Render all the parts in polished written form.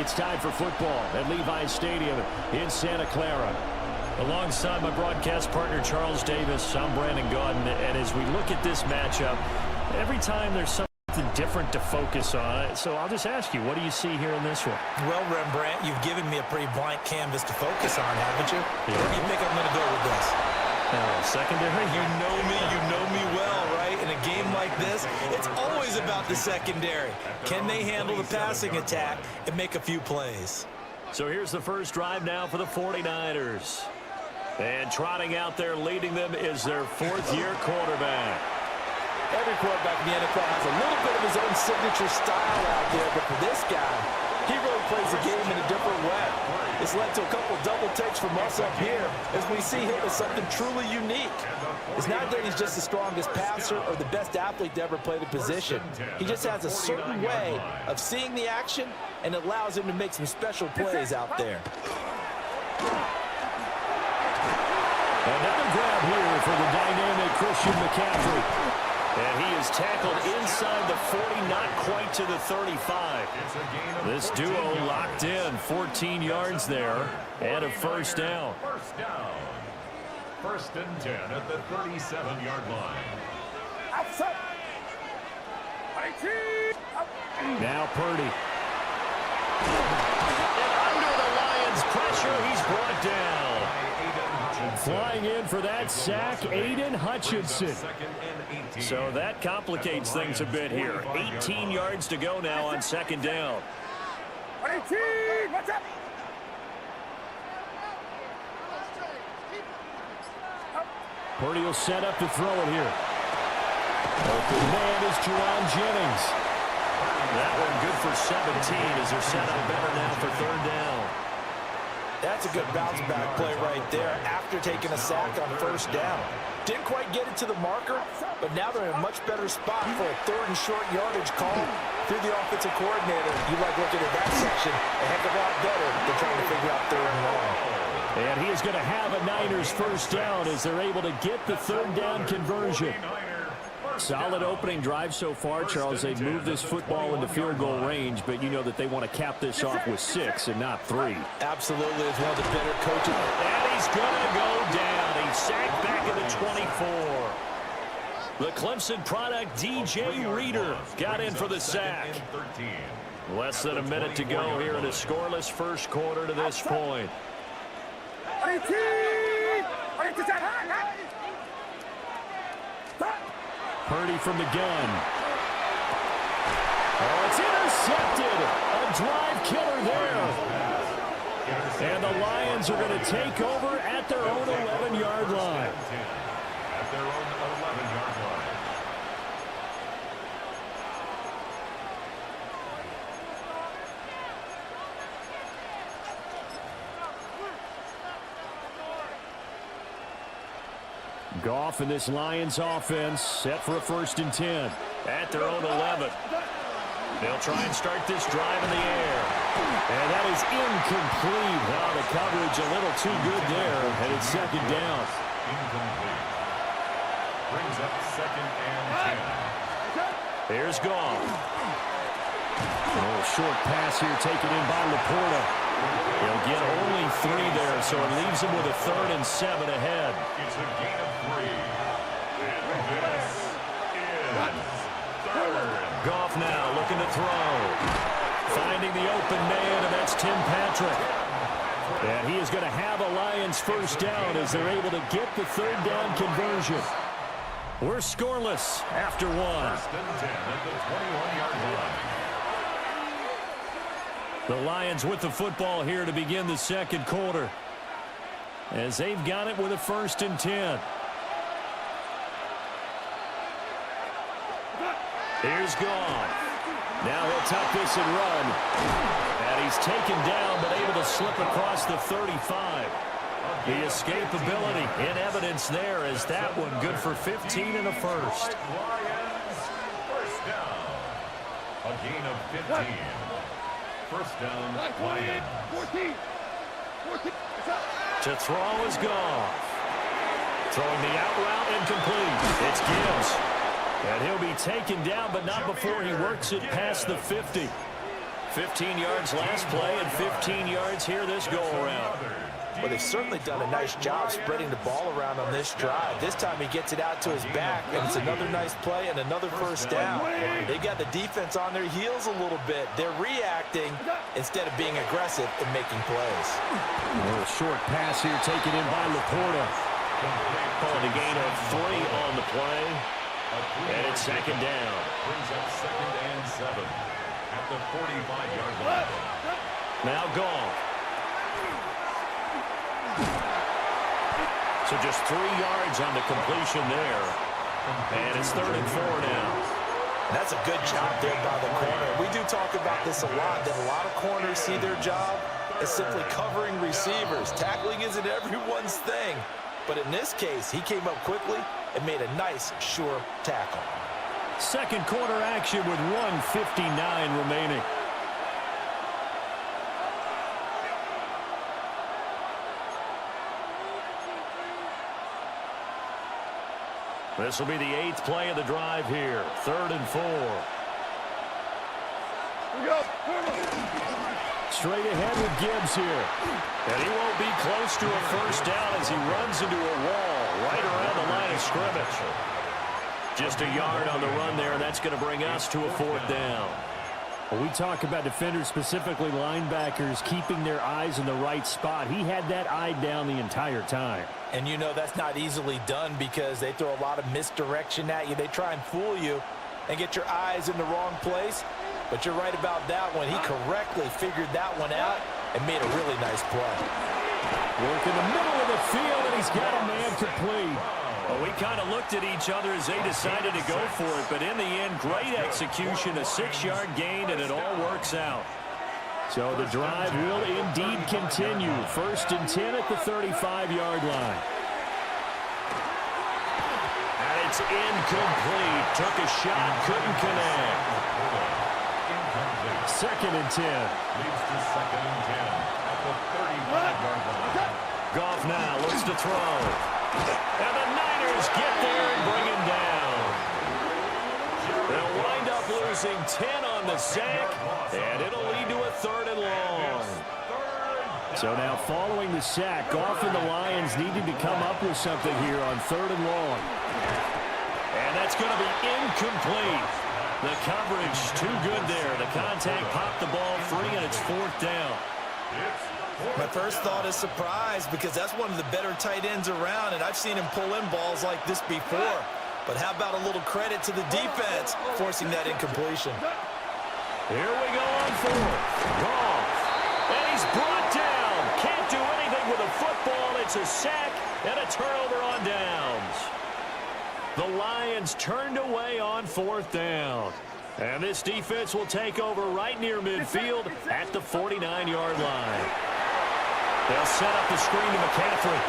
It's time for football at Levi's Stadium in Santa Clara. Alongside my broadcast partner, Charles Davis, I'm Brandon Gaudin. And as we look at this matchup, every time there's something different to focus on. So I'll just ask you, what do you see here in this one? Well, Rembrandt, you've given me a pretty blank canvas to focus on, haven't you? Yeah. Where do you think I'm going to go with this? Secondary? You know me well, right? In a game like this, it's always about the secondary. Can they handle the passing attack and make a few plays? So here's the first drive now for the 49ers. And trotting out there leading them is their fourth-year quarterback. Every quarterback in the NFL has a little bit of his own signature style out there, but for this guy, he really plays the game in a different way. It's led to a couple double takes from us up here as we see him as something truly unique. It's not that he's just the strongest passer or the best athlete to ever play the position. He just has a certain way of seeing the action, and it allows him to make some special plays out there. Another grab here for the dynamic Christian McCaffrey. And he is tackled inside the 40, not quite to the 35. This duo locked in, 14 yards there, and a first down. First and 10 at the 37-yard line. Now Purdy. And under the Lions' pressure, he's brought down. Flying in for that sack, Aiden Hutchinson. So that complicates things a bit here. 18 yards to go now on second down. Purdy will set up to throw it here. Open man is Jerron Jennings. That one good for 17 as they're set up better now for third down. That's a good bounce-back play right there after taking a sack on first down. Didn't quite get it to the marker, but now they're in a much better spot for a third and short yardage call. Through the offensive coordinator, you like looking at that section a heck of a lot better than trying to figure out third and long. And he is going to have a Niners first down as they're able to get the third down conversion. Solid opening drive so far, Charles. They've moved this football into field goal range, but you know that they want to cap this off with 6 and not 3. Absolutely. It's one of the better coaches. And he's going to go down. He's sacked back at the 24. The Clemson product, DJ Reader, got in for the sack. Less than a minute to go here in a scoreless first quarter to this point. Purdy from the gun. Oh, it's intercepted. A drive killer there. And the Lions are going to take over at their own 11-yard line. At their own 11-yard line. Goff and this Lions offense set for a first and 10 at their own 11. They'll try and start this drive in the air. And that is incomplete. Now the coverage a little too good there, and it's second down. Incomplete. Brings up second and 10. Here's Goff. A little short pass here taken in by Laporta. He'll get only 3 there, so it leaves him with a 3rd and 7 ahead. It's a gain of 3. And this is third. Goff now looking to throw. Finding the open man, and that's Tim Patrick. And he is going to have a Lions first down as they're able to get the third down conversion. We're scoreless after 1. First and 10 at the 21-yard line. The Lions with the football here to begin the second quarter, as they've got it with a first and 10. Here's Goff. Now he'll tuck this and run. And he's taken down, but able to slip across the 35. The escapability in evidence there as that one good for 15 and a first. Lions, first down. A gain of 15. First down, Lions. 14. To throw is Goff. Throwing the out route incomplete. It's Gibbs. And he'll be taken down, but not before he works it past the 50. 15 yards last play and 15 yards here this go-around. Well, they've certainly done a nice job spreading the ball around on this drive. This time he gets it out to his back, and it's another nice play and another first down. They got the defense on their heels a little bit. They're reacting instead of being aggressive and making plays. A short pass here taken in by Laporta. Calling a gain of 3 on the play. And it's second down. Brings up 2nd and 7 at the 45-yard line. Now Goff. So just 3 yards on the completion there. And it's 3rd and 4 now. That's a good job there by the corner. We do talk about this a lot, that a lot of corners see their job as simply covering receivers. Tackling isn't everyone's thing. But in this case, he came up quickly and made a nice, sure tackle. Second quarter action with 1:59 remaining. This will be the 8th play of the drive here. 3rd and 4. Straight ahead with Gibbs here. And he won't be close to a first down as he runs into a wall right around the line of scrimmage. Just a yard on the run there, and that's going to bring us to a 4th down. When we talk about defenders, specifically linebackers, keeping their eyes in the right spot, he had that eye down the entire time. And you know that's not easily done because they throw a lot of misdirection at you. They try and fool you and get your eyes in the wrong place. But you're right about that one. He correctly figured that one out and made a really nice play. Work in the middle of the field, and he's got a man complete. Well, we kind of looked at each other as they decided to go for it, but in the end, great execution, a 6-yard gain, and it all works out. So the drive will indeed continue. 1st and 10 at the 35-yard line. And it's incomplete. Took a shot, couldn't connect. 2nd and 10. Leads to 2nd and 10 at the 35-yard line. Goff now looks to throw. And the Niners get there and bring him down. They'll wind up losing 10 on the sack, and it'll lead to a 3rd and long. So now following the sack, Goff and the Lions needed to come up with something here on 3rd and long. And that's going to be incomplete. The coverage too good there. The contact popped the ball free, and it's 4th down. My first thought is surprise because that's one of the better tight ends around, and I've seen him pull in balls like this before. But how about a little credit to the defense forcing that incompletion? Here we go on 4th. Goff. And he's brought down. Can't do anything with a football. It's a sack and a turnover on downs. The Lions turned away on 4th down. And this defense will take over right near midfield at the 49-yard line. They'll set up the screen to McCaffrey.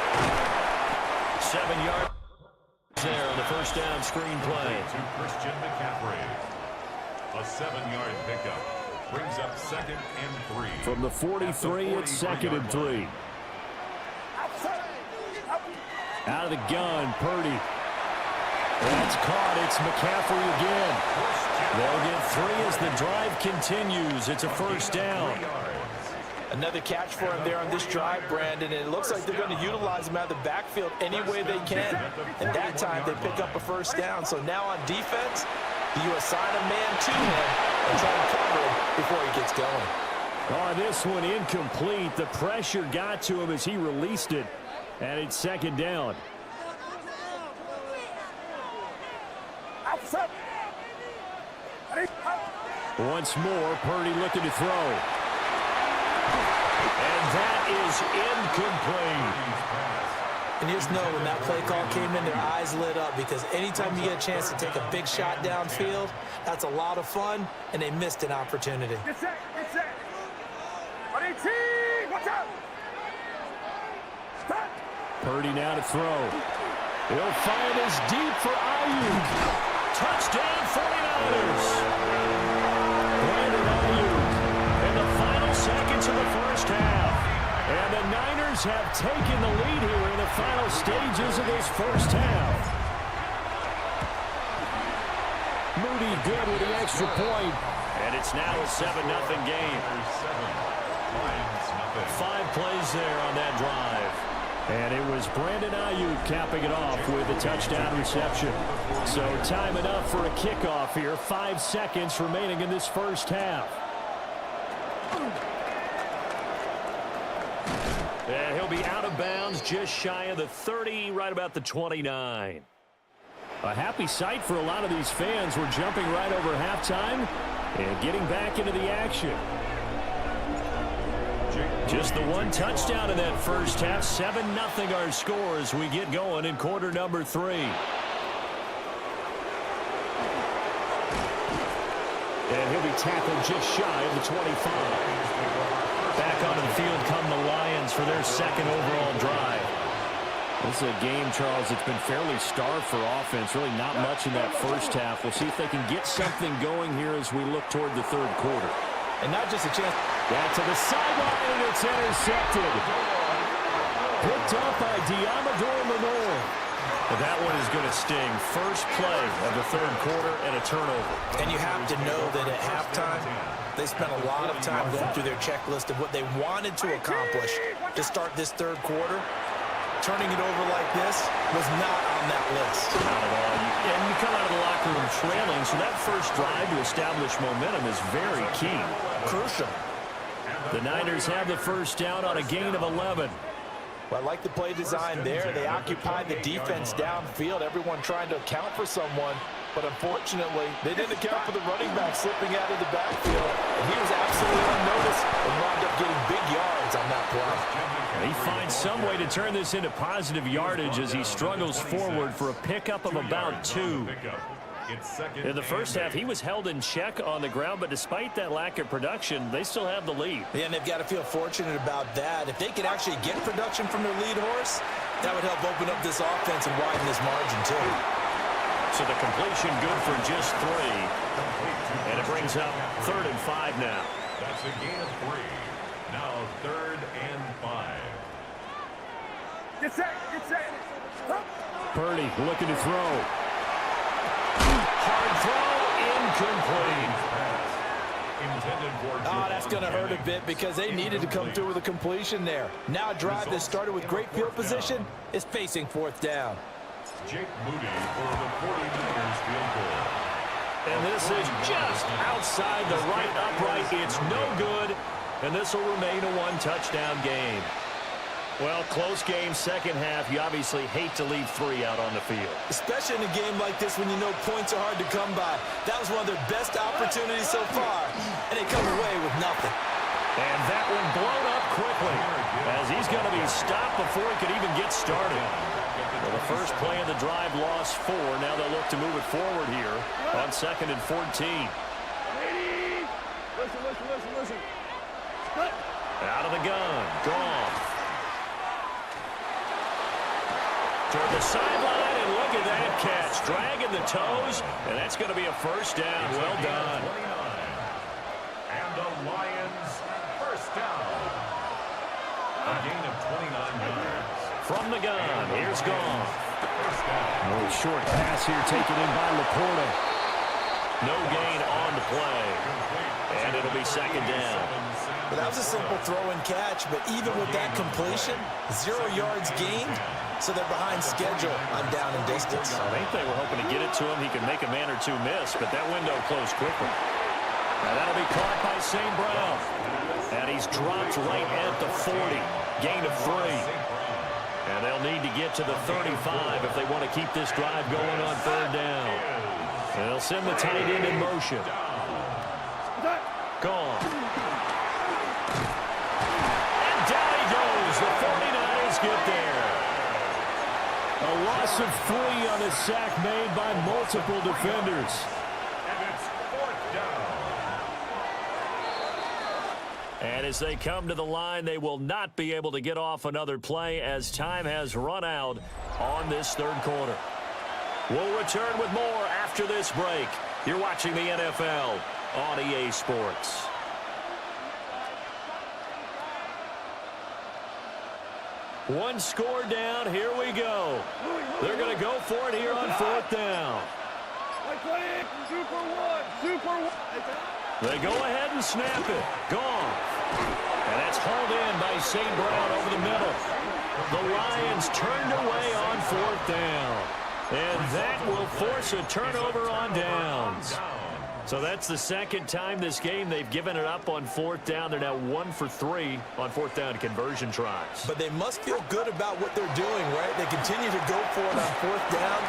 7 yards there on the first down screen play. To Christian McCaffrey. A 7-yard pickup brings up 2nd and 3. From the 43, it's 2nd and 3. Out of the gun, Purdy. That's caught. It's McCaffrey again. They'll get 3 as the drive continues. It's a first down. Another catch for him there on this drive, Brandon, and it looks like they're going to utilize him out of the backfield any way they can. And that time they pick up a first down. So now on defense, you assign a man to him and try to cover him before he gets going. Oh, this one incomplete. The pressure got to him as he released it. And it's 2nd down. Once more, Purdy looking to throw. And that is incomplete. And you just know when that play call came in, their eyes lit up because anytime you get a chance to take a big shot downfield, that's a lot of fun, and they missed an opportunity. Get set, get set. Watch out. Stop. Purdy now to throw. He'll find his deep for Ayuk. Touchdown 49ers. Brandon Ayuk. In the final seconds of the first half. And the Niners have taken the lead here in the final stages of this first half. Moody good with the extra point. And it's now a 7-0 game. 5 plays there on that drive. And it was Brandon Ayuk capping it off with a touchdown reception. So time enough for a kickoff here. 5 seconds remaining in this first half. And he'll be out of bounds just shy of the 30, right about the 29. A happy sight for a lot of these fans. We're jumping right over halftime and getting back into the action. Just the 1 touchdown in that first half. 7-0 our score as we get going in quarter number 3. And he'll be tackled just shy of the 25. Back onto the field come the Lions for their second overall drive. This is a game, Charles, it's been fairly starved for offense. Really not much in that first half. We'll see if they can get something going here as we look toward the third quarter. And not just a chance. Back to the sideline, and it's intercepted. Picked up by Diamador Lenore. And that one is going to sting. First play of the third quarter and a turnover. And you have to know that at halftime, they spent a lot of time going through their checklist of what they wanted to accomplish to start this third quarter. Turning it over like this was not on that list. Not at all. And you come out of the locker room trailing, so that first drive to establish momentum is very key. Crucial. The Niners have the first down on a gain of 11. Well, I like the play design there. They occupied the defense downfield, everyone trying to account for someone. But unfortunately, they didn't account for the running back slipping out of the backfield. And he was absolutely unnoticed and wound up getting big yards on that play. He finds some way to turn this into positive yardage as he struggles forward for a pickup of about 2. In the first half, he was held in check on the ground, but despite that lack of production, they still have the lead. Yeah, and they've got to feel fortunate about that. If they could actually get production from their lead horse, that would help open up this offense and widen this margin, too. So the completion good for just 3. And it brings up 3rd and 5 now. That's a gain of 3. Now 3rd and 5. Get set, get set. Purdy looking to throw. Hard throw, incomplete. Oh, that's going to hurt a bit because they needed to come through with a completion there. Now a drive that started with great field position is facing 4th down. Jake Moody for the 49ers field goal. And this is just outside the right upright. It's no good, and this will remain a 1-touchdown game. Well, close game, second half. You obviously hate to leave 3 out on the field. Especially in a game like this when you know points are hard to come by. That was one of their best opportunities so far, and they come away with nothing. And that one blown up quickly as he's going to be stopped before he could even get started. Well, the first play of the drive lost 4. Now they'll look to move it forward here on 2nd and 14. Listen. Out of the gun. Gone. Toward the sideline, and look at that catch. Dragging the toes, and that's going to be a first down. Well done. And the Lions first down. A gain of 29 yards. From the gun, here's Gone. First down. A little short pass here taken in by Laporta. No gain on the play. And it'll be 2nd down. But that was a simple throw and catch, but even with that completion, 0 yards gained, so they're behind schedule on down and distance. I think they were hoping to get it to him. He could make a man or 2 miss, but that window closed quickly. Now that'll be caught by St. Brown. And he's dropped right at the 40. Gain of 3. And they'll need to get to the 35 if they want to keep this drive going on 3rd down. And they'll send the tight end in motion. Gone. And down he goes. The 49ers get there. A loss of 3 on a sack made by multiple defenders. And it's 4th down. And as they come to the line, they will not be able to get off another play as time has run out on this third quarter. We'll return with more after this break. You're watching the NFL on EA Sports. One score down. Here we go. They're going to go for it here on 4th down. Super one. They go ahead and snap it. Gone. And that's hauled in by St. Brown over the middle. The Lions turned away on 4th down. And that will force a turnover on downs. So that's the second time this game they've given it up on 4th down. They're now 1 for 3 on 4th down conversion tries. But they must feel good about what they're doing, right? They continue to go for it on 4th down.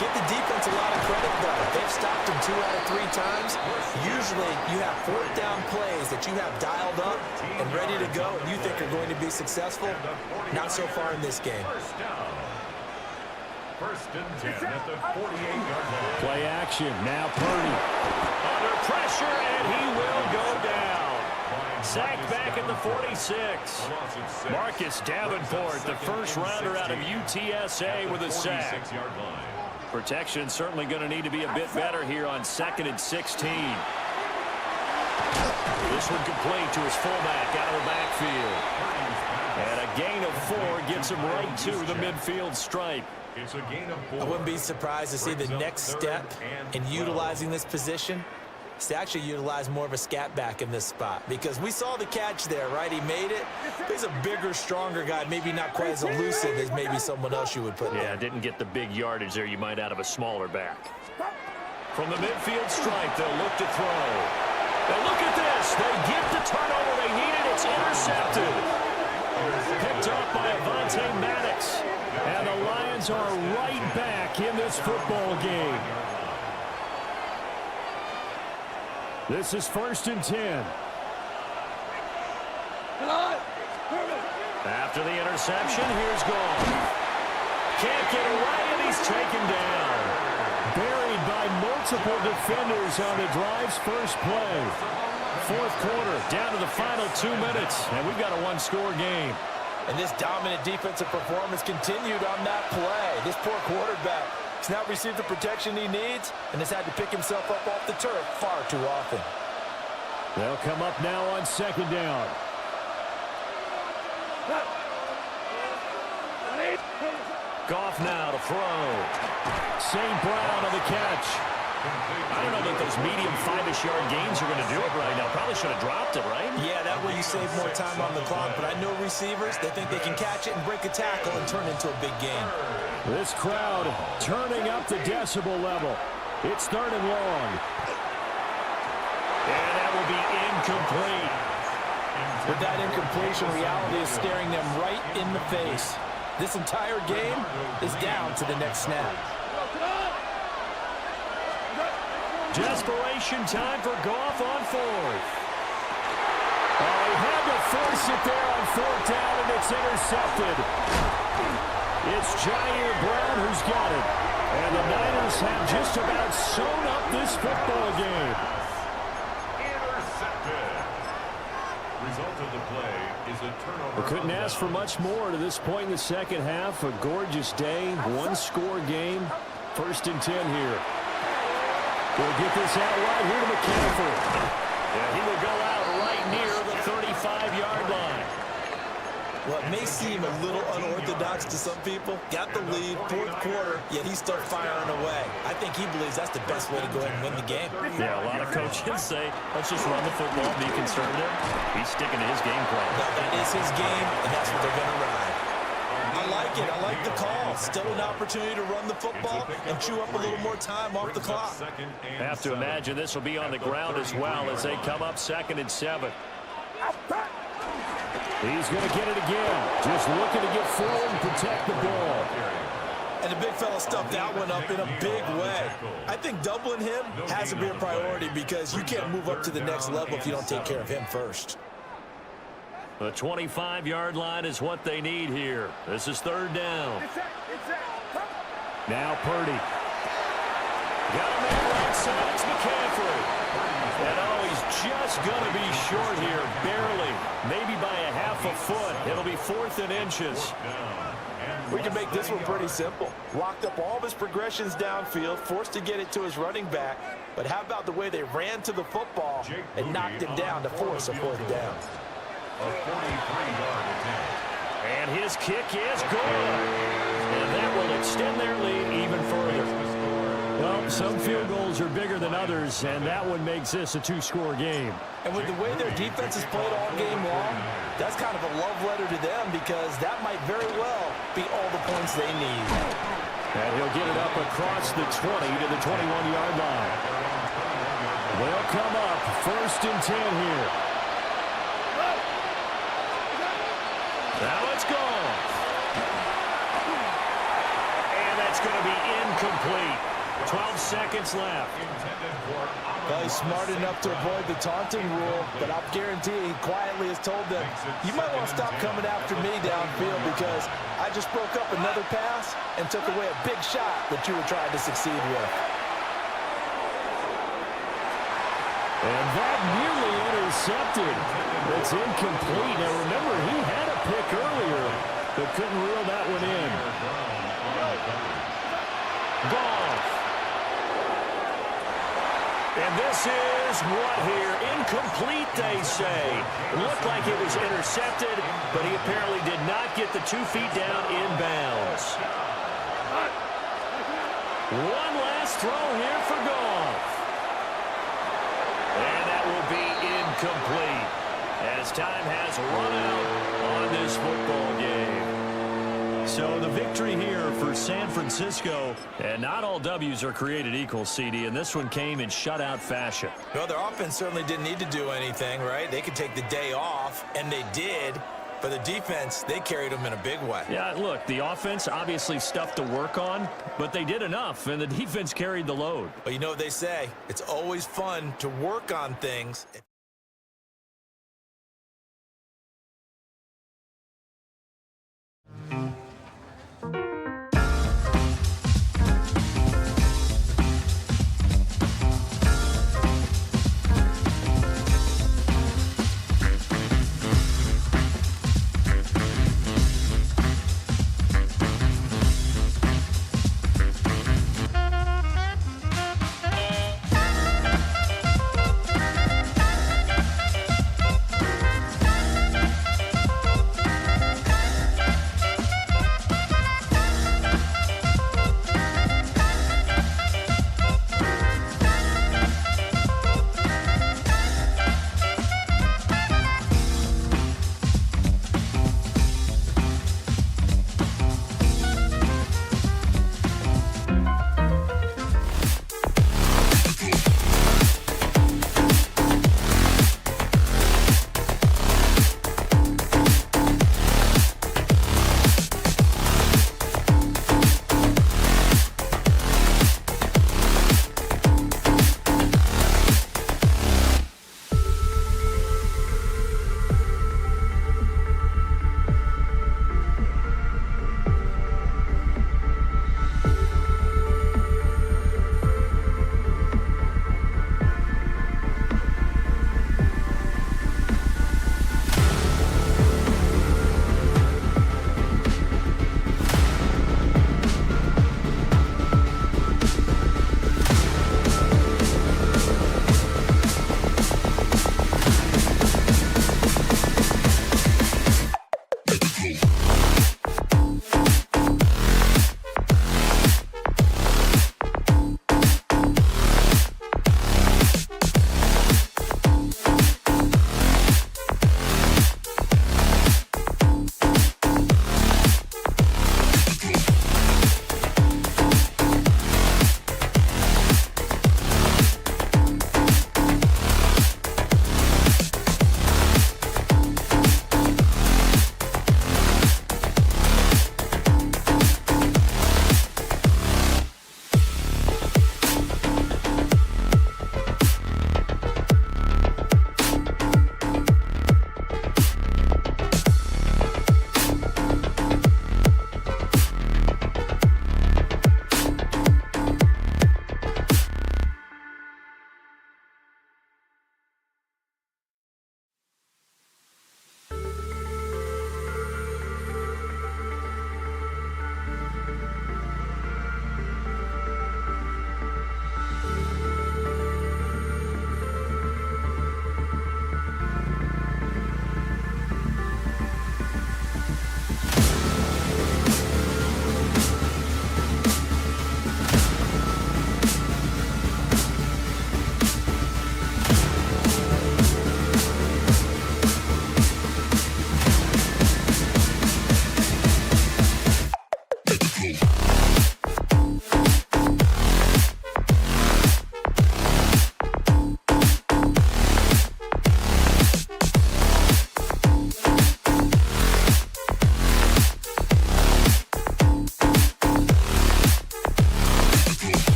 Give the defense a lot of credit, though. They've stopped them 2 out of 3 times. Usually, you have 4th down plays that you have dialed up and ready to go, and you think are going to be successful. Not so far in this game. First and 10 at the 48-yard line. Play action. Now Purdy. Under pressure, and he will go down. Sacked back at the 46. Marcus Davenport, the first rounder out of UTSA with a sack. Protection certainly going to need to be a bit better here on 2nd and 16. This one complete to his fullback out of the backfield. And a gain of 4 gets him right to the midfield stripe. It's a gain of 4. I wouldn't be surprised to see the next step in utilizing this position is to actually utilize more of a scat back in this spot, because we saw the catch there, right? He made it. He's a bigger, stronger guy, maybe not quite as elusive as maybe someone else you would put there. Yeah, didn't get the big yardage there you might out of a smaller back. From the midfield stripe, they'll look to throw. And look at this. They get the turnover they needed. It's intercepted. Picked up by Avonte Maddox. And the Lions are right back in this football game. This is 1st and 10. After the interception, here's Goff. Can't get away, and he's taken down. Buried by multiple defenders on the drive's first play. 4th quarter, down to the final 2 minutes, and we've got a 1-score game. And this dominant defensive performance continued on that play. This poor quarterback has not received the protection he needs and has had to pick himself up off the turf far too often. They'll come up now on 2nd down. Goff now to throw. St. Brown on the catch. I don't know that those medium 5-ish yard gains are going to do it right now. Probably should have dropped it, right? Yeah, that way you save more time on the clock. But I know receivers, they think they can catch it and break a tackle and turn into a big game. This crowd turning up the decibel level. It's 3rd and long. And that will be incomplete. With that incompletion, reality is staring them right in the face. This entire game is down to the next snap. Desperation time for Goff on 4th. Oh, he had to force it there on 4th down, and it's intercepted. It's Jair Brown who's got it. And the Niners have just about sewn up this football game. Intercepted. Result of the play is a turnover. We couldn't ask for much more to this point in the second half. A gorgeous day, 1-score game. 1st and 10 here. We'll get this out right here to McCaffrey. Yeah, he will go out right near the 35-yard line. Well, it may seem a little unorthodox to some people. Got the lead, 4th quarter, yet he's still firing away. I think he believes that's the best way to go ahead and win the game. Yeah, a lot of coaches say, let's just run the football, be conservative. He's sticking to his game plan. No, that is his game, and that's what they're going to ride. I like it. I like the call. Still an opportunity to run the football and chew up a little more time off the clock. Have to imagine this will be on the ground as well as they come up 2nd and 7. He's going to get it again. Just looking to get forward and protect the ball. And the big fella stuffed that one up in a big way. I think doubling him has to be a priority because you can't move up to the next level if you don't take care of him first. The 25-yard line is what they need here. This is 3rd down. Now Purdy. Got a man right side. It's McCaffrey. And oh, he's just going to be short here. Barely. Maybe by a half a foot. It'll be 4th and inches. We can make this one pretty simple. Locked up all of his progressions downfield, forced to get it to his running back. But how about the way they ran to the football and knocked him down to force a 4th down? A 43-yard attempt. And his kick is good. And that will extend their lead even further. Well, Well, some field goals are bigger than others, and that one makes this a two-score game. And with the way their defense has played all game long, that's kind of a love letter to them because that might very well be all the points they need. And he'll get it up across the 20 to the 21-yard line. They'll come up 1st and 10 here. Now it's gone. And that's going to be incomplete. 12 seconds left. Well, he's smart enough to avoid the taunting rule, but I'll guarantee he quietly has told them, you might want to stop coming after me downfield because I just broke up another pass and took away a big shot that you were trying to succeed with. And that nearly intercepted. It's incomplete. Now remember, he had a pick earlier, but couldn't reel that one in. Goff. And this is what here? Incomplete, they say. Looked like it was intercepted, but he apparently did not get the 2 feet down inbounds. One last throw here for Goff. And that will be incomplete as time has run out on this football game. So the victory here for San Francisco. And not all W's are created equal, CD, and this one came in shutout fashion. Well, their offense certainly didn't need to do anything, right? They could take the day off, and they did. But the defense, they carried them in a big way. Yeah, look, the offense obviously stuff to work on, but they did enough, and the defense carried the load. But you know what they say, it's always fun to work on things.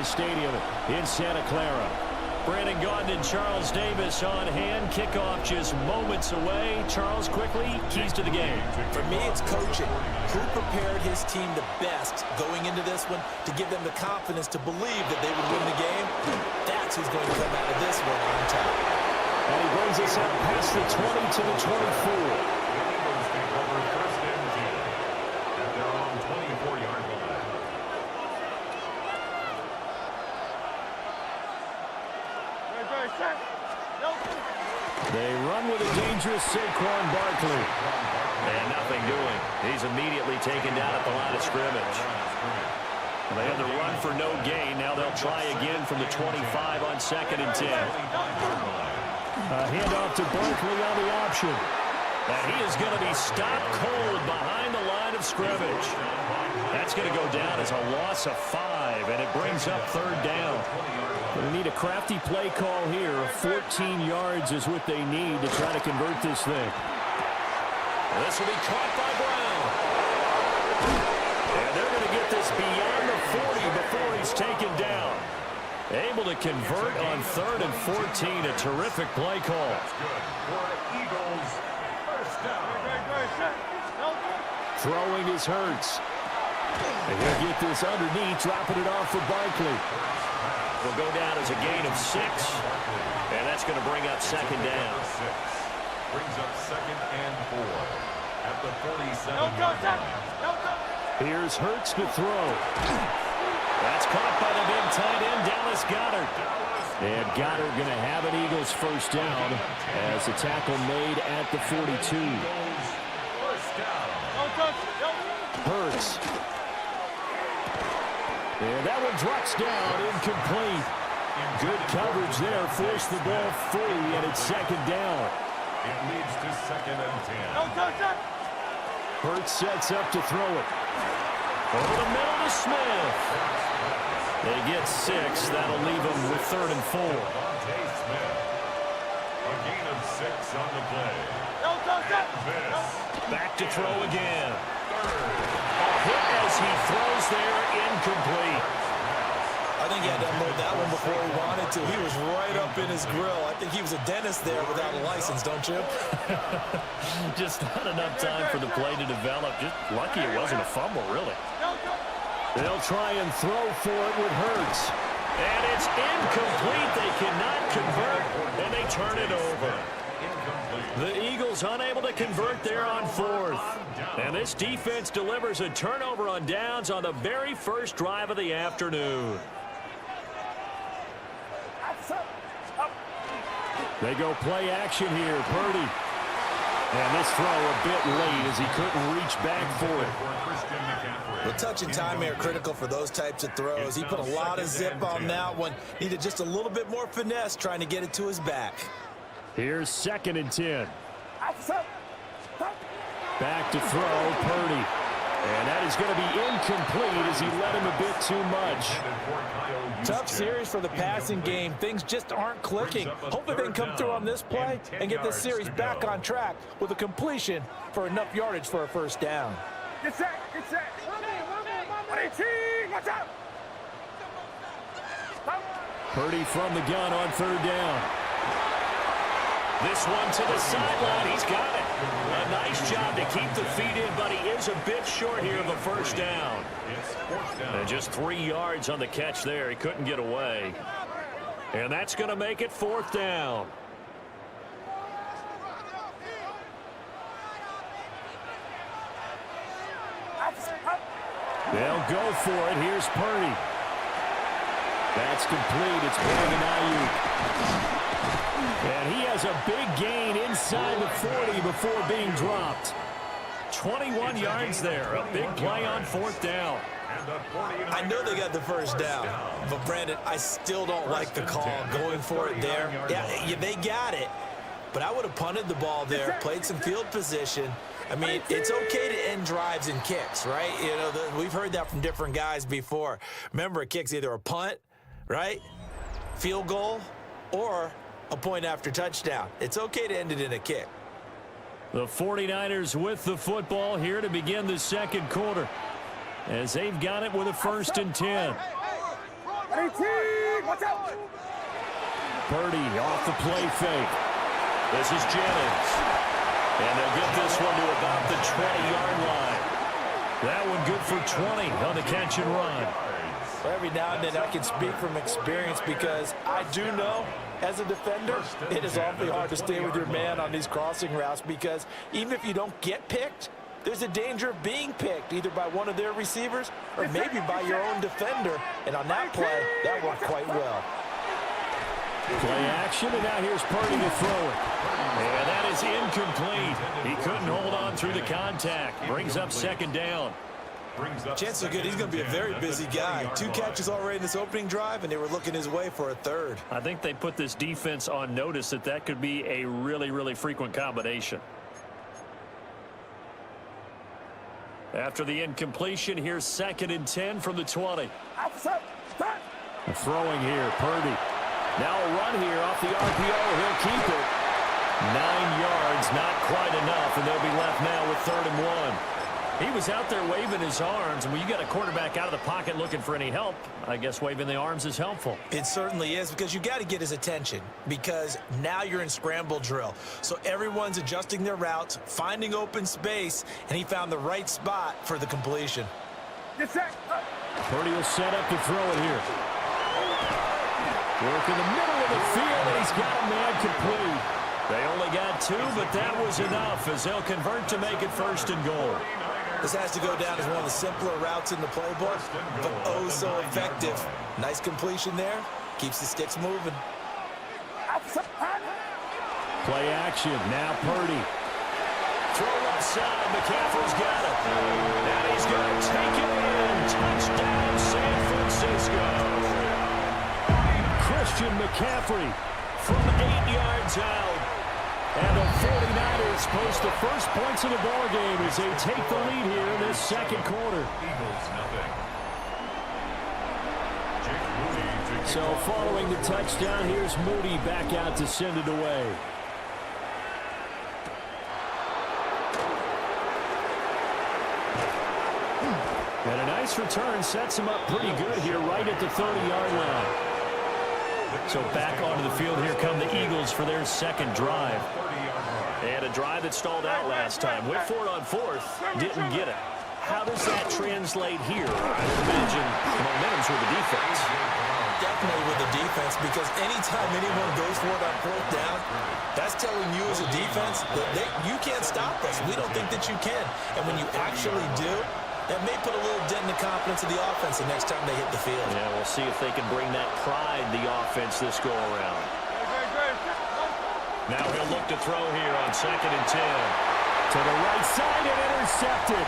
Stadium in Santa Clara. Brandon Gaudin and Charles Davis on hand. Kickoff just moments away. Charles, quickly, keys to the game. For me, it's coaching. Who prepared his team the best going into this one to give them the confidence to believe that they would win the game? That's who's going to come out of this one on top. And he brings us up past the 20 to the 24. They run with a dangerous Saquon Barkley. And nothing doing. He's immediately taken down at the line of scrimmage. They had the run for no gain. Now they'll try again from the 25 on 2nd and 10. A handoff to Barkley on the option. And he is going to be stopped cold behind the line of scrimmage. That's going to go down as a loss of 5, and it brings up 3rd down. They need a crafty play call here. 14 yards is what they need to try to convert this thing. This will be caught by Brown. And they're going to get this beyond the 40 before he's taken down. Able to convert on 3rd and 14. A terrific play call. Throwing is Hurts. And he'll get this underneath, dropping it off for Barkley. Will go down as a gain of 6. And that's going to bring up 2nd down. Brings up 2nd and 4 at the 47-yard line. Here's Hurts to throw. That's caught by the big tight end, Dallas Goedert. And Goedert going to have an Eagles 1st down as the tackle made at the 42. Hurts. And that one drops down, incomplete. Good coverage there, forced the ball free, and it's 2nd down. It leads to 2nd and 10. Hurts sets up to throw it. Over the middle to Smith. They get 6. That'll leave them with 3rd and 4. Smith. A gain of 6 on the play. Back to throw again. A hit as he throws there, incomplete. I think he had to unload that one before he wanted to. He was right up in his grill. I think he was a dentist there without a license, don't you? Just not enough time for the play to develop. Just lucky it wasn't a fumble, really. They'll try and throw for it with Hurts. And it's incomplete. They cannot convert, and they turn it over. The Eagles unable to convert there on 4th. And this defense delivers a turnover on downs on the very first drive of the afternoon. They go play action here. Purdy. And this throw a bit late as he couldn't reach back for it. The touch and timing are critical for those types of throws. He put a lot of zip on that one. Needed just a little bit more finesse trying to get it to his back. Here's 2nd and 10. Back to throw, Purdy. And that is going to be incomplete as he led him a bit too much. Tough series for the passing game. Things just aren't clicking. Hopefully they can come through on this play and get this series back on track with a completion for enough yardage for a first down. Get set, get set. 18, watch out. Purdy from the gun on third down. This one to the sideline. He's got it. A nice job to keep the feet in, but he is a bit short here of a first down. And just 3 yards on the catch there. He couldn't get away. And that's going to make it fourth down. They'll go for it. Here's Purdy. That's complete. It's Brandon Ayuk. And he has a big gain inside the 40 before being dropped. 21 yards there. A big play on fourth down. I know they got the first down, but Brandon, I still don't like the call going for it there. Yeah, they got it, but I would have punted the ball there, played some field position. I mean, it's okay to end drives and kicks, right? You know, we've heard that from different guys before. Remember, a kick's either a punt, right, field goal, or a point after touchdown. It's okay to end it in a kick. The 49ers with the football here to begin the second quarter, as they've got it with a 1st and 10. 18, watch out. Purdy off the play fake. This is Jennings. And they'll get this one to about the 20-yard line. That one good for 20 on the catch and run. Every now and then I can speak from experience because I do know as a defender it is awfully hard to stay with your man on these crossing routes because even if you don't get picked, there's a danger of being picked either by one of their receivers or maybe by your own defender. And on that play, that worked quite well. Play action, and now here's Purdy to throw it. And that is incomplete. He couldn't hold on through the contact. Brings up second down. Chances are good he's going to be a very busy guy. 2 catches already in this opening drive, and they were looking his way for a third. I think they put this defense on notice that that could be a really, really frequent combination. After the incompletion, here's 2nd and 10 from the 20. Throwing here, Purdy. Now a run here off the RPO. He'll keep it. 9 yards, not quite enough, and they'll be left now with 3rd and 1. He was out there waving his arms, and when you got a quarterback out of the pocket looking for any help, I guess waving the arms is helpful. It certainly is, because you got to get his attention, because now you're in scramble drill. So everyone's adjusting their routes, finding open space, and he found the right spot for the completion. Get set. Purdy will set up to throw it here. Work in the middle of the field, and he's got a man complete. They only got 2, but that was enough as they'll convert to make it 1st and goal. This has to go down as one of the simpler routes in the playbook, but oh so effective. Nice completion there. Keeps the sticks moving. Play action. Now Purdy. Throw left side. McCaffrey's got it. And he's going to take it in. Touchdown, San Francisco. Christian McCaffrey from 8 yards out. And the 49ers post the first points of the ball game as they take the lead here in this second quarter. So following the touchdown, here's Moody back out to send it away. And a nice return sets him up pretty good here right at the 30-yard line. So back onto the field, here come the Eagles for their second drive. And a drive that stalled out last time. Went for it on 4th, didn't get it. How does that translate here? I would imagine momentum's with the defense. Definitely with the defense, because anytime anyone goes for it on 4th down, that's telling you as a defense that you can't stop us. We don't think that you can. And when you actually do, that may put a little dent in the confidence of the offense the next time they hit the field. Yeah, we'll see if they can bring that pride, the offense, this go-around. Now he'll look to throw here on 2nd and 10. To the right side and intercepted.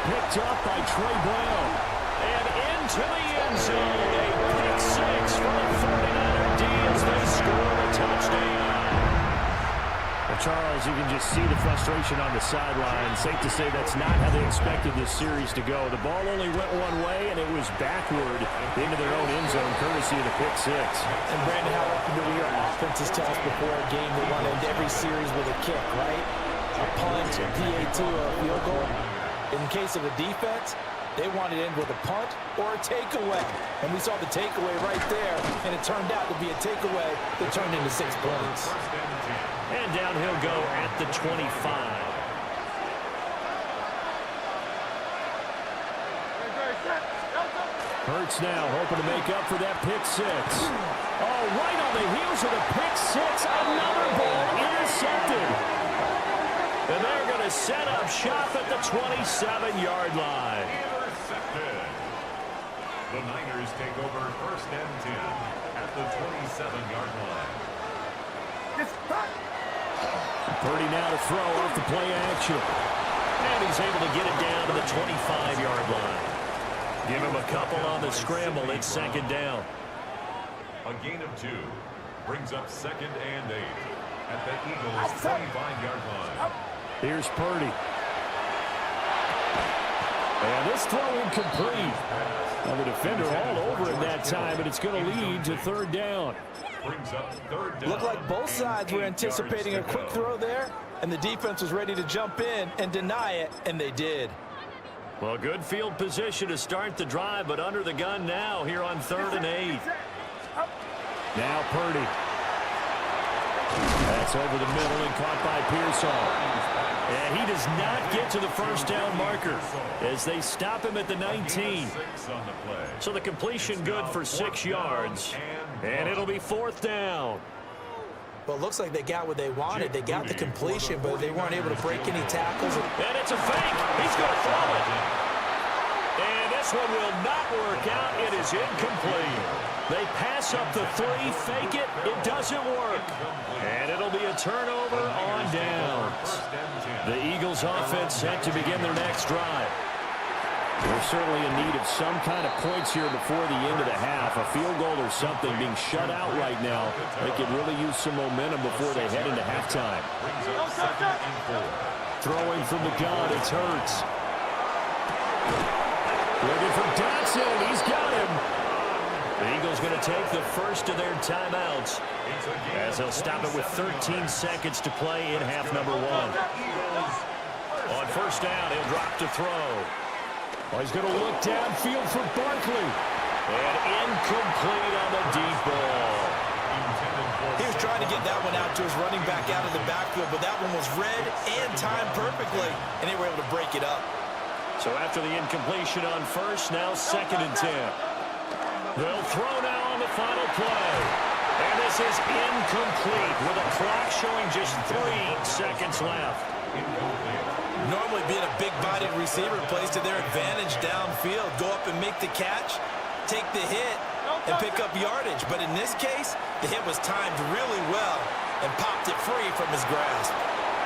Picked up by Trey Brown. And into the end zone. A pick 6 for the 49er D as they score a touchdown. Charles, you can just see the frustration on the sideline. Safe to say that's not how they expected this series to go. The ball only went one way, and it was backward into their own end zone, courtesy of the pick six. And Brandon, how often do we hear offenses tell us before a game they want to end every series with a kick, right? A punt, a PAT, or a field goal. In case of a defense, they want to end with a punt or a takeaway. And we saw the takeaway right there, and it turned out to be a takeaway that turned into 6 points. And down he'll go at the 25. Hurts now, hoping to make up for that pick six. Oh, right on the heels of the pick six, another ball intercepted. And they're going to set up shop at the 27-yard line. Intercepted. The Niners take over 1st and 10 at the 27-yard line. Purdy now to throw off the play action. And he's able to get it down to the 25-yard line. Give him a couple on the scramble. It's 2nd down. A gain of 2 brings up 2nd and 8 at the Eagles' 25-yard line. Here's Purdy. And this throw incomplete. Well, the defender all over it that time, and it's going to lead to 3rd down. Brings up 3rd down. Looked like both sides were anticipating a quick throw there, and the defense was ready to jump in and deny it, and they did. Well, good field position to start the drive, but under the gun now here on 3rd and 8. Now Purdy. That's over the middle and caught by Pearsall. And he does not get to the 1st down marker as they stop him at the 19. So the completion good for 6 yards. And it'll be 4th down. Well, it looks like they got what they wanted. They got the completion, but they weren't able to break any tackles. And it's a fake. He's going to throw it. And this one will not work out. It is incomplete. They pass up the 3, fake it. It doesn't work. And it'll be a turnover on downs. The Eagles offense set to begin their next drive. They're certainly in need of some kind of points here before the end of the half. A field goal or something being shut out right now. They could really use some momentum before they head into halftime. Throwing from the gun, it's Hurts. Looking for Dotson. He's got him. The Eagles going to take the first of their timeouts as they'll stop it with 13 seconds to play in half number 1. On 1st down, he'll drop to throw. Oh, he's going to look downfield for Barkley. And incomplete on the deep ball. He was trying to get that one out to his running back out of the backfield, but that one was read and timed perfectly, and they were able to break it up. So after the incompletion on 1st, now 2nd and 10. They'll throw now on the final play. And this is incomplete with a clock showing just 3 seconds left. Normally being a big-bodied receiver plays to their advantage downfield. Go up and make the catch, take the hit, and pick up yardage. But in this case, the hit was timed really well and popped it free from his grasp.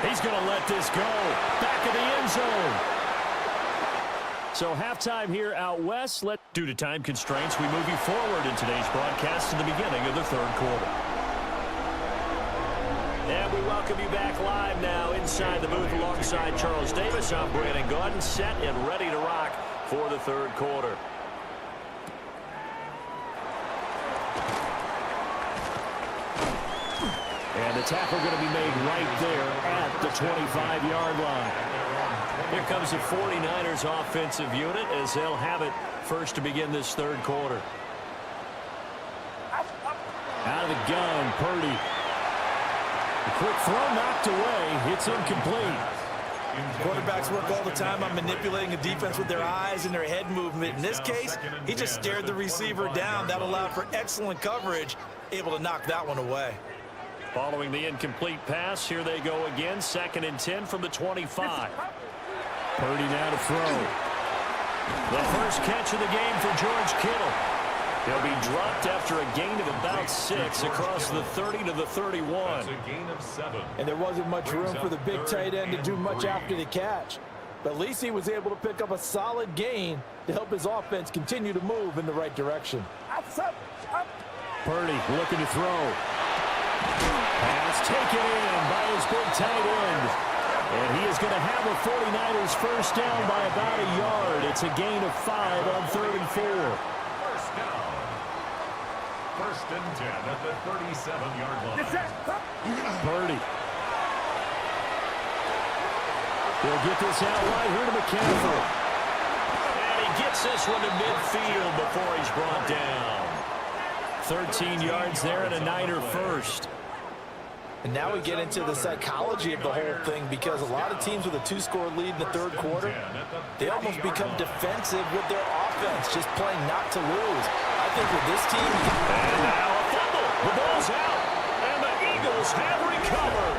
He's going to let this go. Back of the end zone. So halftime here out west. Due to time constraints, we move you forward in today's broadcast to the beginning of the 3rd quarter. And we welcome you back live now inside the booth alongside Charles Davis. I'm Brandon Gaudin, set and ready to rock for the 3rd quarter. And the tackle going to be made right there at the 25-yard line. Here comes the 49ers offensive unit as they'll have it first to begin this 3rd quarter. Out of the gun, Purdy. A quick throw knocked away. It's incomplete. Quarterbacks work all the time on manipulating a defense with their eyes and their head movement. In this case, he just stared the receiver down. That allowed for excellent coverage, able to knock that one away. Following the incomplete pass, here they go again. 2nd and 10 from the 25. Purdy now to throw. The first catch of the game for George Kittle. He'll be dropped after a gain of about 6 across the 30 to the 31. That's a gain of 7. And there wasn't much room for the big tight end to do much after the catch. But at least he was able to pick up a solid gain to help his offense continue to move in the right direction. Purdy looking to throw. Pass It's taken in by his big tight end. And he is going to have a 49ers first down by about a yard. It's a gain of 5 on 3rd and 4. First down. 1st and 10 at the 37-yard line. Purdy. He'll get this out right here to McCaffrey. And he gets this one to midfield before he's brought down. 13 yards there and a Niner first. And now we get into the psychology of the whole thing, because a lot of teams with a 2-score lead in the 3rd quarter, they almost become defensive with their offense, just playing not to lose. I think with this team... And now a fumble. The ball's out. And the Eagles have recovered.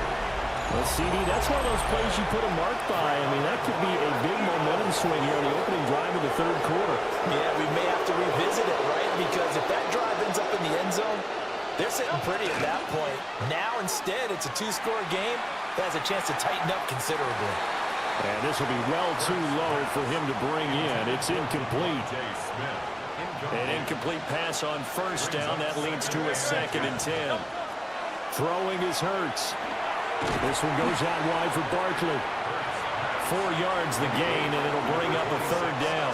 Well, CD, that's one of those plays you put a mark by. I mean, that could be a big momentum swing here on the opening drive of the 3rd quarter. Yeah, we may have to revisit it, right? Because if that drive ends up in the end zone, they're sitting pretty at that point. Now, instead, it's a 2-score game that has a chance to tighten up considerably. And this will be well too low for him to bring in. It's incomplete. An incomplete pass on first down. That leads to a 2nd and 10. Throwing is Hurts. This one goes out wide for Barkley. 4 yards the gain, and it'll bring up a 3rd down.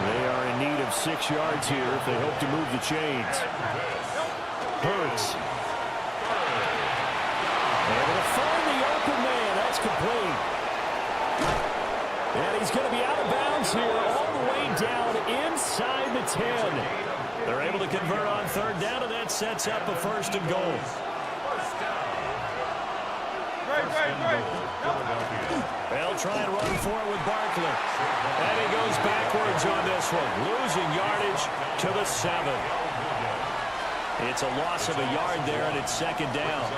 They are in need of 6 yards here if they hope to move the chains. Hurts. Able to find the open man. That's complete. And he's going to be out of bounds here all the way down inside the 10. They're able to convert on 3rd down, and that sets up a 1st and goal. They'll try and run for it with Barkley. And he goes backwards on this one, losing yardage to the 7. It's a loss of a yard there, and it's 2nd down.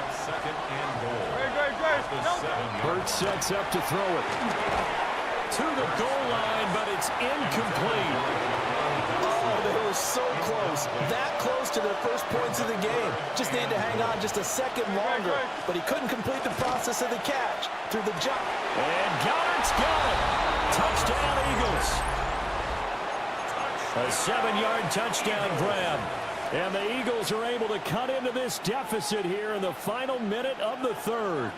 Hurts sets up to throw it. To the goal line, but it's incomplete. Oh, they were so close. That close to their first points of the game. Just needed to hang on just a second longer. But he couldn't complete the process of the catch through the jump. And Goddard's got it. Touchdown, Eagles. A 7-yard touchdown grab. And the Eagles are able to cut into this deficit here in the final minute of the 3rd.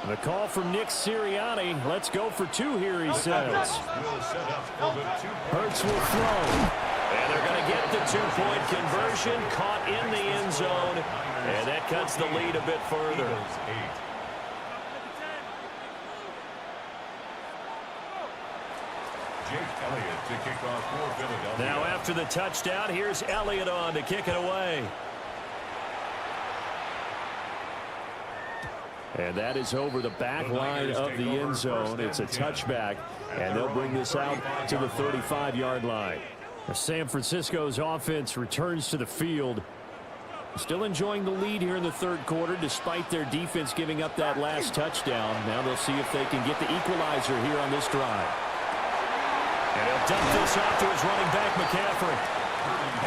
The call from Nick Sirianni. Let's go for 2 here, he says. Hurts will throw. And they're going to get the 2-point conversion. Caught in the end zone. And that cuts the lead a bit further. Now after the touchdown, here's Elliott on to kick it away. And that is over the back line of the end zone. It's a touchback, and they'll bring this out to the 35-yard line. San Francisco's offense returns to the field. Still enjoying the lead here in the 3rd quarter, despite their defense giving up that last touchdown. Now they'll see if they can get the equalizer here on this drive. And he'll dump this off to his running back, McCaffrey.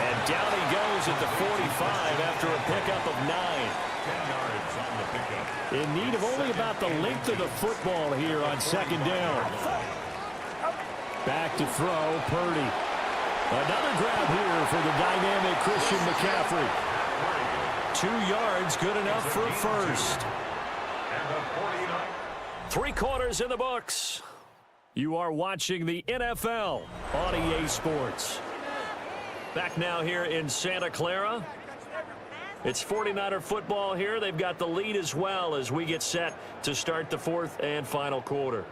And down he goes at the 45 after a pickup of 9. 10 yards on the pickup. In need of only about the length of the football here on 2nd down. Back to throw, Purdy. Another grab here for the dynamic Christian McCaffrey. 2 yards, good enough for a first. 3 quarters in the books. You are watching the NFL on EA Sports. Back now here in Santa Clara. It's 49er football here. They've got the lead as well as we get set to start the 4th and final quarter.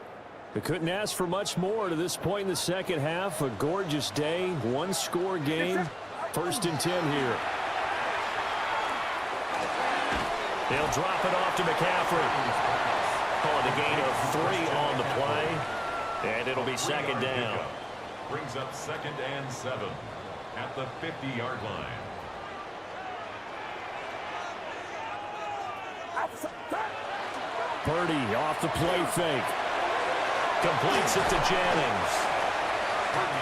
We couldn't ask for much more to this point in the 2nd half. A gorgeous day, 1-score game. 1st and 10 here. They'll drop it off to McCaffrey. Calling a gain of 3 on the play. And it'll be 2nd down. Brings up 2nd and 7 at the 50-yard line. Purdy off the play fake. Completes it to Jennings.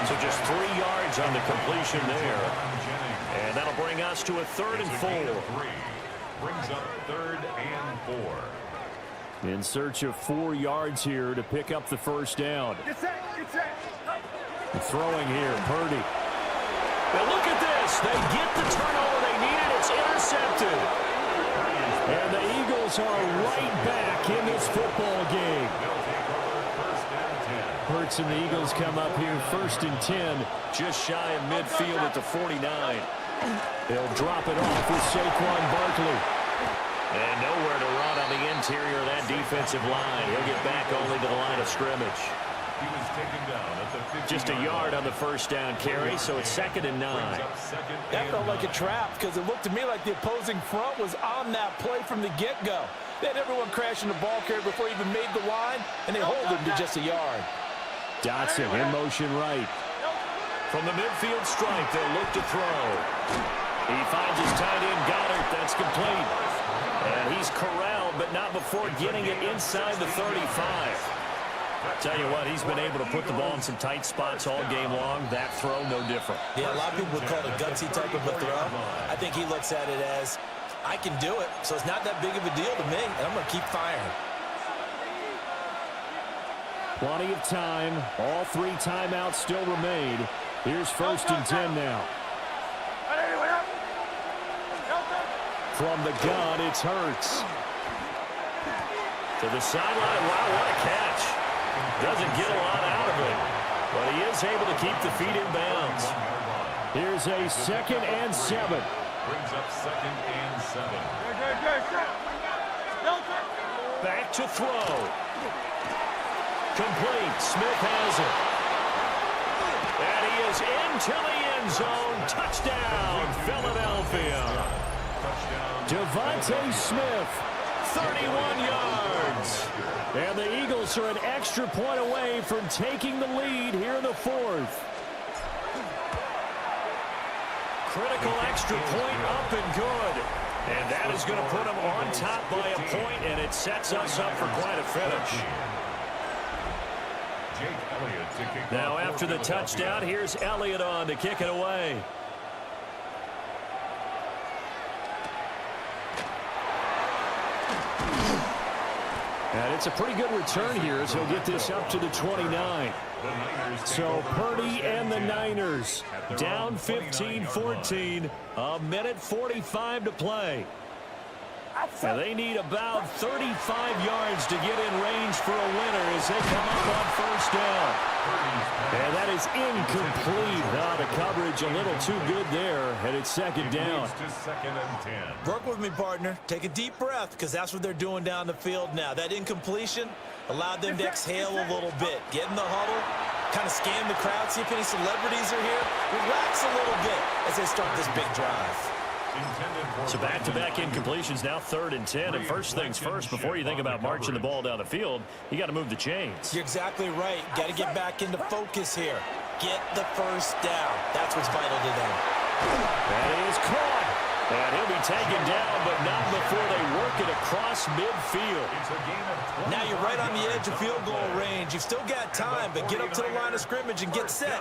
So just 3 yards on the completion there. And that'll bring us to a 3rd and 4. Brings up 3rd and 4. In search of 4 yards here to pick up the first down. Throwing here, Purdy. Now look at this. They get the turnover they needed. It's intercepted. And the Eagles are right back in this football game. Hurts and the Eagles come up here 1st and 10, just shy of midfield at the 49. They'll drop it off with Saquon Barkley. And nowhere to run on the interior of that defensive line. He'll get back only to the line of scrimmage. He was taken down at the 50. Just a yard on the first down carry, so it's 2nd and 9. That felt like a trap because it looked to me like the opposing front was on that play from the get-go. They had everyone crashing the ball carrier before he even made the line, and they hold him to just a yard. Dotson in motion right. From the midfield stripe, they'll look to throw. He finds his tight end, Goddard. That's complete. And he's corralled, but not before getting it inside the 35. Tell you what, he's been able to put the ball in some tight spots all game long. That throw, no different. Yeah, a lot of people would call it a gutsy type of a throw. I think he looks at it as, I can do it, so it's not that big of a deal to me, and I'm going to keep firing. Plenty of time. All 3 timeouts still remain. Here's 1st and 10 now. From the gun, it's Hurts. To the sideline. Wow, what a catch. Doesn't get a lot out of it, but he is able to keep the feet in bounds. Here's a 2nd and 7. Brings up 2nd and 7. Back to throw. Complete. Smith has it. And he is into the end zone. Touchdown, Philadelphia. Devontae Smith, 31 yards. and the Eagles are an extra point away from taking the lead here in the 4th. Critical extra point up and good. And that is going to put them on top by a point, and it sets us up for quite a finish. Now after the touchdown, here's Elliott on to kick it away. And it's a pretty good return here as he'll get this up to the 29. So Purdy and the Niners down 15-14, a minute 45 to play. And they need about 35 yards to get in range for a winner as they come up on 1st down. And that is incomplete. The coverage a little too good there, and it's 2nd down. Work with me, partner. Take a deep breath, because that's what they're doing down the field now. That incompletion allowed them to exhale a little bit. Get in the huddle, kind of scan the crowd, see if any celebrities are here. Relax a little bit as they start this big drive. So back-to-back incompletions, now 3rd and 10. And first things first, before you think about marching the ball down the field, you got to move the chains. You're exactly right. Got to get back into focus here. Get the 1st down. That's what's vital to them. That is caught. And he'll be taken down, but not before they work it across midfield. Now you're right on the edge of field goal range. You've still got time, but get up to the line of scrimmage and get set.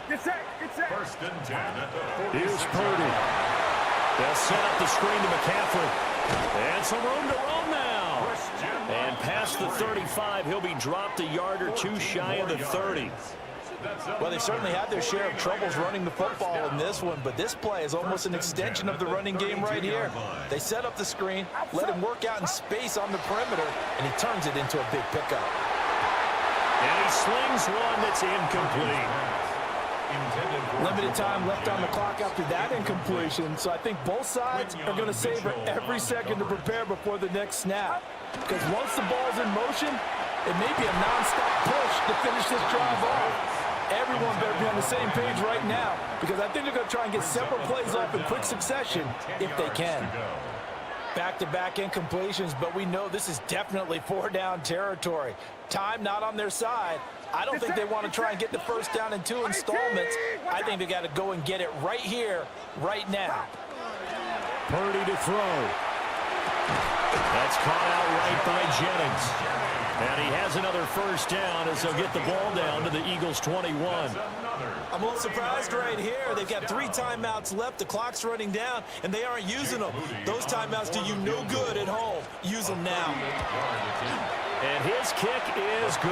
Get set. Get set. 1st and 10 at the 40. Here's Purdy. They'll set up the screen to McCaffrey. And some room to roam now. And past the 35, he'll be dropped a yard or 2 shy of the 30. Well, they certainly had their share of troubles running the football in this one, but this play is almost an extension of the running game right here. They set up the screen, let him work out in space on the perimeter, and he turns it into a big pickup. And he slings one that's incomplete. Limited time left on the clock after that incompletion, so I think both sides are going to savor every second to prepare before the next snap. Because once the ball's in motion, it may be a non-stop push to finish this drive off. Everyone better be on the same page right now, because I think they're going to try and get several plays off in quick succession if they can. Back-to-back incompletions, but we know this is definitely 4-down territory. Time not on their side. I don't think they want to try and get the 1st down in 2 installments. I think they got to go and get it right here, right now. Purdy to throw. That's caught out right by Jennings. And he has another 1st down as they'll get the ball down to the Eagles' 21. I'm a little surprised right here. They've got 3 timeouts left. The clock's running down, and they aren't using them. Those timeouts do you no good at home. Use them now. And his kick is good.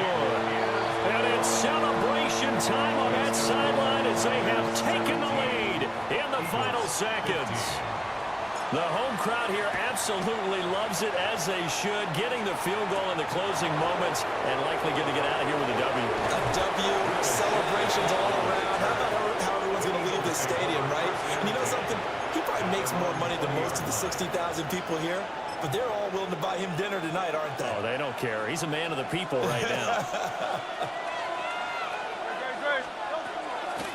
And it's celebration time on that sideline as they have taken the lead in the final seconds. The home crowd here absolutely loves it, as they should, getting the field goal in the closing moments and likely going to get out of here with a W. A W, celebrations all around. How about how everyone's going to leave this stadium, right? And you know something? He probably makes more money than most of the 60,000 people here, but they're all willing to buy him dinner tonight, aren't they? Oh, they don't care. He's a man of the people right now.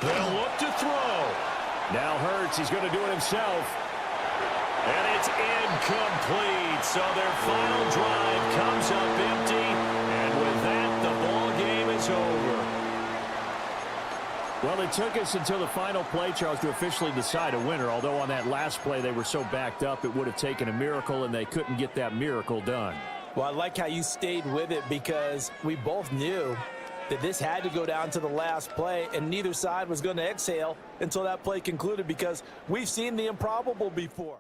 They'll look to throw. Now Hurts, he's going to do it himself. And it's incomplete. So their final drive comes up empty. And with that, the ball game is over. Well, it took us until the final play, Charles, to officially decide a winner. Although on that last play they were so backed up, it would have taken a miracle, and they couldn't get that miracle done. Well, I like how you stayed with it, because we both knew that this had to go down to the last play, and neither side was going to exhale until that play concluded, because we've seen the improbable before.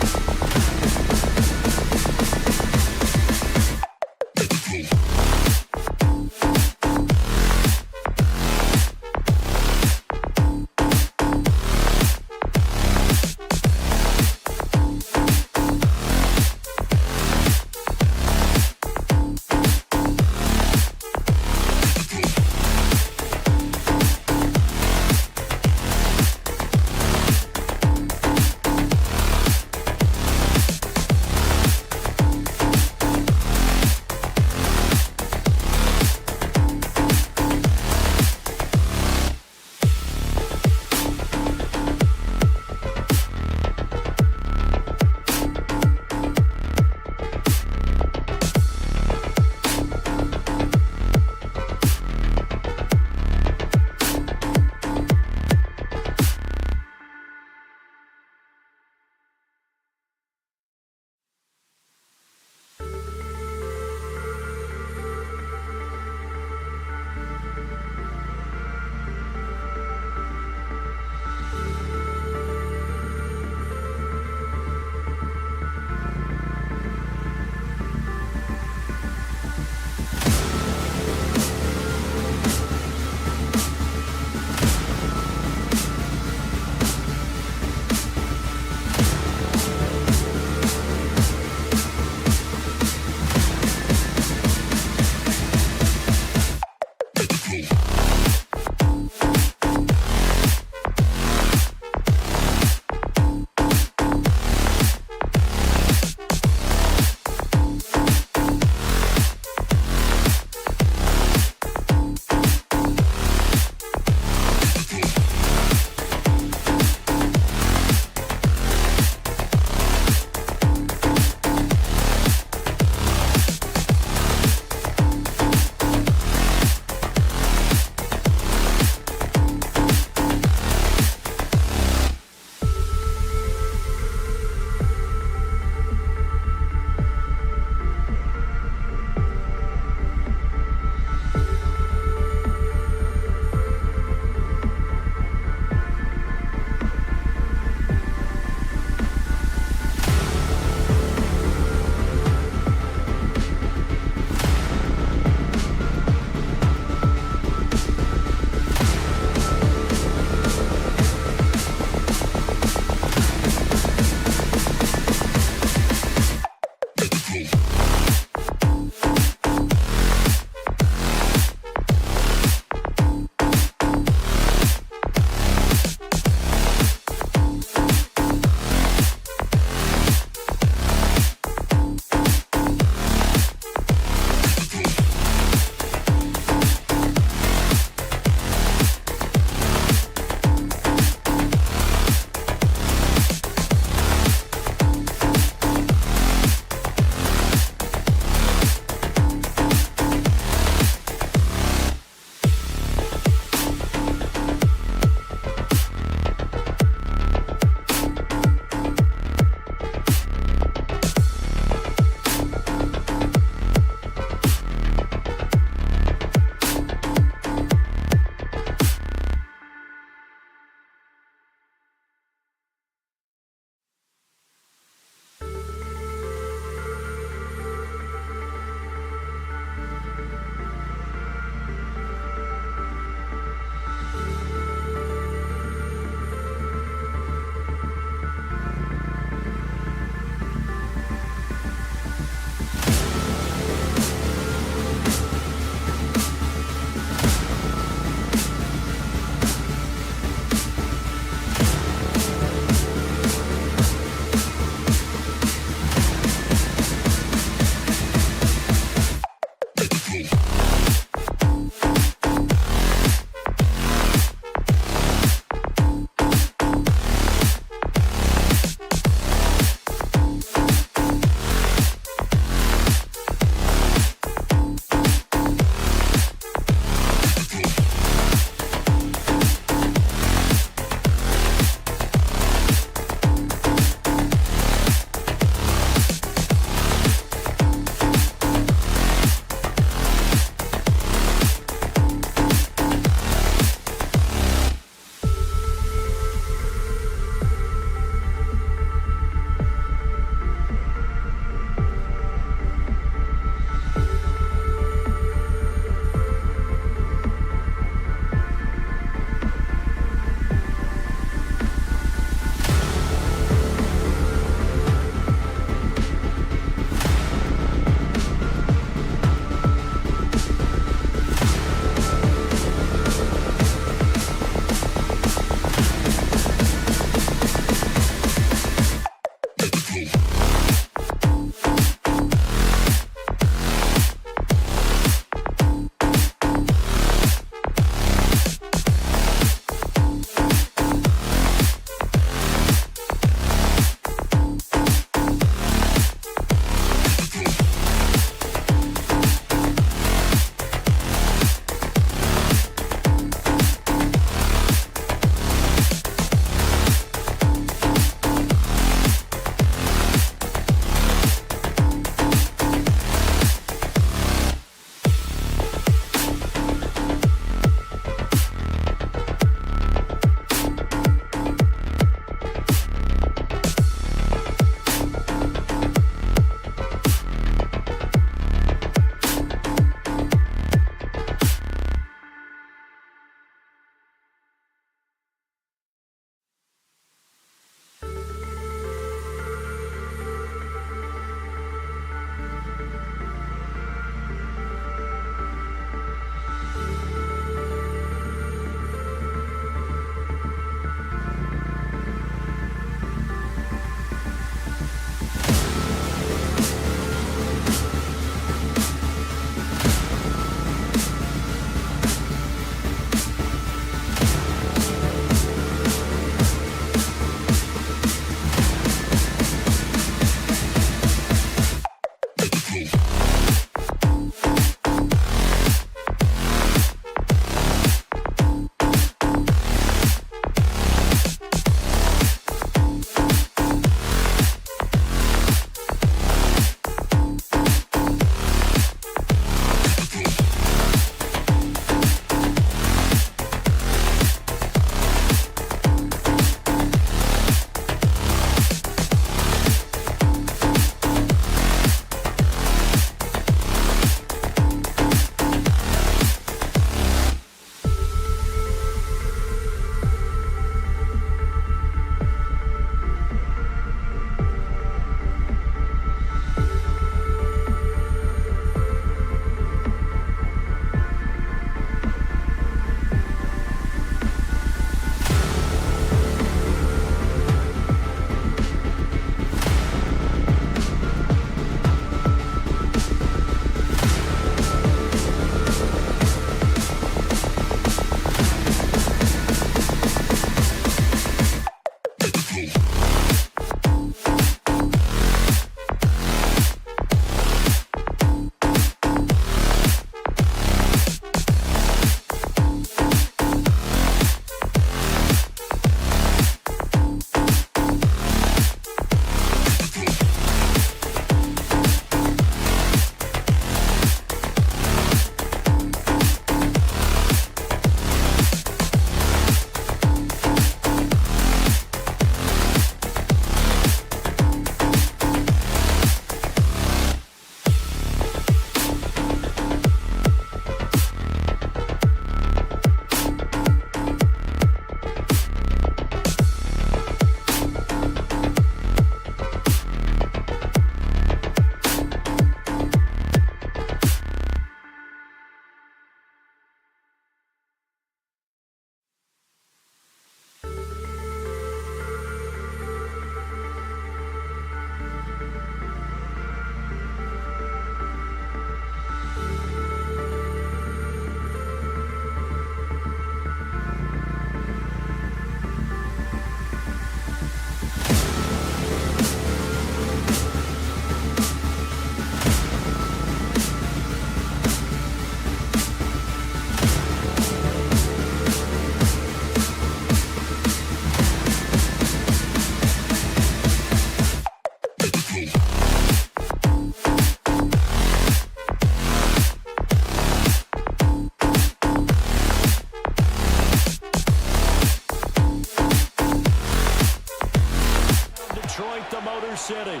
City.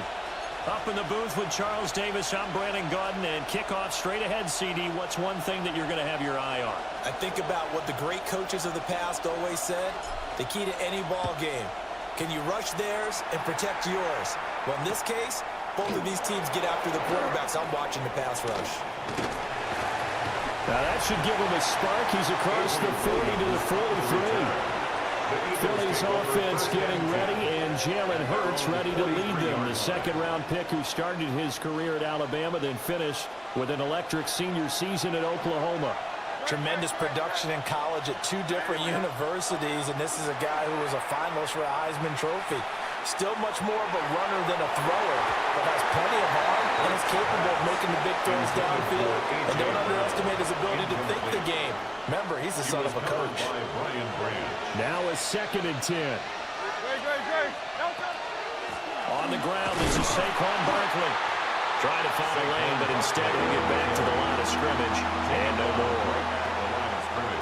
Up in the booth with Charles Davis, I'm Brandon Gaudin, and kickoff straight ahead, CD. What's one thing that you're going to have your eye on? I think about what the great coaches of the past always said. The key to any ball game. Can you rush theirs and protect yours? Well, in this case, both of these teams get after the quarterbacks. I'm watching the pass rush. Now that should give him a spark. He's across the 40 to the 43. Philly's offense getting ready, and Jalen Hurts ready to lead them. The second-round pick who started his career at Alabama, then finished with an electric senior season at Oklahoma. Tremendous production in college at 2 different universities, and this is a guy who was a finalist for a Heisman Trophy. Still much more of a runner than a thrower, but has plenty of arm and is capable of making the big throws downfield. And don't underestimate his ability to think the game. Remember, he's the son of a coach. Now a 2nd and 10. On the ground, this is Saquon Barkley. Trying to find a lane, but instead he'll get back to the line of scrimmage. And no more.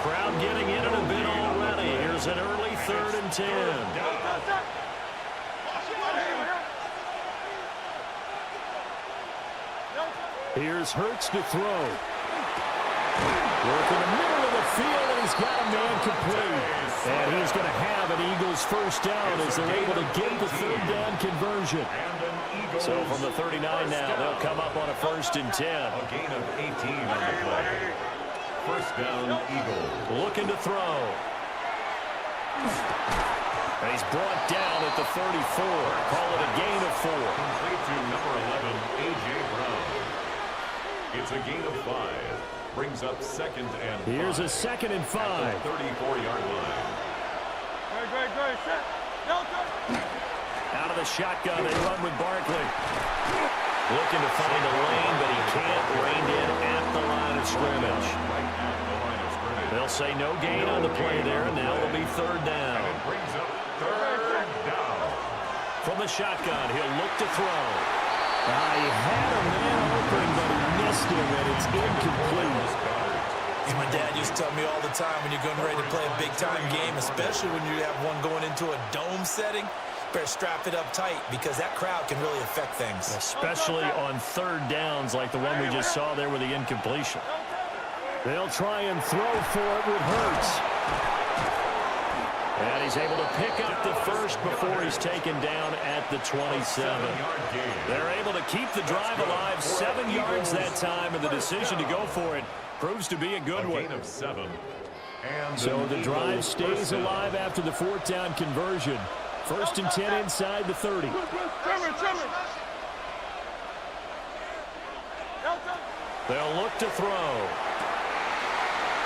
Crowd getting in it a bit already. Here's an early 3rd and 10. Here's Hurts to throw. Work in the middle of the field, and he's got a man complete. And he's going to have an Eagles first down as they're able to get the 3rd down conversion. So from the 39 now, they'll come up on a 1st and 10. A gain of 18 on the play. First down, Eagles. Looking to throw. And he's brought down at the 34. Call it a gain of 4. Complete to number 11, A.J. Brown. It's a gain of 5. Brings up 2nd and 5. Here's a 2nd and 5. At the 34-yard line. Out of the shotgun, they run with Barkley. Looking to find a lane, but he can't. Reined in at the line of scrimmage. Right at the line of scrimmage. They'll say no gain on the play there, and now it'll be 3rd down. And it brings up 3rd down. From the shotgun, he'll look to throw. He had a man open, but he missed him, and it's incomplete. My dad used to tell me all the time, when you're getting ready to play a big-time game, especially when you have one going into a dome setting, better strap it up tight because that crowd can really affect things. Especially on 3rd downs like the one we just saw there with the incompletion. They'll try and throw for it with Hurts. And he's able to pick up the first before he's taken down at the 27. They're able to keep the drive alive. 7 yards that time, and the decision to go for it proves to be a good one. Gain of 7. And So the drive stays alive after the 4th down conversion. 1st and 10 inside the 30. They'll look to throw.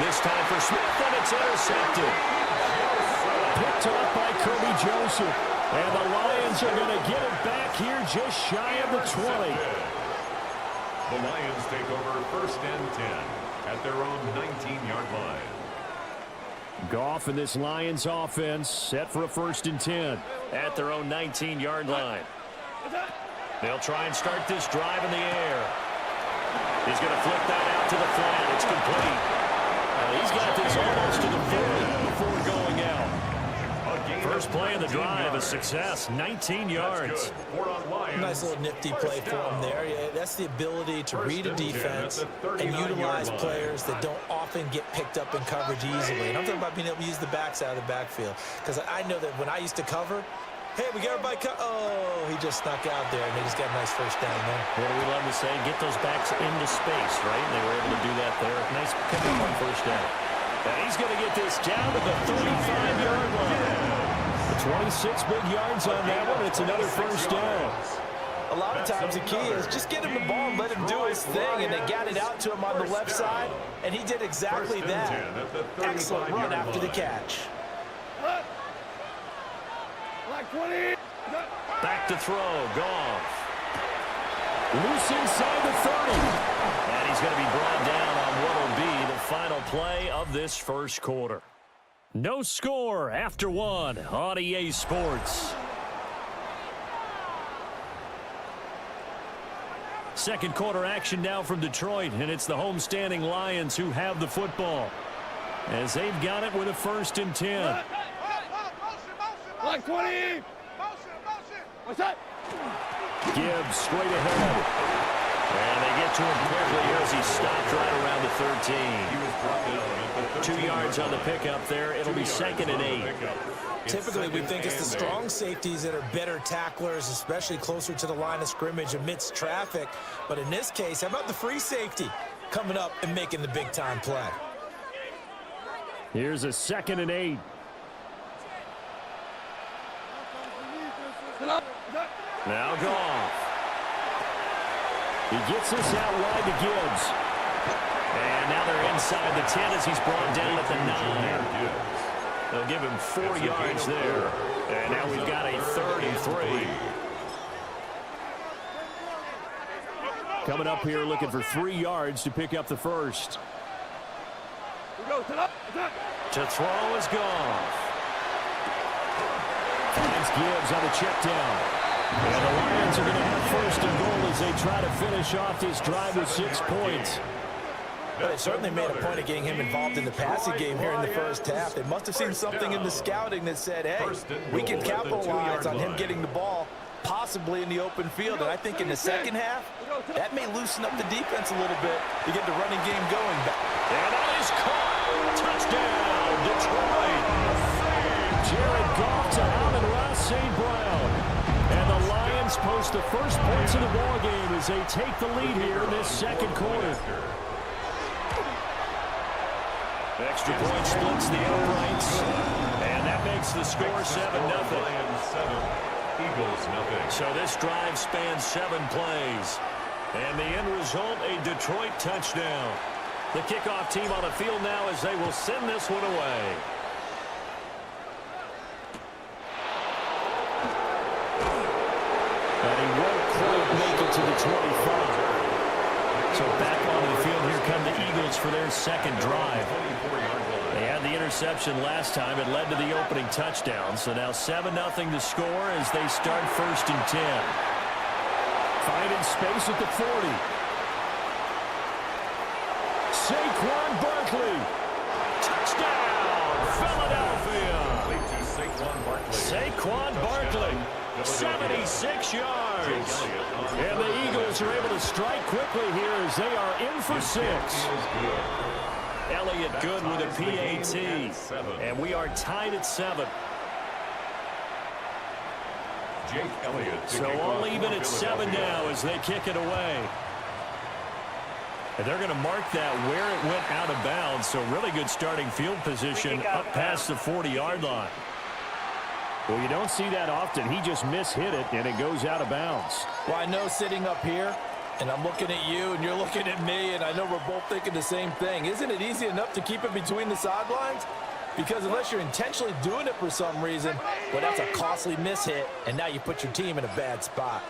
This time for Smith, and it's intercepted. Picked off by Kirby Joseph. And the Lions are going to get it back here just shy of the 20. The Lions take over 1st and 10 at their own 19-yard line. Goff and this Lions offense set for a 1st and 10 at their own 19-yard line. They'll try and start this drive in the air. He's going to flip that out to the flat. It's complete. He's got this almost to the 40 before going out. First play of the drive, a success, 19 yards. Nice little nifty play for him there. Yeah, that's the ability to read a defense and utilize players that don't often get picked up in coverage easily. And I'm talking about being able to use the backs out of the backfield. Because I know that when I used to cover, hey, we got everybody oh, he just snuck out there, and they just got a nice first down there. What do we love to say? Get those backs into space, right? And they were able to do that there. Nice pickup on 1st down. And he's going to get this down to the 35-yard line. 26 big yards on that one. It's another 1st down. A lot of times the key is just get him the ball and let him do his thing, and they got it out to him on the left side, and he did exactly that. Excellent run after the catch. Back to throw. Goff. Loose inside the 30. And he's going to be brought down on what will be the final play of this 1st quarter. No score after 1 on EA Sports. 2nd quarter action now from Detroit, and it's the homestanding Lions who have the football as they've got it with a 1st and 10. Like 20. What's that? Gibbs straight ahead. And they get to him quickly here as he stopped right around the 13. 2 yards on the pickup there. It'll be 2nd and 8. Typically, we think it's the strong safeties that are better tacklers, especially closer to the line of scrimmage amidst traffic. But in this case, how about the free safety coming up and making the big-time play? Here's a 2nd and 8. Now Goff. He gets this out wide to Gibbs. And now they're inside the 10 as he's brought down at the 9. They'll give him 4 yards there. And now we've got a 3rd and 3. Coming up here looking for 3 yards to pick up the first. To throw is Goff. Finds Gibbs on the check down. And the Lions are going to have 1st and goal as they try to finish off this drive with 6 points. But they certainly made a point of getting him involved in the passing game here in the first half. They must have seen something in the scouting that said, hey, we can capitalize on him getting the ball, possibly in the open field. And I think in the second half, that may loosen up the defense a little bit to get the running game going. And that is caught. Touchdown, Detroit. Jared Goff to Amon-Ra St. Brown. And the Lions post the first points of the ballgame as they take the lead here in this second quarter. Extra point splits the uprights. And that makes the score 7-0. Eagles nothing. So this drive spans 7 plays. And the end result, a Detroit touchdown. The kickoff team on the field now as they will send this one away. And he won't quite make it to the 25. So back onto the field, here come the Eagles for their second drive. They had the interception last time. It led to the opening touchdown. So now 7-0 to score as they start 1st and 10. Finding space at the 40. Saquon Barkley. Touchdown, Philadelphia. Saquon Barkley. 76 yards. And the Eagles are able to strike quickly here as they are in for 6. Elliott good with a PAT. And we are tied at 7. Jake Elliott. So only even at 7 now as they kick it away. And they're going to mark that where it went out of bounds. So really good starting field position up past the 40-yard line. Well, you don't see that often. He just mishit it, and it goes out of bounds. Well, I know sitting up here, and I'm looking at you, and you're looking at me, and I know we're both thinking the same thing. Isn't it easy enough to keep it between the sidelines? Because unless you're intentionally doing it for some reason, well, that's a costly mishit, and now you put your team in a bad spot.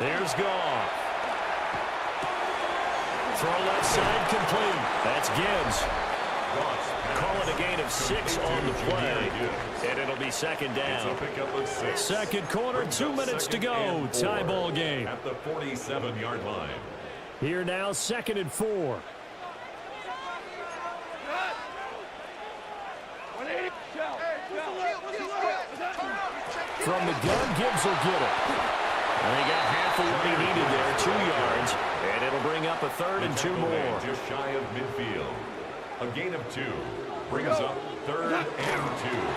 There's Goff. Throw left side complete. That's Gibbs. Call it a gain of 6 on the play. And it'll be 2nd down. Second quarter, 2 minutes to go. Tie ball game. At the 47-yard line. Here now, 2nd and 4. From the gun, Gibbs will get it. And he got half of what he needed there, 2 yards. And it'll bring up a 3rd and 2 more. Just shy of midfield. A gain of 2 brings up 3rd and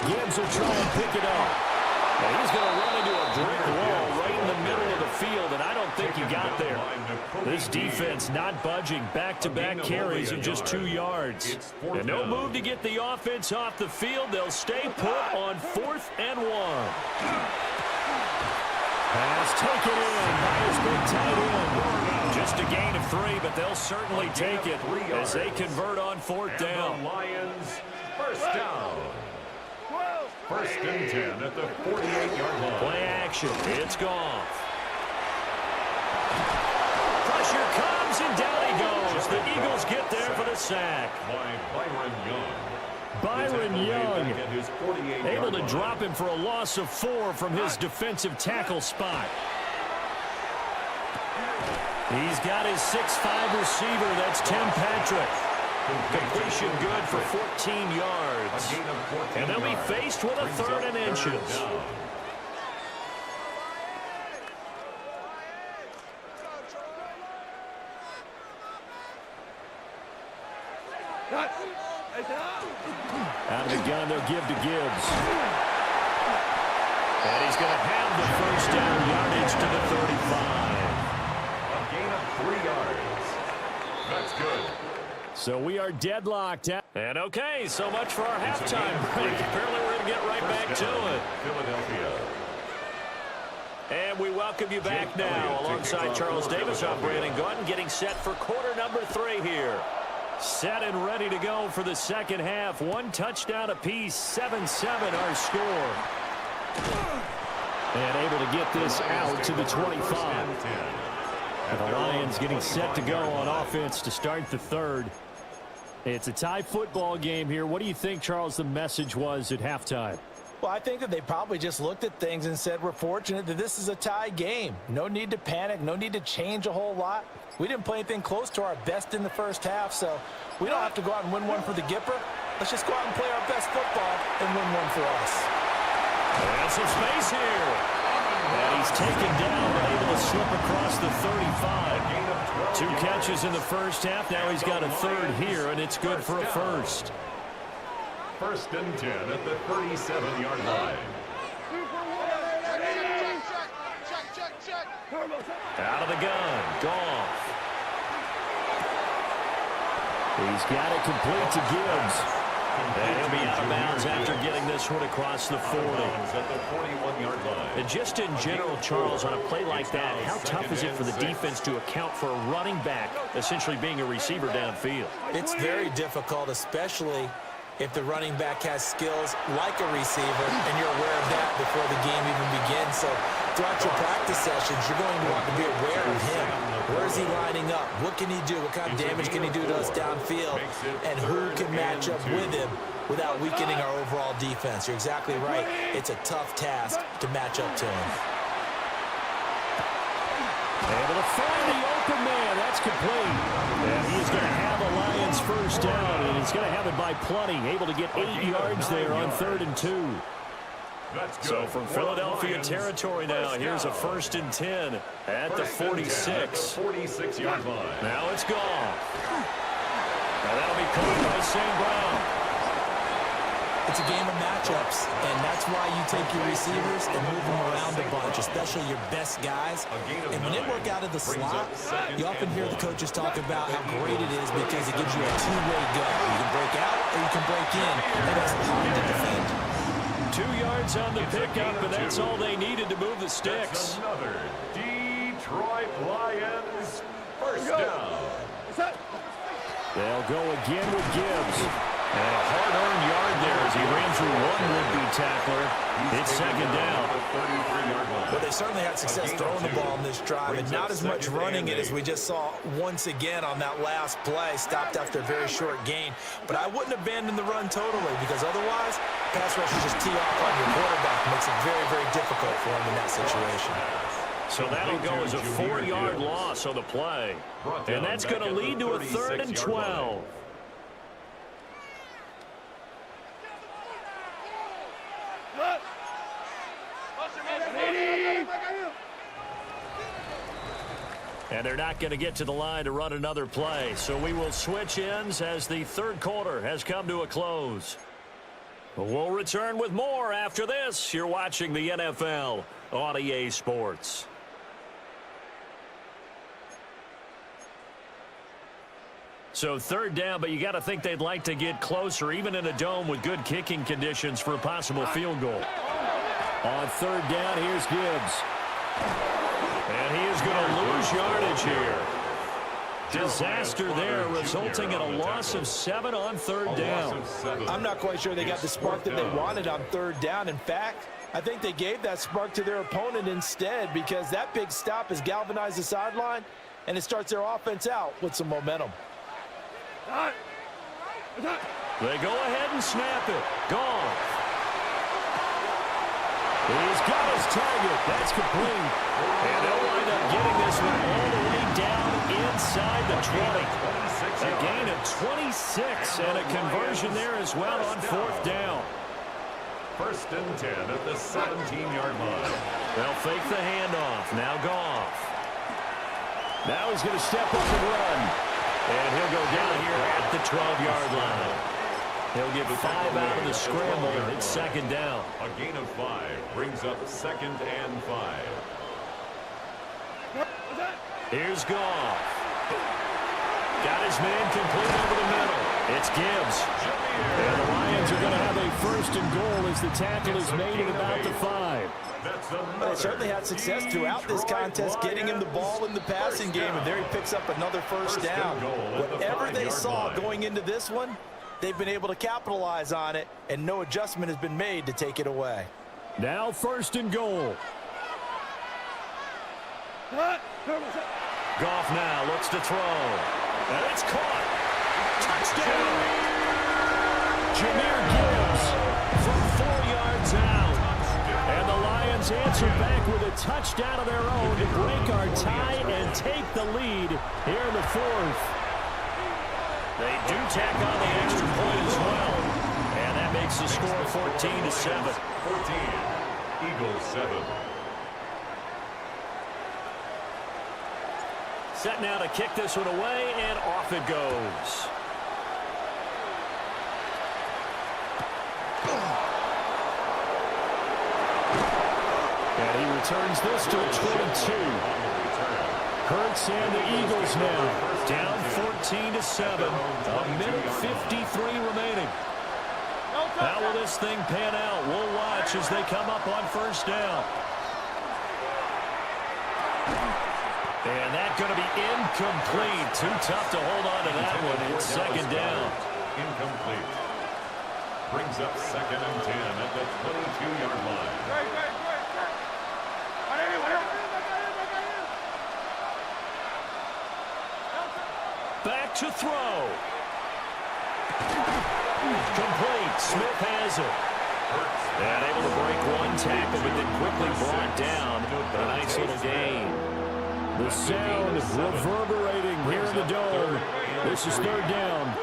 2. Gibbs will try and pick it up. Now he's going to run into a brick wall right in the middle of the field, and I don't think he got there. This defense not budging. Back-to-back carries of just 2 yards. And no move to get the offense off the field. They'll stay put on 4th and 1. Pass taken in by his big tight end. Just a gain of 3, but they'll certainly take it as they convert on 4th down. The Lions, first down. 1st and 10 at the 48-yard line. Play action. It's Goff. Pressure comes, and down he goes. The Eagles get there for the sack. By Byron Young. Byron Young able to drop him for a loss of 4 from his defensive tackle spot. He's got his 6'5 receiver. That's Tim Patrick. Completion good for 14 yards. And they'll be faced with a 3rd and inches. Out of the gun, they'll give to Gibbs. And he's going to have the first down, yardage to the 35. A gain of 3 yards. That's good. So we are deadlocked. And okay, so much for our halftime break. Apparently we're going to get right back to it. Philadelphia. And we welcome you back now. Alongside Charles Davis, I'm Brandon Gordon, getting set for quarter number 3 here. Set and ready to go for the second half. 1 touchdown apiece, 7-7 our score. And able to get this out to the 25. And the Lions getting set to go on offense to start the third. It's a tie football game here. What do you think, Charles, the message was at halftime? Well, I think that they probably just looked at things and said, we're fortunate that this is a tie game. No need to panic. No need to change a whole lot. We didn't play anything close to our best in the first half, so we don't have to go out and win one for the Gipper. Let's just go out and play our best football and win one for us. And some space here. And he's taken down, but able to slip across the 35. 2 catches in the first half. Now he's got a third here, and it's good for a first. First and 10 at the 37-yard line. Out of the gun, Goff. He's got it complete to Gibbs. And he'll be out of bounds after getting this one across the 40. At the 41-yard line. And just in general, Charles, on a play like that, how tough is it for the defense to account for a running back essentially being a receiver downfield? It's very difficult, especially if the running back has skills like a receiver, and you're aware of that before the game even begins. So throughout your practice sessions, you're going to want to be aware of him. Where is he lining up? What can he do? What kind of damage can he do to us downfield? And who can match up with him without weakening our overall defense? You're exactly right. It's a tough task to match up to him. Able to find the open man. That's complete. And he's going to have a Lions first down, and he's going to have it by plenty. Able to get 8 yards there on 3rd and 2. So from Philadelphia territory now, here's a 1st and 10 at the 46. 46-yard line. Now it's gone. Now that'll be caught by St. Brown. It's a game of matchups, and that's why you take your receivers and move them around a bunch, especially your best guys. And when it work out of the slot, you often hear the coaches talk about how great it is because it gives you a two-way go. You can break out or you can break in, and it's hard to defend. 2 yards on the pickup, and that's all they needed to move the sticks. That's another Detroit Lions first down. They'll go again with Gibbs. And a hard-earned yard there as he ran through one would-be tackler. It's 2nd down. Well, they certainly had success throwing the ball in this drive, and not as much running it as we just saw once again on that last play. Stopped after a very short gain. But I wouldn't abandon the run totally, because otherwise, pass rushers just tee off on your quarterback. It makes it very, very difficult for him in that situation. So that'll go as a 4-yard loss on the play. And that's going to lead to a 3rd and 12. And they're not going to get to the line to run another play. So we will switch ends as the 3rd quarter has come to a close. We'll return with more after this. You're watching the NFL on EA Sports. So 3rd down, but you got to think they'd like to get closer, even in a dome with good kicking conditions for a possible field goal. On 3rd down, here's Gibbs. And he is going to lose yardage here. Disaster there, resulting in a loss of 7 on 3rd down. I'm not quite sure they got the spark that they wanted on 3rd down. In fact, I think they gave that spark to their opponent instead, because that big stop has galvanized the sideline, and it starts their offense out with some momentum. They go ahead and snap it. Gone. He's got his target. That's complete. And they'll wind up getting this one all the way down inside the 20. A gain of 26 and a conversion there as well on 4th down. 1st and 10 at the 17-yard line. They'll fake the handoff. Now Goff. Now he's going to step up and run. And he'll go down here at the 12-yard line. He'll get 5 out of the scramble. It's second down. A gain of 5 brings up 2nd and 5. Here's Goff. Got his man complete over the middle. It's Gibbs. And the Lions are going to have a 1st and goal as the tackle is made at about the 5. They certainly had success throughout this contest getting him the ball in the passing game, and there he picks up another 1st down. Whatever they saw going into this one, they've been able to capitalize on it, and no adjustment has been made to take it away. Now 1st and goal. Goff now looks to throw. And it's caught. Touchdown. Jahmyr Gibbs from 4 yards out. And the Lions answer back with a touchdown of their own to break our tie and take the lead here in the 4th. They do tack on the extra point as well. And that makes the score 14-7. 14. Eagles 7. Set now to kick this one away, and off it goes. And he returns this to a 22. Hurts and the Eagles now down 14-7. A minute 53 remaining. How will this thing pan out? We'll watch as they come up on 1st down. And that's going to be incomplete. Too tough to hold on to that one. It's 2nd down. Incomplete. Brings up 2nd and 10 at the 22-yard line. Back to throw. Complete. Smith has it. And able to break one tackle, but then quickly brought down. A nice little gain. The sound reverberating here in the dome. This is 3rd down.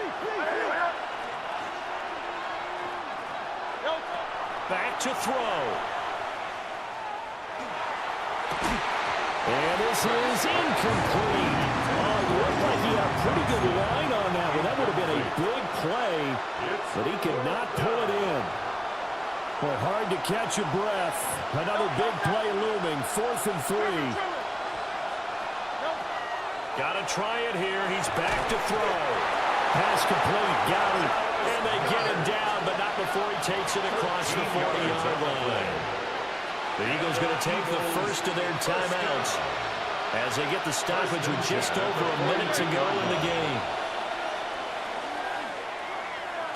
Back to throw. And this is incomplete. Oh, it looked like he had a pretty good line on that one. That would have been a big play, but he could not pull it in. Well, hard to catch your breath. Another big play looming. 4th and 3. Got to try it here. He's back to throw. Pass complete. Got it. And they get him down, but not before he takes it across the 40-yard line. The Eagles going to take the 1st of their timeouts as they get the stoppage with just over a minute to go in the game.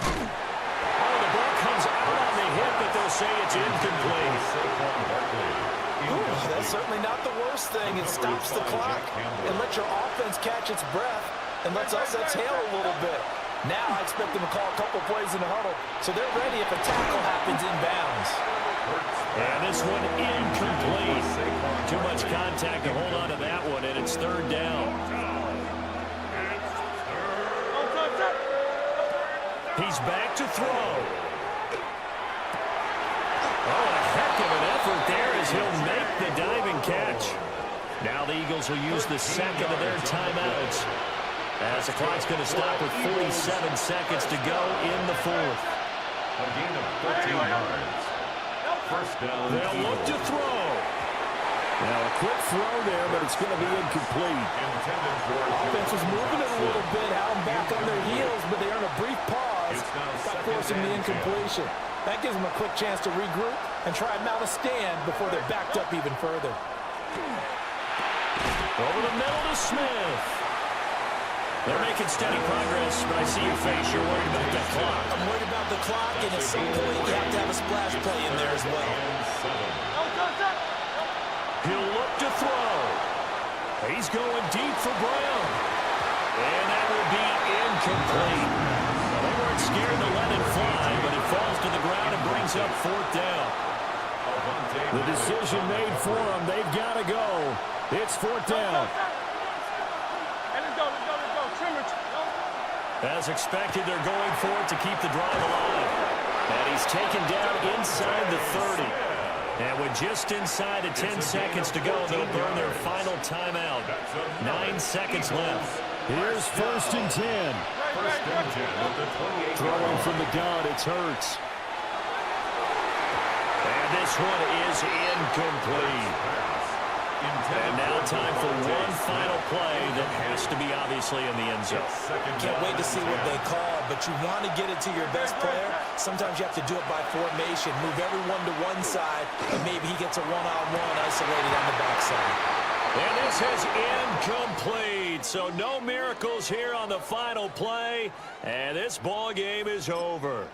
Oh, the ball comes out on the hip, but they'll say it's incomplete. That's certainly not the worst thing. It stops the clock and lets your offense catch its breath and lets us exhale a little bit. Now I expect them to call a couple plays in the huddle so they're ready if a tackle happens inbounds. And this one incomplete. Too much contact to hold on to that one, and it's 3rd down. He's back to throw. Oh, a heck of an effort there as he'll make the diving catch. Now the Eagles will use the 2nd of their timeouts as the clock's going to stop with 47 seconds to go in the 4th. A gain of 13 yards. 1st down. They'll look to throw. Now a quick throw there, but it's going to be incomplete. Offense was moving it a little bit, had them back on their heels, but they earned a brief pause by forcing the incompletion. That gives them a quick chance to regroup and try and mount a stand before they're backed up even further. Over the middle to Smith. They're making steady progress, but I see your face. You're worried about that clock. I'm worried about the clock, and at some point you have to have a splash play in there as well. He'll look to throw. He's going deep for Brown. And that will be incomplete. Well, they weren't scared to let it fly, but it falls to the ground and brings up 4th down. The decision made for them. They've got to go. It's 4th down. As expected, they're going for it to keep the drive alive. And he's taken down inside the 30. And with just inside of 10 seconds to go, they'll burn their final timeout. 9 seconds left. Here's first and 10. First and 10 at the 28. Throwing from the gun, it's Hurts. And this one is incomplete. And now time for one final play that has to be obviously in the end zone. Can't wait to see what they call, but you want to get it to your best player. Sometimes you have to do it by formation, move everyone to one side, and maybe he gets a one-on-one isolated on the backside. And this is incomplete. So no miracles here on the final play, and this ball game is over.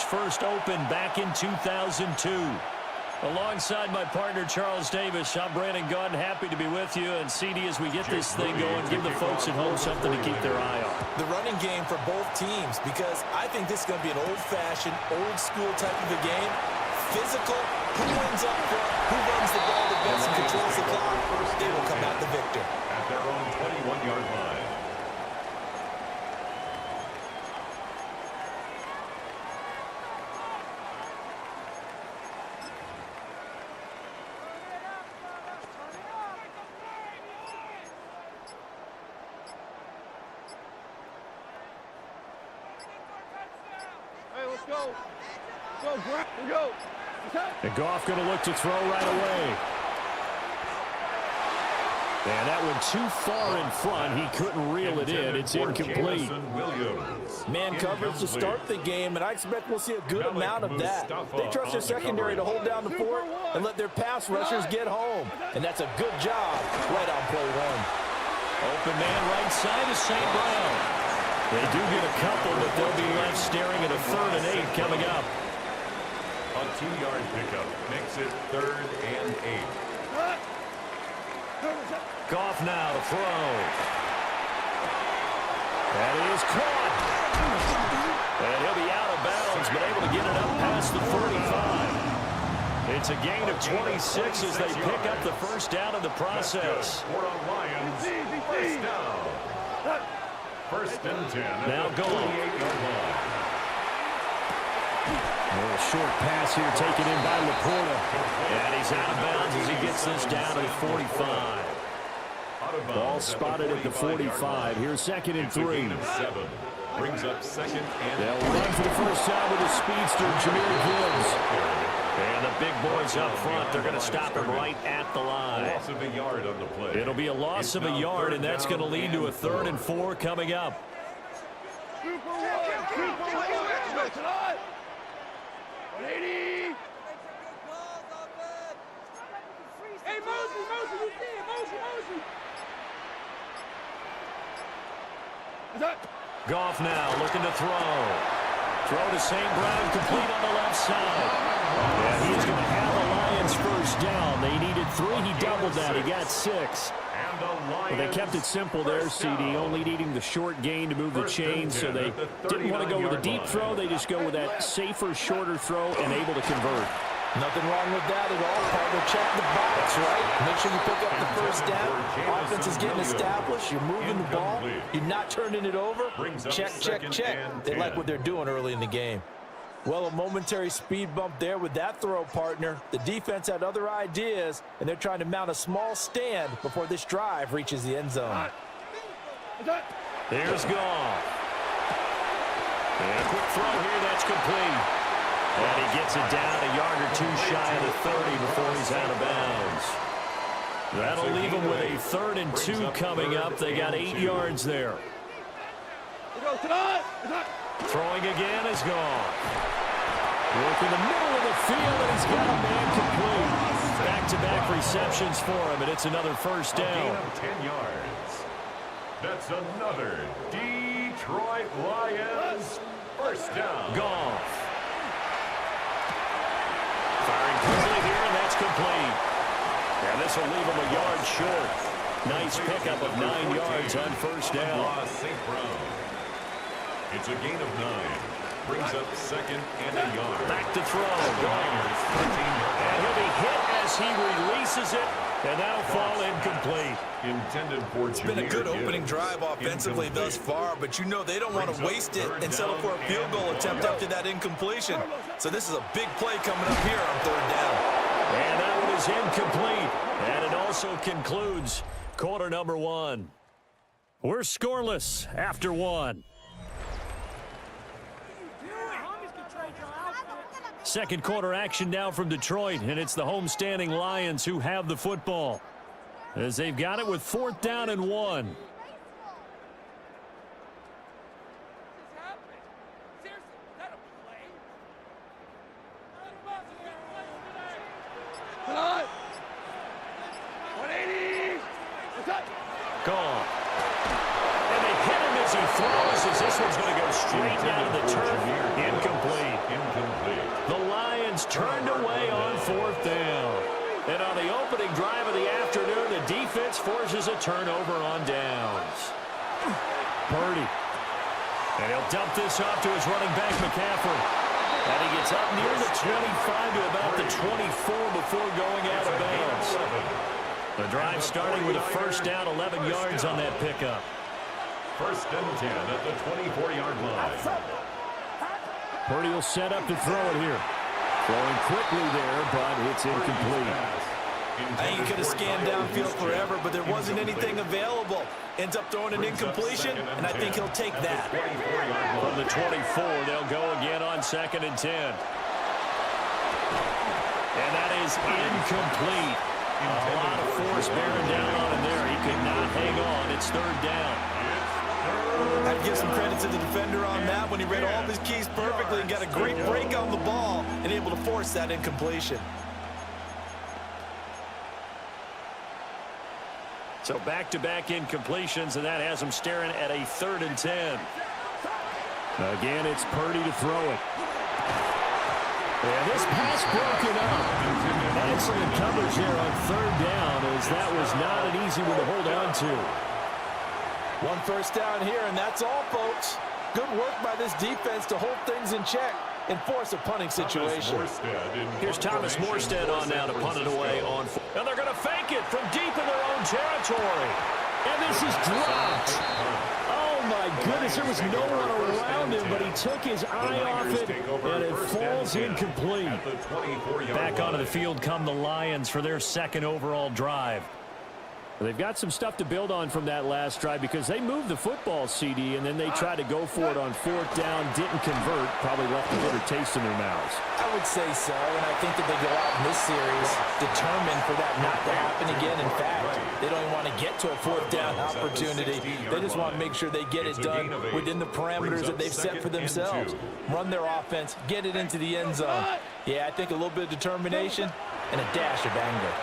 first opened back in 2002. Alongside my partner, Charles Davis, I'm Brandon Gaudin, happy to be with you. And CD, as we get this thing going, give the folks at home something to keep their eye on. The running game for both teams, because I think this is going to be an old-fashioned, old-school type of a game. Physical, who wins up front, who runs the ball the best and controls the clock, they will come out the victor. At their own 21-yard line. Hey, let's go. Let's go, Grant. Let's go. And Goff going to look to throw right away. And that went too far in front. He couldn't reel it in. It's incomplete. Man coverage to start the game, and I expect we'll see a good amount of that. They trust their secondary to hold down the fort and let their pass rushers get home. And that's a good job right on play one. Open man right side is St. Brown. They do get a couple, but they'll be left staring at a 3rd and 8 coming up. A 2-yard pickup makes it 3rd and 8. Goff now to throw. That is caught. And he'll be out of bounds, but able to get it up past the 35. It's a gain of 26 as they pick up the first down in the process. For a Lions, first down. 1st and 10. Now go. 28-yard line. A short pass here taken in by Laporta. And he's out of bounds as he gets this down to the 45. Ball spotted at the 45. Here's 2nd and 3. Gain of 7. Brings up 2nd and They'll run for the first time with the speedster, Jameer Gibbs. And the big boys up front, they're going to stop him right at the line. loss of a yard on the play. It'll be a loss of a yard, and that's going to lead to a 3rd and 4 coming up. Super one. Tonight. 180. Hey, Mosey, you see it. Mosey. Goff now looking to throw. Throw to St. Brown, complete on the left side. And he's going to have the Lions first down. They needed 3. He doubled that. He got 6. Well, they kept it simple there, CD, only needing the short gain to move the chains, so they didn't want to go with a deep throw. They just go with that safer, shorter throw and able to convert. Nothing wrong with that at all, partner. Check the box, right? Make sure you pick up the first down. Offense is getting established. You're moving the ball. You're not turning it over. Check. They like what they're doing early in the game. Well, a momentary speed bump there with that throw, partner. The defense had other ideas, and they're trying to mount a small stand before this drive reaches the end zone. There's Goff. And a quick throw here, that's complete. And he gets it down a yard or 2 shy of the 30 before he's out of bounds. That'll leave him with a 3rd and 2 coming up. They got 8 yards there. Throwing again is Goff. Work in the middle of the field, and he's got a man complete. Back-to-back receptions for him, and it's another first down. Gain of 10 yards. That's another Detroit Lions first down. Goff. Firing quickly here, and that's complete. And this will leave him a yard short. Nice pickup of 9 yards on first down. St. Brown. It's a gain of 9. Brings up 2nd and a yard. Back to throw. Niners, 13 yards. And he'll be hit as he releases it, and that'll fall incomplete. Intended for It's been a good opening drive offensively thus far, but you know they don't want to waste it and settle for a field goal attempt after that incompletion. So this is a big play coming up here on 3rd down. And that one is incomplete. And it also concludes quarter number 1. We're scoreless after 1. Second quarter action now from Detroit, and it's the homestanding Lions who have the football, as they've got it with 4th down and 1. Gone. And they hit him as he throws as this one's going to go straight down to the turf. Incomplete. The Lions turned away on 4th down. And on the opening drive of the afternoon, the defense forces a turnover on downs. Purdy. And he'll dump this off to his running back, McCaffrey. And he gets up near the 25 to about the 24 before going out of bounds. The drive starting with a first down, 11 yards on that pickup. 1st and 10 at the 24-yard line. Purdy will set up to throw it here. Throwing quickly there, but it's incomplete. I think he could have scanned downfield forever, but there wasn't anything available. Ends up throwing an incompletion, and I think he'll take that. From the 24, they'll go again on 2nd and 10. And that is incomplete. A lot of force bearing down on him there. He could not hang on. It's 3rd down. I'd give some credit to the defender on that when he read all of his keys perfectly and got a great break on the ball and able to force that incompletion. So back-to-back incompletions, and that has him staring at a 3rd and 10. Again, it's Purdy to throw it. And this pass broken up. Excellent coverage there on 3rd down, as that was not an easy one to hold on to. 1 first down here, and that's all, folks. Good work by this defense to hold things in check and force a punting situation. Here's Thomas Morstead on now to punt it away on 4. And they're going to fake it from deep in their own territory. And this is dropped. Oh, my goodness. There was no one around him, but he took his eye off it, and it falls incomplete. Back onto the field come the Lions for their 2nd overall drive. They've got some stuff to build on from that last drive because they moved the football, CD, and then they tried to go for it on 4th down, didn't convert, probably left a bitter taste in their mouths. I would say so, and I think that they go out in this series determined for that not to happen again. In fact, they don't even want to get to a 4th down opportunity. They just want to make sure they get it done within the parameters that they've set for themselves. Run their offense, get it into the end zone. Yeah, I think a little bit of determination and a dash of anger.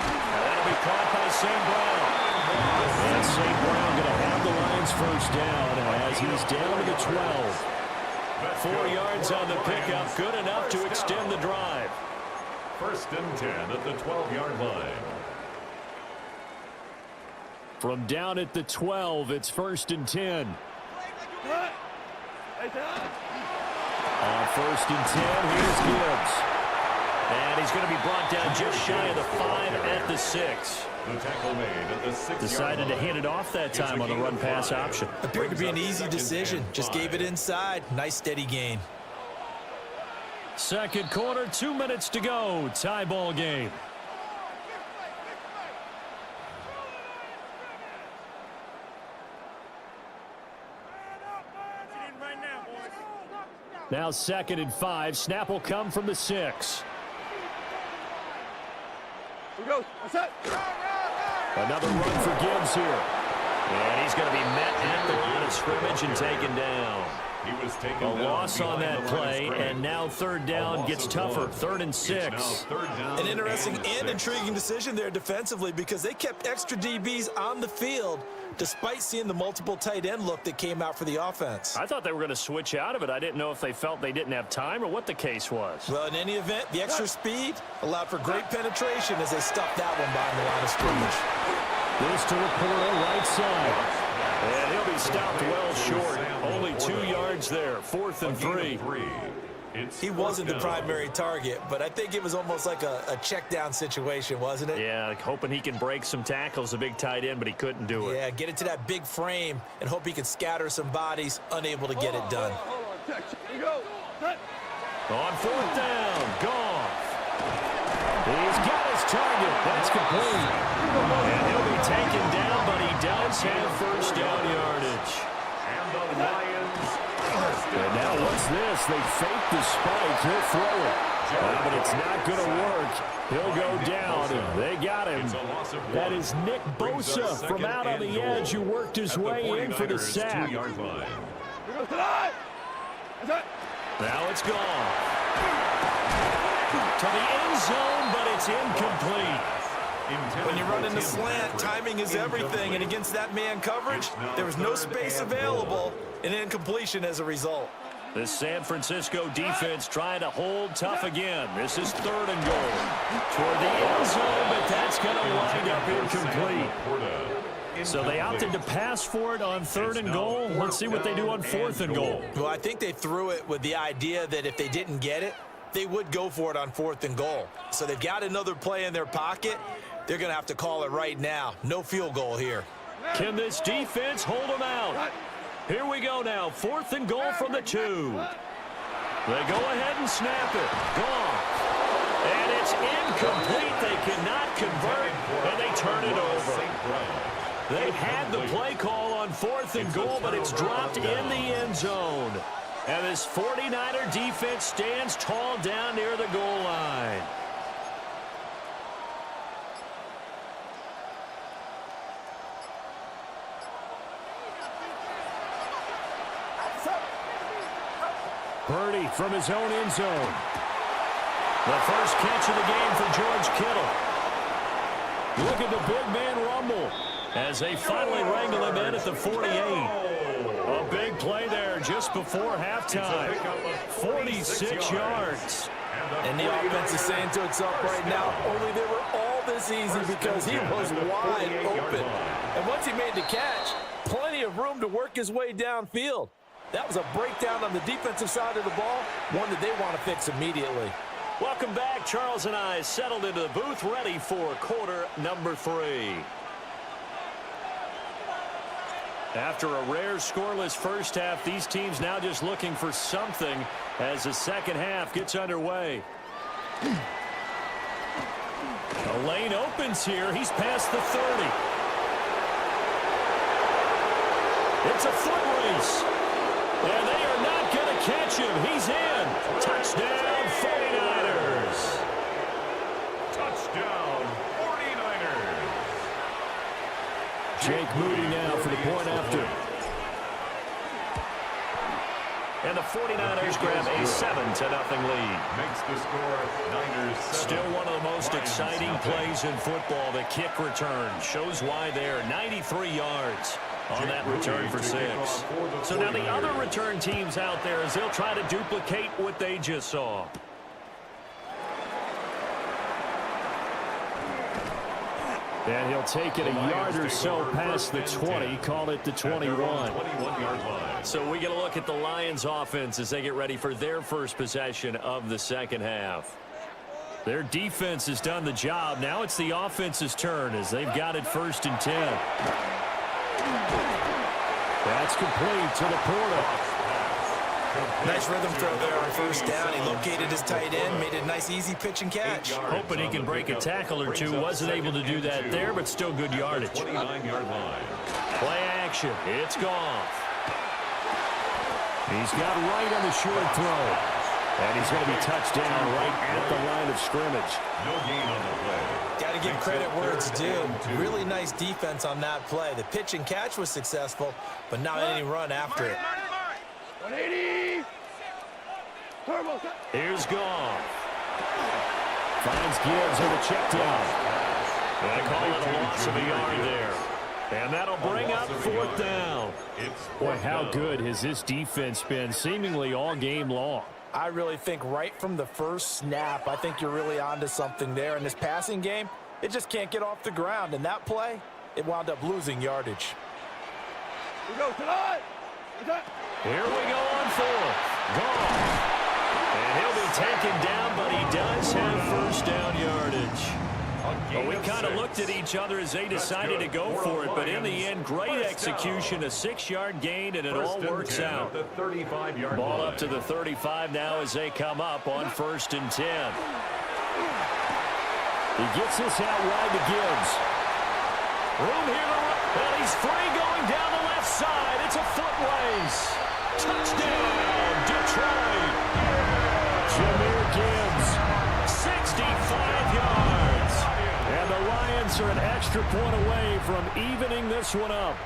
That'll be caught by St. Brown. And St. Brown going to have the Lions first down as he's down to the 12. 4 yards on the pickup, good enough to extend the drive. 1st and 10 at the 12-yard line. From down at the 12, it's 1st and 10. On 1st and 10, here's Gibbs. And he's going to be brought down just shy of the 5 at the 6. The tackle made at the 6-yard Decided to hand it off that time on the run-pass option. Appeared to be an easy decision. Just gave it inside. Nice steady gain. 2nd quarter, 2 minutes to go. Tie ball game. Now 2nd and 5. Snap will come from the 6. Another run for Gibbs here. And he's going to be met at the line of scrimmage and taken down. He was taken A loss on that play, and now 3rd down gets tougher. 3rd and 6. An interesting and intriguing decision there defensively because they kept extra DBs on the field despite seeing the multiple tight end look that came out for the offense. I thought they were going to switch out of it. I didn't know if they felt they didn't have time or what the case was. Well, in any event, the extra speed allowed for great penetration as they stuffed that one behind the line of scrimmage. This to Laporta, right side. And he'll be stopped well short. Only 2 yards there. 4th and 3. He wasn't the primary target, but I think it was almost like a check down situation, wasn't it? Yeah, hoping he can break some tackles, a big tight end, but he couldn't do it. Yeah, get it to that big frame and hope he could scatter some bodies, unable to get it done. On 4th down, Goff. He's got his target. That's complete. And he'll be taken down, but he does have first down yardage. And the Lions And now what's this? They fake the spike. He'll throw it. But it's not going to work. He'll go down. They got him. That is Nick Bosa from out on the edge who worked his way in for the sack. Now it's gone. To the end zone, but it's incomplete. When you run in the slant, timing is everything, and against that man coverage, there was no space available, and incompletion as a result. The San Francisco defense trying to hold tough again. This is 3rd and goal. Toward the end zone, but that's going to wind up incomplete. So they opted to pass for it on 3rd and goal. Let's see what they do on 4th and goal. Well, I think they threw it with the idea that if they didn't get it, they would go for it on 4th and goal. So they've got another play in their pocket. They're going to have to call it right now. No field goal here. Can this defense hold them out? Here we go now. 4th and goal from the 2. They go ahead and snap it. Gone. And it's incomplete. They cannot convert, and they turn it over. They had the play call on 4th and goal, but it's dropped in the end zone. And this 49er defense stands tall down near the goal line. Purdy from his own end zone. The first catch of the game for George Kittle. Look at the big man rumble as they finally wrangle him in at the 48. A big play there just before halftime. 46 yards. And the offense is saying to itself right now, only they were all this easy because he was wide open. And once he made the catch, plenty of room to work his way downfield. That was a breakdown on the defensive side of the ball, one that they want to fix immediately. Welcome back. Charles and I settled into the booth, ready for quarter number 3. After a rare scoreless first half, these teams now just looking for something as the second half gets underway. The lane opens here. He's past the 30. It's a foot race. And they are not going to catch him. He's in. Touchdown, 49ers. Touchdown, 49ers. Jake Moody now for the point after. And the 49ers grab a 7-0 lead. Makes the score Niners 7. Still one of the most exciting plays in football. The kick return shows why there. 93 yards on that return for 6. So now the other return teams out there as they'll try to duplicate what they just saw. And he'll take it a yard or so past the 20, call it the 21. So we get a look at the Lions offense as they get ready for their first possession of the second half. Their defense has done the job. Now it's the offense's turn as they've got it 1st and 10. That's complete to the Porter. Nice rhythm throw there on 1st down. He located his tight end, made a nice easy pitch and catch. Hoping he can break a tackle or two. Wasn't able to do that there, but still good yardage. 29-yard line. Play action. It's Goff. He's got right on the short throw. And he's going to be touched down right at the line of scrimmage. No gain on the play. Got to give credit where it's due. Really nice defense on that play. The pitch and catch was successful, but not any run after it. 180. Turbo. Here's Goff. Finds Gibbs on the check down. They call it a loss of a yard there. And that'll bring up 4th down. Boy, how good has this defense been seemingly all game long? I really think right from the first snap, I think you're really onto something there. In this passing game, it just can't get off the ground. And that play, it wound up losing yardage. We go tonight. Here we go on 4th. Goff. And he'll be taken down, but he does have 1st down yardage. Well, we kind of looked at each other as they decided to go for it, but in the end, great execution, a 6-yard gain, and it all works out. Ball up to the 35 now as they come up on 1st and 10. He gets this out wide to Gibbs. Room here to run, and he's free going down the left side. It's a foot race. Touchdown, Detroit. Jahmyr Gibbs, 65 yards. And the Lions are an extra point away from evening this one up.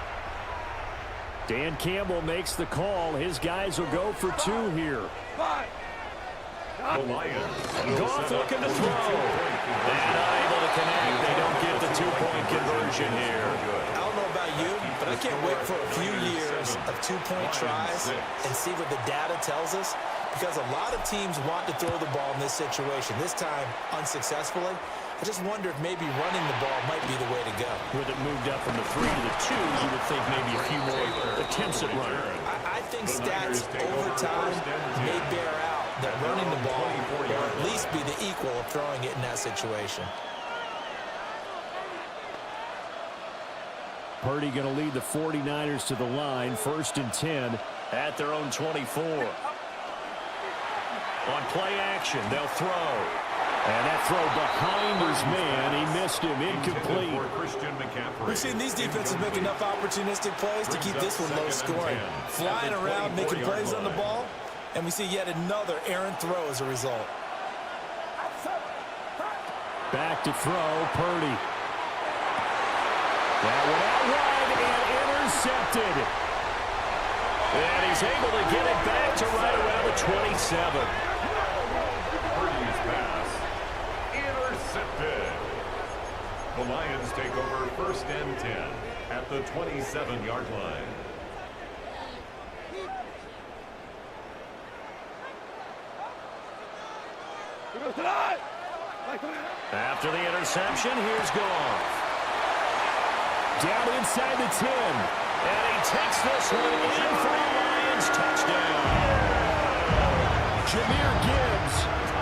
Dan Campbell makes the call. His guys will go for 2 here. The Lions. Goff looking to throw. And unable to connect. They don't get two-point conversion here. I don't know about you, but I can't wait for a few years of two-point tries and see what the data tells us, because a lot of teams want to throw the ball in this situation, this time unsuccessfully. I just wonder if maybe running the ball might be the way to go. With it moved up from the 3 to the 2, you would think maybe a few more attempts at running. I think stats over time may bear out that running the ball will at least be the equal of throwing it in that situation. Purdy going to lead the 49ers to the line, 1st and 10 at their own 24. On play action, they'll throw. And that throw behind his man, he missed him, incomplete. We've seen these defenses make enough opportunistic plays to keep this one low scoring. Flying around, making plays on the ball, and we see yet another errant throw as a result. Back to throw, Purdy. That one out wide and intercepted. And he's able to get it back to right around the 27. Purdy's pass intercepted. The Lions take over 1st and 10 at the 27-yard line. After the interception, here's Goff. Down inside the 10. And he takes this one in for a Lions touchdown. Jahmyr Gibbs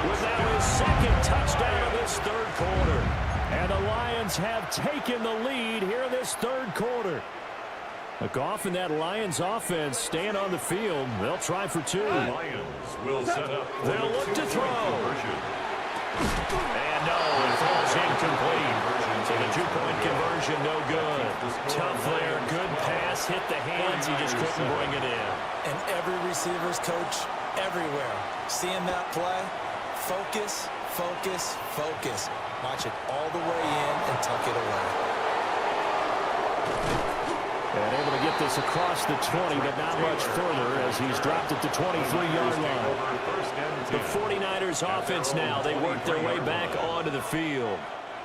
With now his 2nd touchdown of this 3rd quarter. and the Lions have taken the lead here in this 3rd quarter. Goff and that Lions offense staying on the field. They'll try for 2. Lions will set up. They'll look to throw. And no, it falls incomplete. So the 2-point conversion, no good. Tough there, good pass, hit the hands, he just couldn't bring it in. And every receiver's coach everywhere, seeing that play, focus, focus, focus. Watch it all the way in and tuck it away. And able to get this across the 20, but not much further as he's dropped at the 23-yard line. The 49ers offense now, they work their way back onto the field.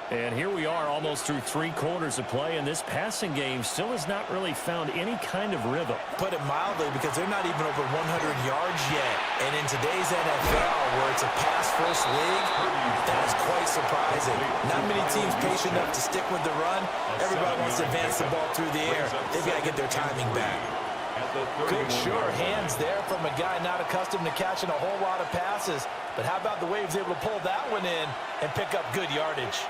And here we are almost through 3 quarters of play, and this passing game still has not really found any kind of rhythm. Put it mildly, because they're not even over 100 yards yet. And in today's NFL, where it's a pass-first league, that is quite surprising. Not many teams patient enough to stick with the run. Everybody wants to advance the ball through the air. They've got to get their timing back. Good sure hands there from a guy not accustomed to catching a whole lot of passes. But how about the way he was able to pull that one in and pick up good yardage?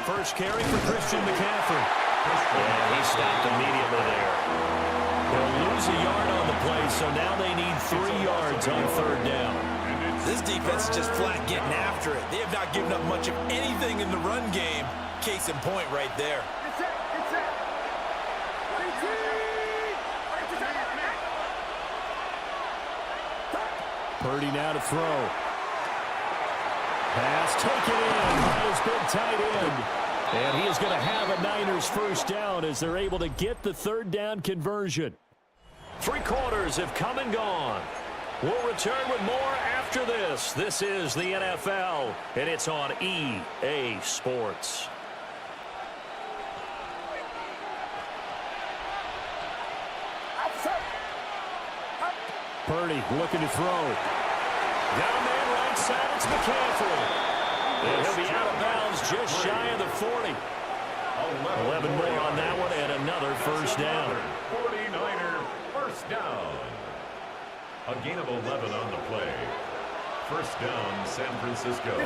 First carry for Christian McCaffrey. And he stopped immediately there. They'll lose a yard on the play, so now they need 3 yards on 3rd down. This defense is just flat getting after it. They have not given up much of anything in the run game. Case in point right there. Purdy now to throw. Pass taken in by his big tight end. And he is going to have a Niners 1st down as they're able to get the 3rd down conversion. 3 quarters have come and gone. We'll return with more after this. This is the NFL, and it's on EA Sports. Purdy looking to throw. Got a man right side, it's McCaffrey. And he'll be out of bounds just shy of the 40. 11 more on that one and another 1st down. 49er 1st down. A gain of 11 on the play. 1st down, San Francisco.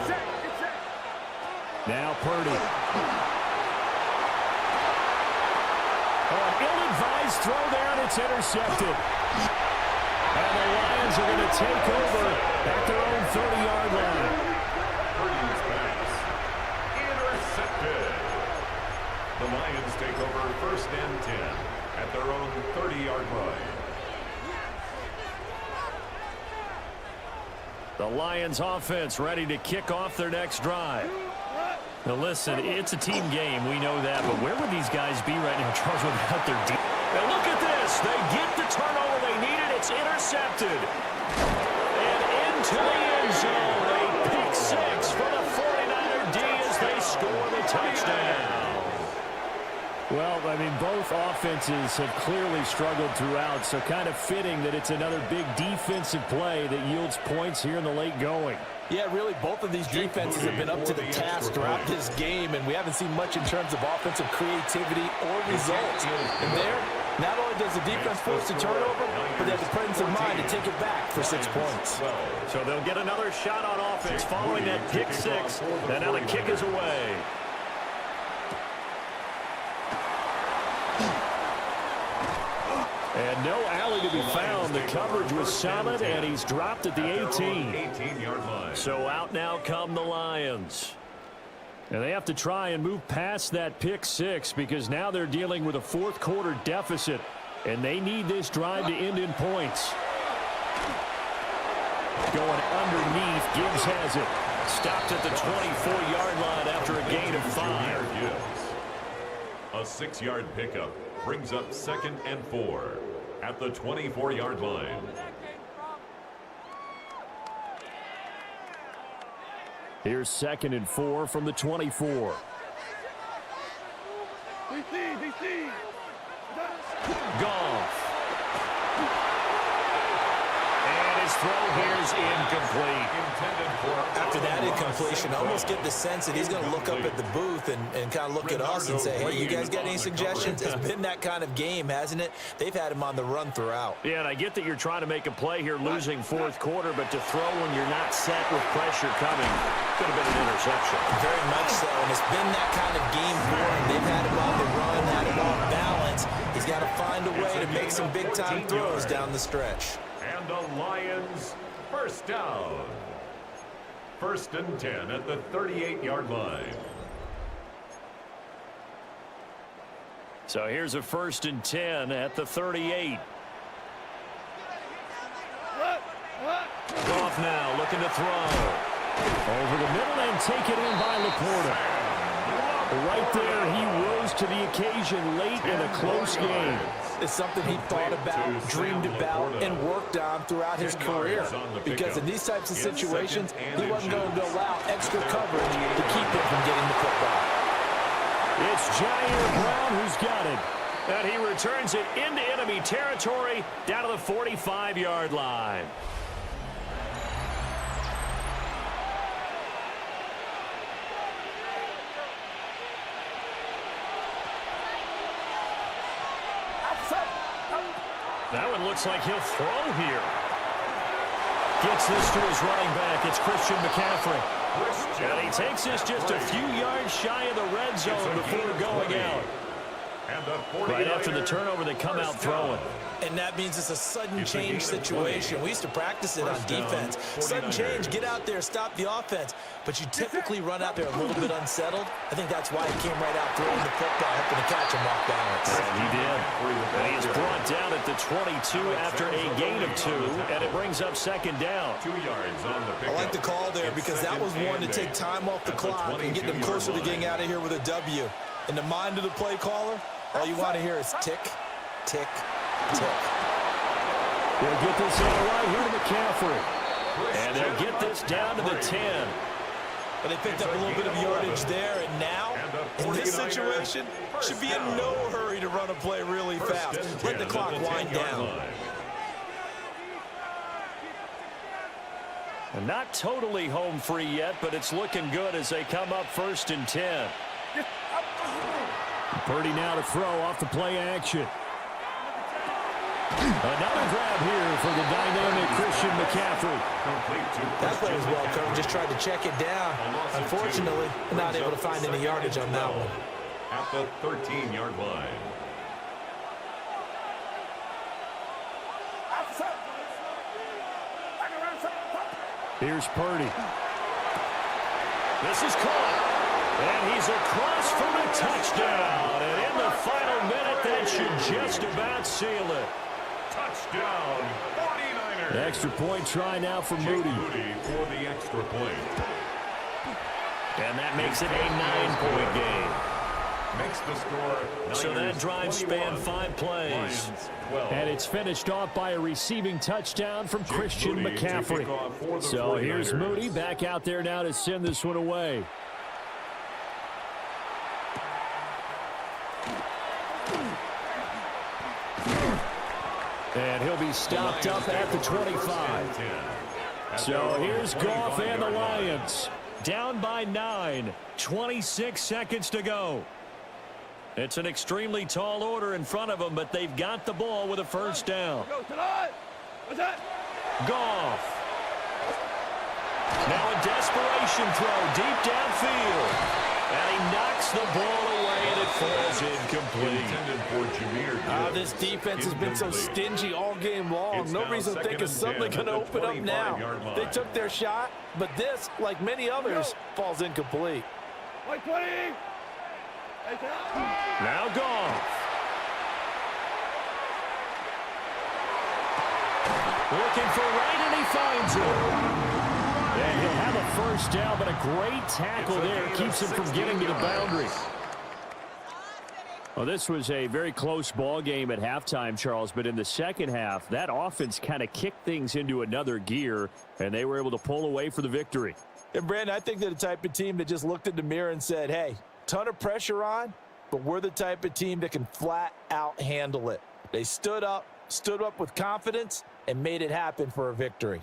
Now Purdy. An ill-advised throw there, and it's intercepted. And the Lions are going to take over at their own 30-yard line. Purdy's pass intercepted. The Lions take over 1st and 10 at their own 30-yard line. The Lions offense ready to kick off their next drive. Now listen, it's a team game, we know that, but where would these guys be right now, Charles, without their deep? Now look at this, they get the turnover they needed, it's intercepted. And into the end zone, a pick 6 for the score the touchdown. Well, I mean, both offenses have clearly struggled throughout, so kind of fitting that it's another big defensive play that yields points here in the late going. Yeah, really, both of these defenses have been up to the task throughout this game, and we haven't seen much in terms of offensive creativity or results. And there, not only does the defense force a turnover, but they have the presence of mind to take it back for 6 points. So they'll get another shot on offense following that pick six, and now the kick is away. And no alley to be found. The coverage was solid, and he's dropped at the 18. 18-yard line. So out now come the Lions. And they have to try and move past that pick six because now they're dealing with a fourth-quarter deficit, and they need this drive to end in points. Going underneath, Gibbs has it. Stopped at the 24-yard line after a gain of 5. A 6-yard pickup brings up 2nd and 4 at the 24-yard line. Here's 2nd and 4 from the 24. DC. Goff. And his throw here is incomplete. After that incompletion, I almost get the sense that he's going to look up at the booth and kind of look at us and say, hey, you guys got any suggestions? It's been that kind of game, hasn't it? They've had him on the run throughout. Yeah, and I get that you're trying to make a play here losing fourth quarter, but to throw when you're not set with pressure coming could have been an interception. Very much so, and it's been that kind of game for him. They've had him on the run, had him off balance. He's got to find a way to make some big-time throws down the stretch. And the Lions first down. 1st and 10 at the 38-yard line. So here's a 1st and 10 at the 38. Goff now looking to throw. Over the middle and taken in by Laporta. Right there, he rose to the occasion late in a close game. It's something he thought about, dreamed about, and worked on throughout his career. Because in these types of situations, he wasn't going to allow extra coverage to keep him from getting the football. It's Jair Brown who's got it. And he returns it into enemy territory down to the 45-yard line. That one looks like he'll throw here. Gets this to his running back. It's Christian McCaffrey. And he takes this just a few yards shy of the red zone before going out. Right after the turnover, they come out throwing. And that means it's a sudden change situation. We used to practice it on defense. Sudden change, get out there, stop the offense. But you typically run out there a little bit unsettled. I think that's why he came right out throwing the football, hoping to catch him off balance. And he did. And he is brought down at the 22 after a gain of 2, and it brings up 2nd down. 2 yards on the pickup. I like the call there because that was one to take time off the clock and get them closer to getting out of here with a W. In the mind of the play caller, all you want to hear is tick, tick, tick. They'll get this all right here to McCaffrey. And they'll get this down to the 10. But they picked up a little bit of yardage there, and now, in this situation, should be in no hurry to run a play really fast. Let the clock wind down. And not totally home free yet, but it's looking good as they come up 1st and 10. Purdy now to throw off the play action. Another grab here for the dynamic Christian McCaffrey. That play was well covered, just tried to check it down. Unfortunately, not able to find any yardage on that one. At the 13-yard line. Here's Purdy. This is caught. And he's across for the touchdown. And in the final minute, that should just about seal it. Touchdown, 49ers. Extra point try now for Moody. Moody for the extra point. And that makes it a 9-point game. Makes the score. So that drive spanned 5 plays. And it's finished off by a receiving touchdown from Christian McCaffrey. So here's Moody back out there now to send this one away. he'll be stopped up at the 25. So here's Goff and the Lions. Down by 9. 26 seconds to go. It's an extremely tall order in front of them, but they've got the ball with a first down. Goff. Now a desperation throw deep downfield. And he knocks the ball away, and it falls incomplete. This defense has been so stingy all game long. No reason to think it's suddenly going to open up now. They took their shot, but this, like many others, falls incomplete. Now Goff. Looking for right, and he finds it. And he'll have a first down, but a great tackle there keeps him from getting to the boundary. Well, this was a very close ball game at halftime, Charles, but in the second half, that offense kind of kicked things into another gear, and they were able to pull away for the victory. And, Brandon, I think they're the type of team that just looked in the mirror and said, hey, ton of pressure on, but we're the type of team that can flat out handle it. They stood up with confidence, and made it happen for a victory.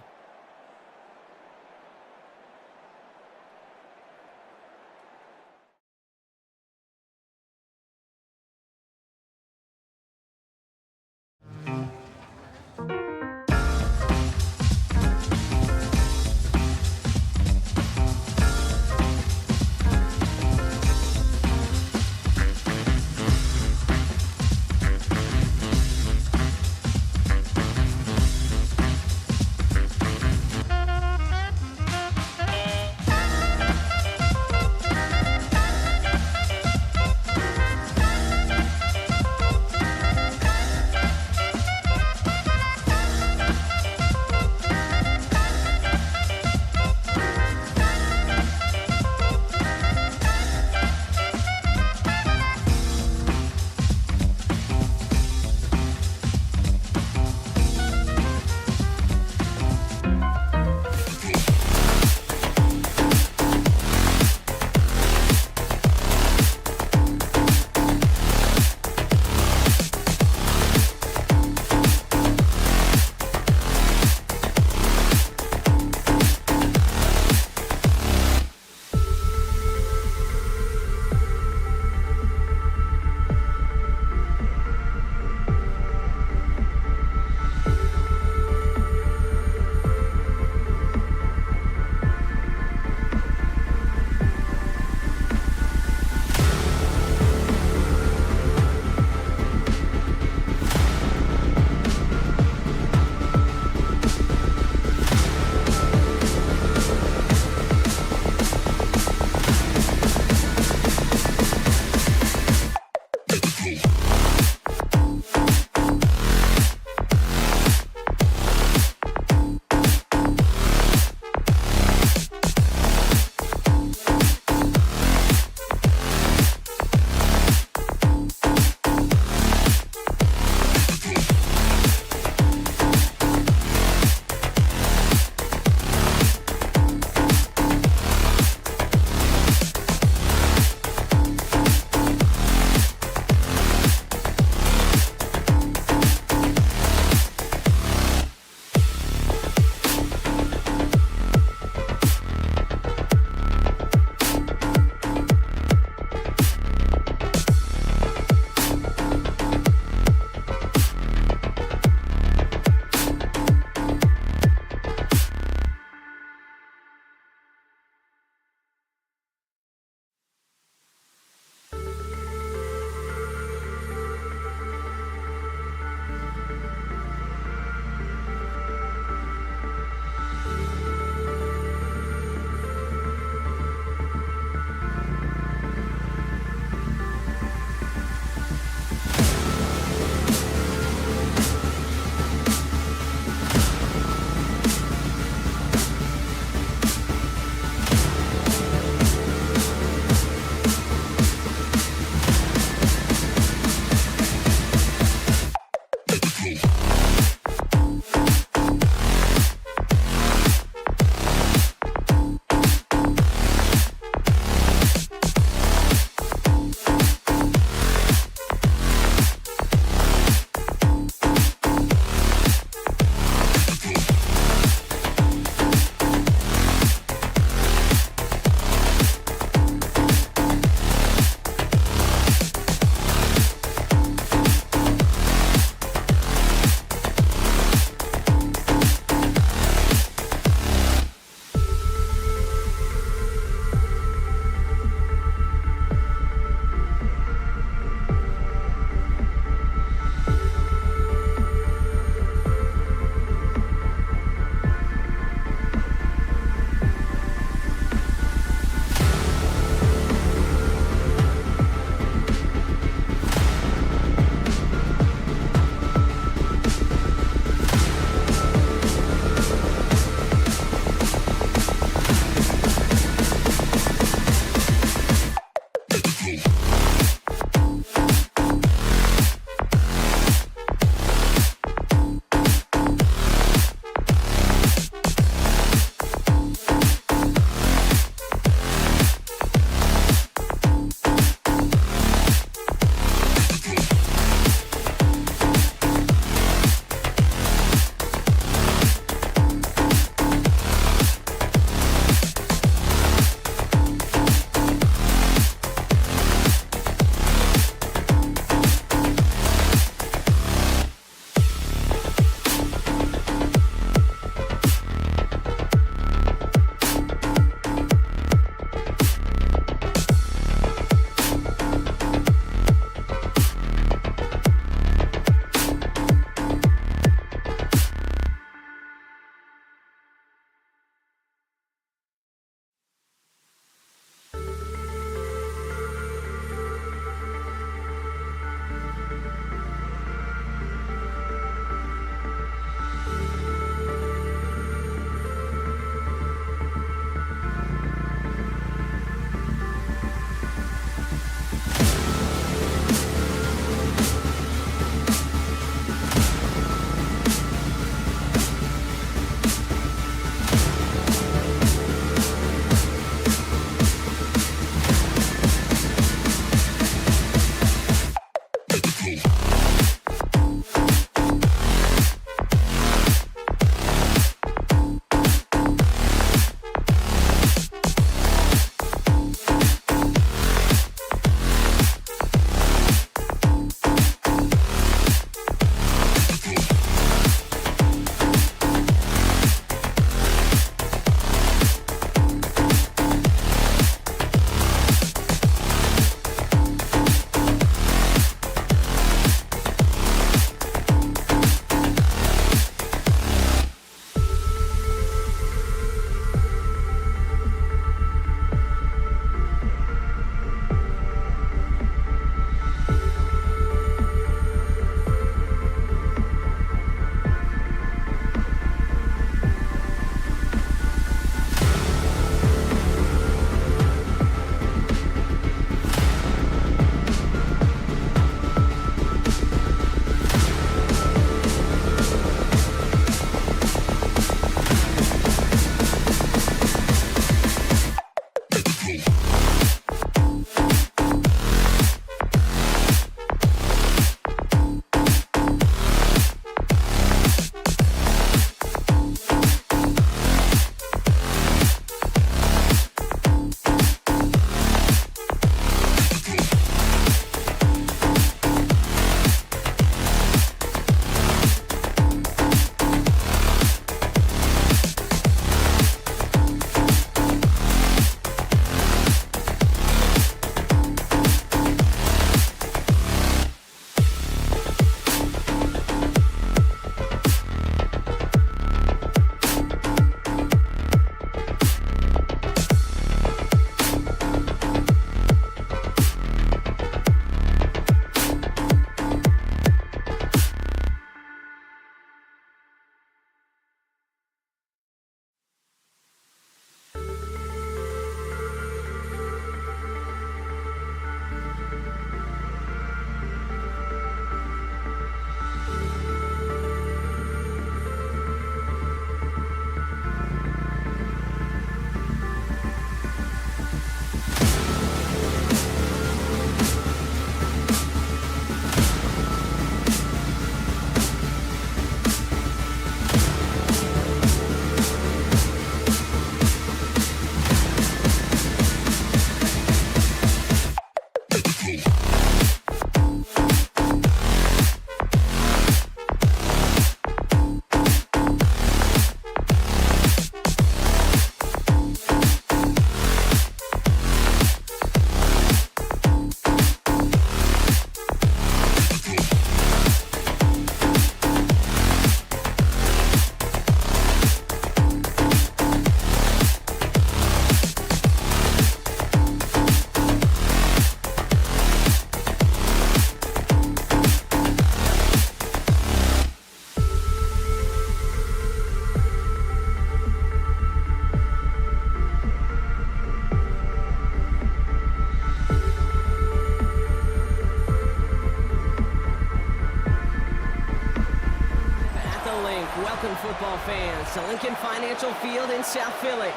football fans, to Lincoln Financial Field in South Philly.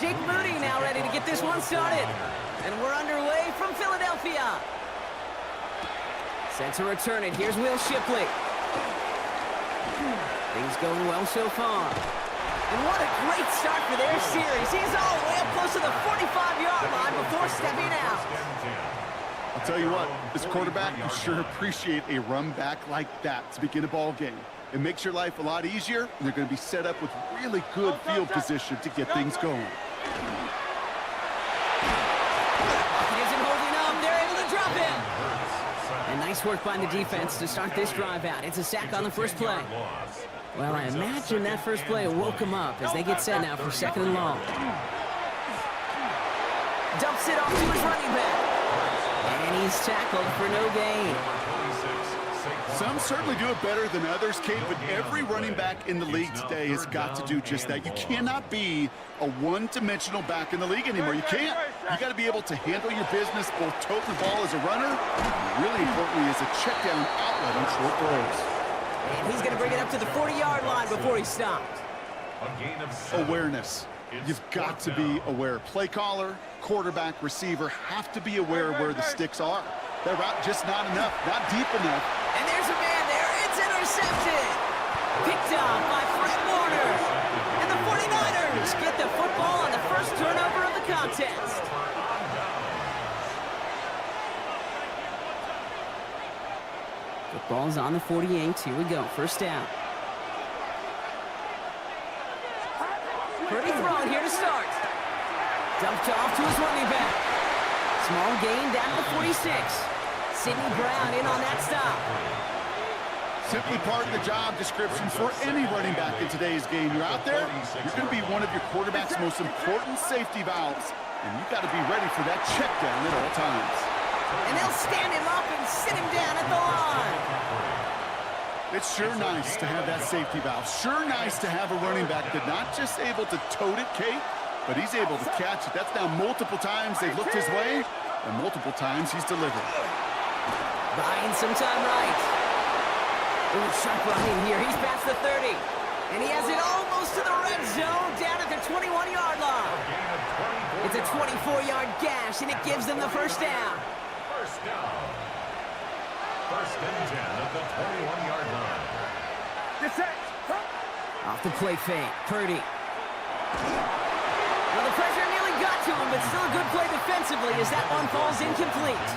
Jake Moody now ready to get this one started. And we're underway from Philadelphia. Set to return it. Here's Will Shipley. Things going well so far. And what a great start for their series. He's all the way up close to the 45-yard line before stepping out. I'll tell you what, this quarterback will sure appreciate a run back like that to begin a ball game. It makes your life a lot easier, and they're going to be set up with really good field position to get things going. Isn't holding up. They're able to drop him. And nice work by the defense to start this drive out. It's a sack on the first play. Well, I imagine that first play woke them up as they get set now for second and long. Dumps it off to his running back. And he's tackled for no gain. Some certainly do it better than others, Kate, but every running back in the league today has got to do just that. You cannot be a one-dimensional back in the league anymore. You can't. You got to be able to handle your business, both tote the ball as a runner, and really importantly as a check-down outlet on short throws. And he's going to bring it up to the 40-yard line before he stopped. Awareness. You've got to be aware. Play caller, quarterback, receiver have to be aware of where the sticks are. That route just not enough, not deep enough. And there's a man there. It's intercepted. Picked up by Fred Warner. And the 49ers get the football on the first turnover of the contest. Football's on the 48. Here we go. First down. Pretty thrown here to start. Dumped off to his running back. Small gain down to the 46. Sidney Brown in on that stop. Simply part of the job description for any running back in today's game. You're out there, you're going to be one of your quarterback's most important safety valves, and you've got to be ready for that check down at all times. And they'll stand him up and sit him down at the line. It's sure nice to have that safety valve. Sure nice to have a running back that's not just able to tote it, Kate, but he's able to catch it. That's now multiple times they've looked his way, and multiple times he's delivered. Buying some time right. Ooh, sharp running here. He's past the 30. And he has it almost to the red zone, down at the 21-yard line. It's a 24-yard gash, and it gives them the first down. First down. First and 10 at the 21-yard line. Off the play fake. Purdy. Well, the pressure nearly got to him, but still a good play defensively as that one falls incomplete.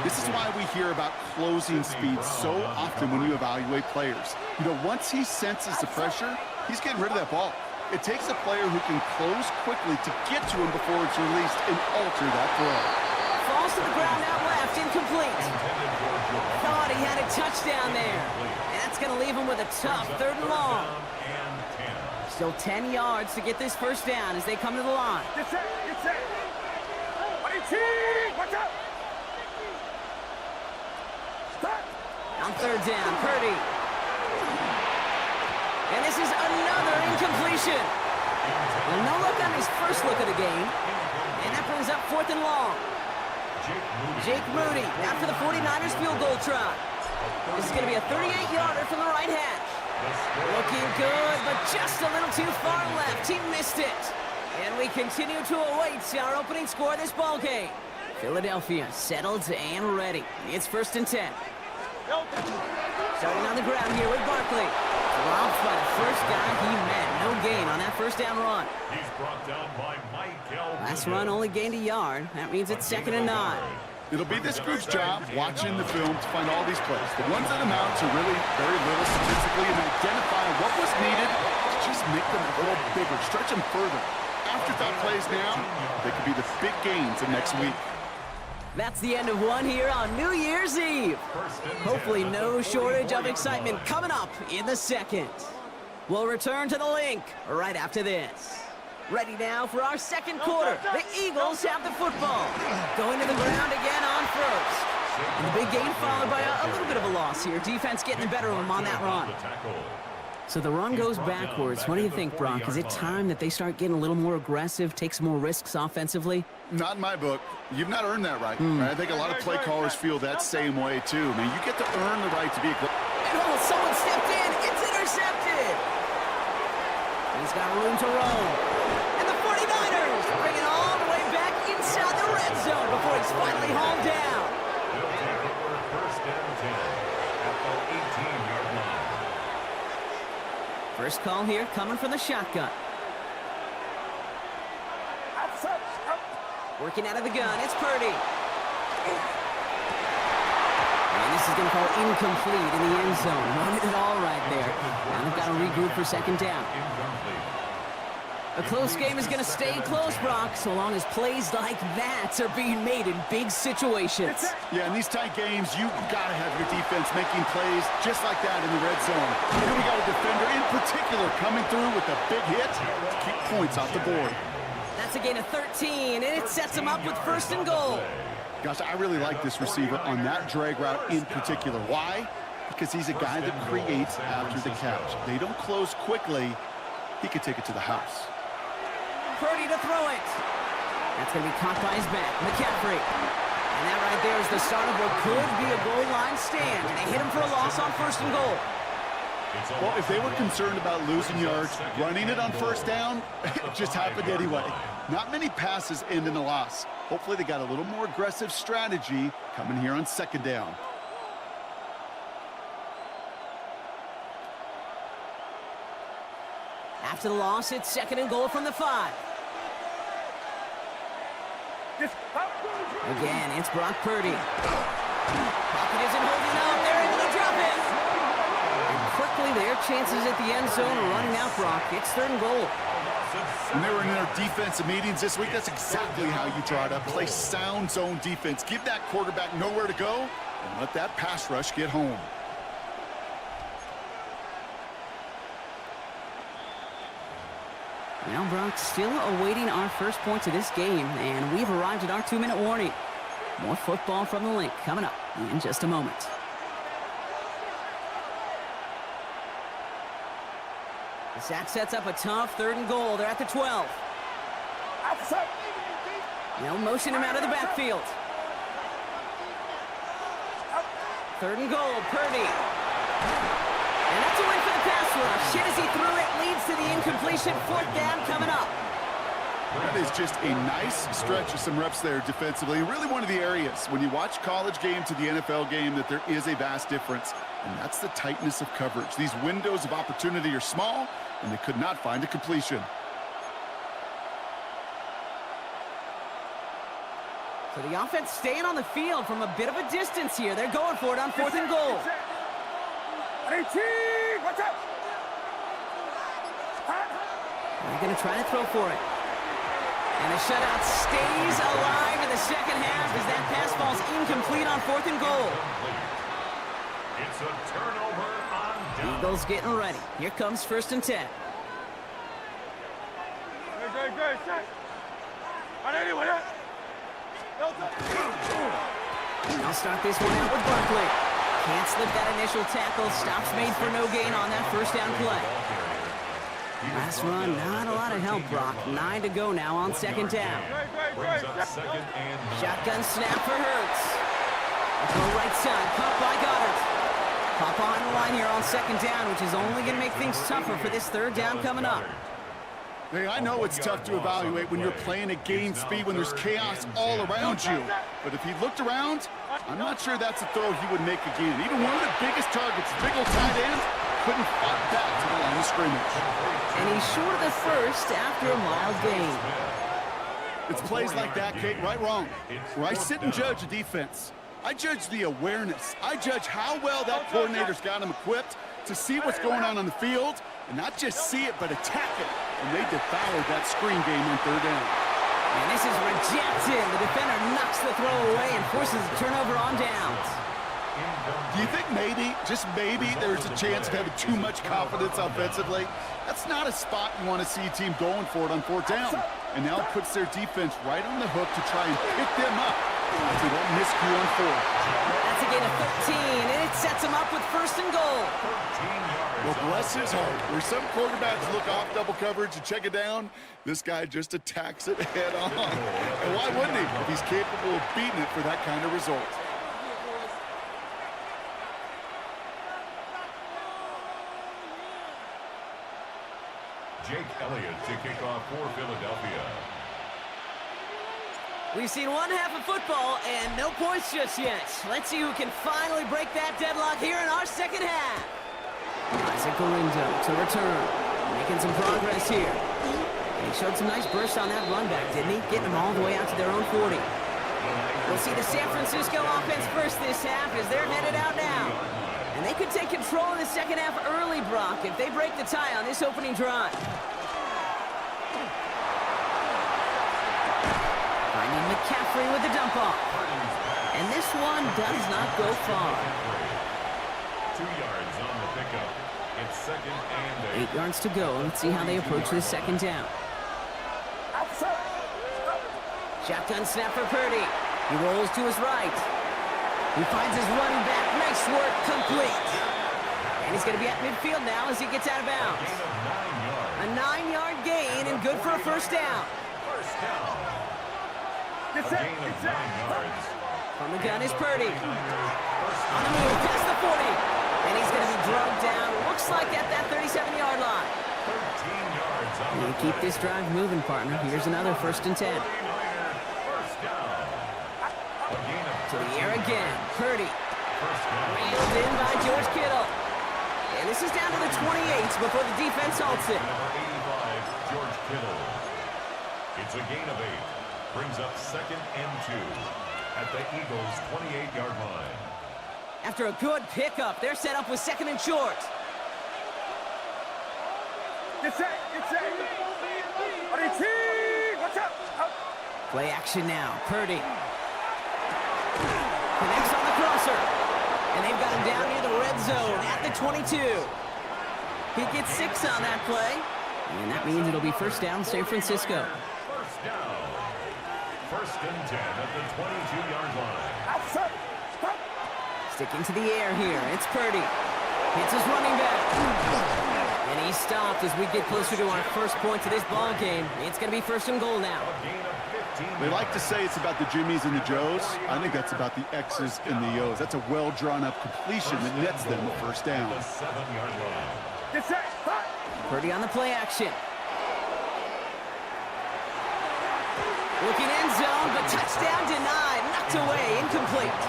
This is why we hear about closing speed so often when you evaluate players. You know, once he senses the pressure, he's getting rid of that ball. It takes a player who can close quickly to get to him before it's released and alter that throw. Falls to the ground out left, incomplete. Thought he had a touchdown there. And that's going to leave him with a tough third and long. Still 10 yards to get this first down as they come to the line. Get set. Watch out. On third down, Purdy. And this is another incompletion. Well, no look on his first look of the game. And that brings up fourth and long. Jake Moody after the 49ers field goal try. This is going to be a 38-yarder from the right hash. Looking good, but just a little too far left. He missed it. And we continue to await our opening score of this ball game. Philadelphia settled and ready. It's first and 10. Starting on the ground here with Barkley. Dropped by the first guy he met. No gain on that first down run. He's brought down by Michael. Last run only gained a yard. That means it's second and 9. It'll be this group's job watching the film to find all these plays. The ones that amount to really very little statistically and identify what was needed to just make them a little bigger, stretch them further. Afterthought plays now, they could be the big gains of next week. That's the end of one here on New Year's Eve. Hopefully no shortage of excitement coming up in the second. We'll return to the link right after this. Ready now for our second quarter. The Eagles have the football. Going to the ground again on first. And the big gain followed by a little bit of a loss here. Defense getting the better of them on that run. So the run goes backwards. What do you think, Brock? Is it time that they start getting a little more aggressive, take some more risks offensively? Not in my book. You've not earned that right. I think a lot of play callers feel that same way, too. Man, you get to earn the right to be aggressive. And someone stepped in. It's intercepted. He's got room to roam. And the 49ers bring it all the way back inside the red zone before he's finally hauled down. They'll take over first and 10 at the 18-yard line. First call here coming from the shotgun. Working out of the gun, it's Purdy. And this is going to fall incomplete in the end zone. Wanted it all right there. Now they've got to regroup for second down. A close game is going to stay close, Brock, so long as plays like that are being made in big situations. Yeah, in these tight games, you've got to have your defense making plays just like that in the red zone. Here we got a defender in particular coming through with a big hit to keep points off the board. That's a gain of 13, and it sets him up with first and goal. Gosh, I really like this receiver on that drag route in particular. Why? Because he's a guy that creates after the catch. They don't close quickly. He could take it to the house. Purdy to throw it. That's going to be caught by his back, McCaffrey. And that right there is the start of what could be a goal line stand. They hit him for a loss on first and goal. Well, if they were concerned about losing yards, running it on first down, it just happened anyway. Not many passes end in a loss. Hopefully they got a little more aggressive strategy coming here on second down. After the loss, it's second and goal from the 5. Again, it's Brock Purdy. Pocket isn't holding up. They're able to drop it. And quickly, their chances at the end zone are running out, Brock. It's third and goal. When they were in their defensive meetings this week, that's exactly how you draw it up. Play sound zone defense. Give that quarterback nowhere to go and let that pass rush get home. Now, Brock, still awaiting our first points of this game, and we've arrived at our 2-minute warning. More football from the link coming up in just a moment. The sack sets up a tough third and goal. They're at the 12. They'll motion him out of the backfield. Third and goal, Purdy. And that's a win for the pass rush. Hit as he threw it, leads to the incompletion. Fourth down coming up. That is just a nice stretch of some reps there defensively. Really one of the areas when you watch college game to the NFL game that there is a vast difference, and that's the tightness of coverage. These windows of opportunity are small, and they could not find a completion. So the offense staying on the field from a bit of a distance here. They're going for it on fourth and goal. They're going to try to throw for it. And the shutout stays alive in the second half as that pass falls incomplete on fourth and goal. It's a turnover on down. Eagles getting ready. Here comes first and 10. I'll start this one out with Barkley. Can't slip that initial tackle. Stops made for no gain on that first down play. Last run, not a lot of help, Brock. 9 to go now on second down. Shotgun snap for Hurts. To the right side, caught by Goddard. Caught behind the line here on second down, which is only going to make things tougher for this third down coming up. Hey, I know it's tough to evaluate when you're playing at game speed, when there's chaos all around you. But if he looked around, I'm not sure that's a throw he would make again. Even one of the biggest targets, big old tight end, couldn't fight back to the line of scrimmage. And he's short of the first after a mild gain. It's plays like that, Kate, right, wrong, where I sit and judge a defense. I judge the awareness. I judge how well that coordinator's got him equipped to see what's going on the field, and not just see it, but attack it. And they devoured that screen game on third down. And this is rejected. The defender knocks the throw away and forces a turnover on downs. Do you think maybe, just maybe, there's a chance of having too much confidence offensively? That's not a spot you want to see a team going for it on fourth down. And now it puts their defense right on the hook to try and pick them up as they don't miscue on fourth. That's a gain of 13, and it sets them up with first and goal. 13 yards Well, bless his heart. Where some quarterbacks look off double coverage and check it down, this guy just attacks it head on. And why wouldn't he if he's capable of beating it for that kind of result? Jake Elliott to kick off for Philadelphia. We've seen one half of football and no points just yet. Let's see who can finally break that deadlock here in our second half. Isaac Galindo to return, making some progress here. And he showed some nice bursts on that run back, didn't he? Getting them all the way out to their own 40. We'll see the San Francisco offense first this half as they're headed out now. And they could take control of the second half early, Brock, if they break the tie on this opening drive. Finding McCaffrey with the dump off. And this one does not go far. 2 yards on the pickup. It's second and 8 yards to go. Let's see how they approach this second down. Shotgun snap for Purdy. He rolls to his right. He finds his running back. Nice work, complete. And he's going to be at midfield now as he gets out of bounds. A 9-yard gain and good for a first down. First down. A gain of 9 yards. From the gun is Purdy. On the move, past the 40. And he's going to be drugged down. Looks like at that 37-yard line. 13 yards on You the keep play. this drive moving, partner. Here's another first and 10. 49ers first down. A gain of To the air again. Purdy. first down. Reeled in by George Kittle. And this is down to the 28 before the defense halts it. Number 85, George Kittle. It's a gain of 8. Brings up second and 2 at the Eagles' 28-yard line. After a good pickup, they're set up with second and short. Play action now. Purdy. Connects on the crosser. And they've got him down near the red zone at the 22. He gets 6 on that play. And that means it'll be first down, San Francisco. First down. First and 10 at the 22-yard line. Sticking to the air here. It's Purdy. Hits his running back. And he's stopped as we get closer to our first point to this ball game. It's going to be first and goal now. A gain of 15 They like to say it's about the Jimmies and the Joes. I think that's about the X's and the O's. That's a well-drawn-up completion that nets them a first down. The 7-yard line. Purdy on the play action. Looking end zone, but touchdown denied. Knocked away, incomplete.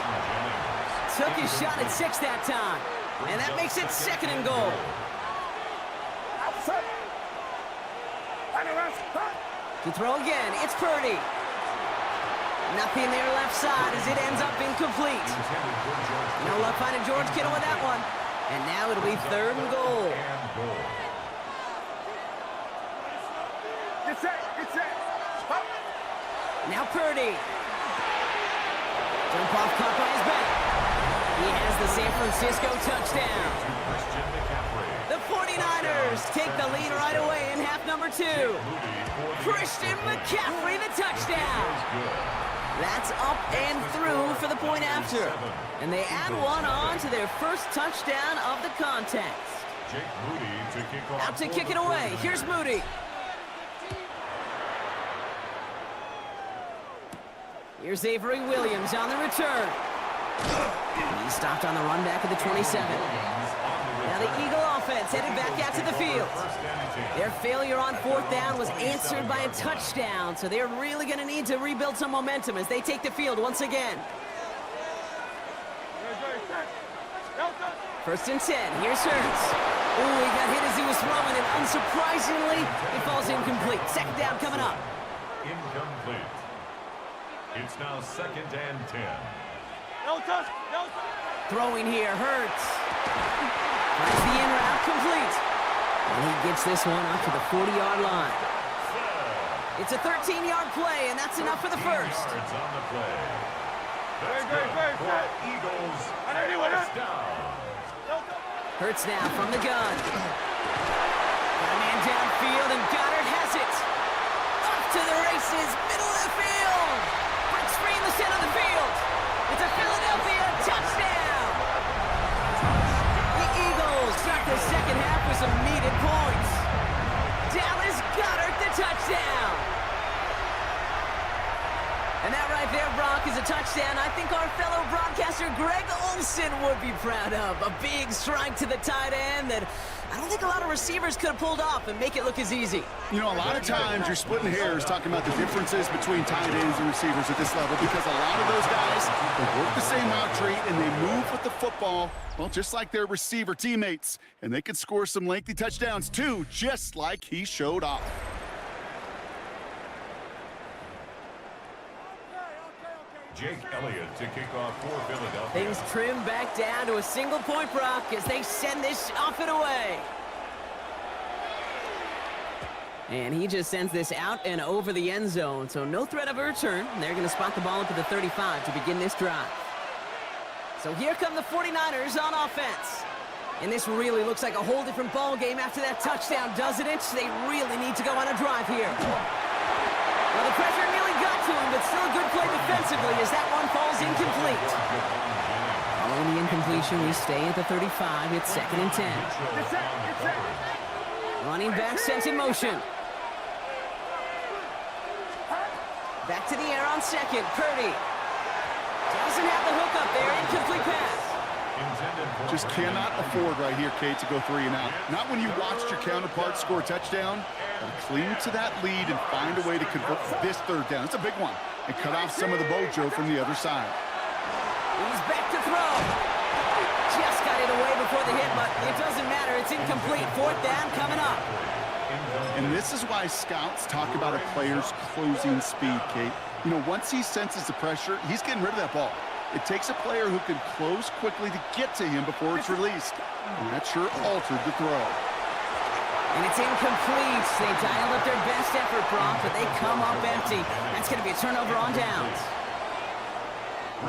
Took his shot at 6 that time. And that makes it second and goal. To throw again, it's Purdy. Nothing there left side as it ends up incomplete. No luck finding George Kittle with that one. And now it'll be third and goal. And goal. Now Purdy. Jump off caught by his back. He has the San Francisco touchdown. Christian McCaffrey. The 49ers take the lead right away in half number 2. Christian McCaffrey, the touchdown. That's up and through for the point after. And they add one on to their first touchdown of the contest. Jake Moody to kick off. Out to kick it away. Here's Moody. Here's Avery Williams on the return. He's stopped on the run back of the 27. Now the Eagle offense headed back out to the field. Their failure on 4th down was answered by a touchdown, so they're really going to need to rebuild some momentum as they take the field once again. First and 10. Here's Hurts. Ooh, he got hit as he was throwing, and unsurprisingly, it falls incomplete. Second down coming up. Incomplete. It's now second and 10. Throwing here, Hurts. Finds the in route complete. And he gets this one up to the 40-yard line. It's a 13-yard play, and that's enough for the first. Yards on the play. That's good for Eagles. First down. Hurts now from the gun. Got a man downfield, and Goddard has it. Off to the races, middle of the field. Breaks free in the center of the field. It's a Philadelphia touchdown. The Eagles start the second half a touchdown I think our fellow broadcaster Greg Olson would be proud of. A big strike to the tight end that I don't think a lot of receivers could have pulled off and make it look as easy. You know, a lot of times you're splitting hairs talking about the differences between tight ends and receivers at this level because a lot of those guys, they work the same route tree and they move with the football, well, just like their receiver teammates. And they could score some lengthy touchdowns too, just like he showed off. Jake Elliott to kick off for Philadelphia. Things trim back down to a single point, Brock, as they send this off and away. And he just sends this out and over the end zone, so no threat of a return. They're going to spot the ball up at the 35 to begin this drive. So here come the 49ers on offense. And this really looks like a whole different ball game after that touchdown, doesn't it? They really need to go on a drive here. Well, the pressure nearly got to him, but still a good play defensively as that one falls incomplete. Following the incompletion, we stay at the 35. It's 2nd and 10. Running back sent in motion. Back to the air on second. Purdy. Doesn't have the hook up there. Incomplete pass. Just cannot afford right here, Kate, to go 3 and out. Not when you watched your counterpart score a touchdown. Cling to that lead and find a way to convert this 3rd down. It's a big one. And cut off some of the mojo from the other side. He's back to throw. Just got it away before the hit, but it doesn't matter. It's incomplete. 4th down coming up. And this is why scouts talk about a player's closing speed, Kate. You know, once he senses the pressure, he's getting rid of that ball. It takes a player who can close quickly to get to him before it's released. And that sure altered the throw. And it's incomplete. They dialed up their best effort, Brock, but they come up empty. That's going to be a turnover on downs.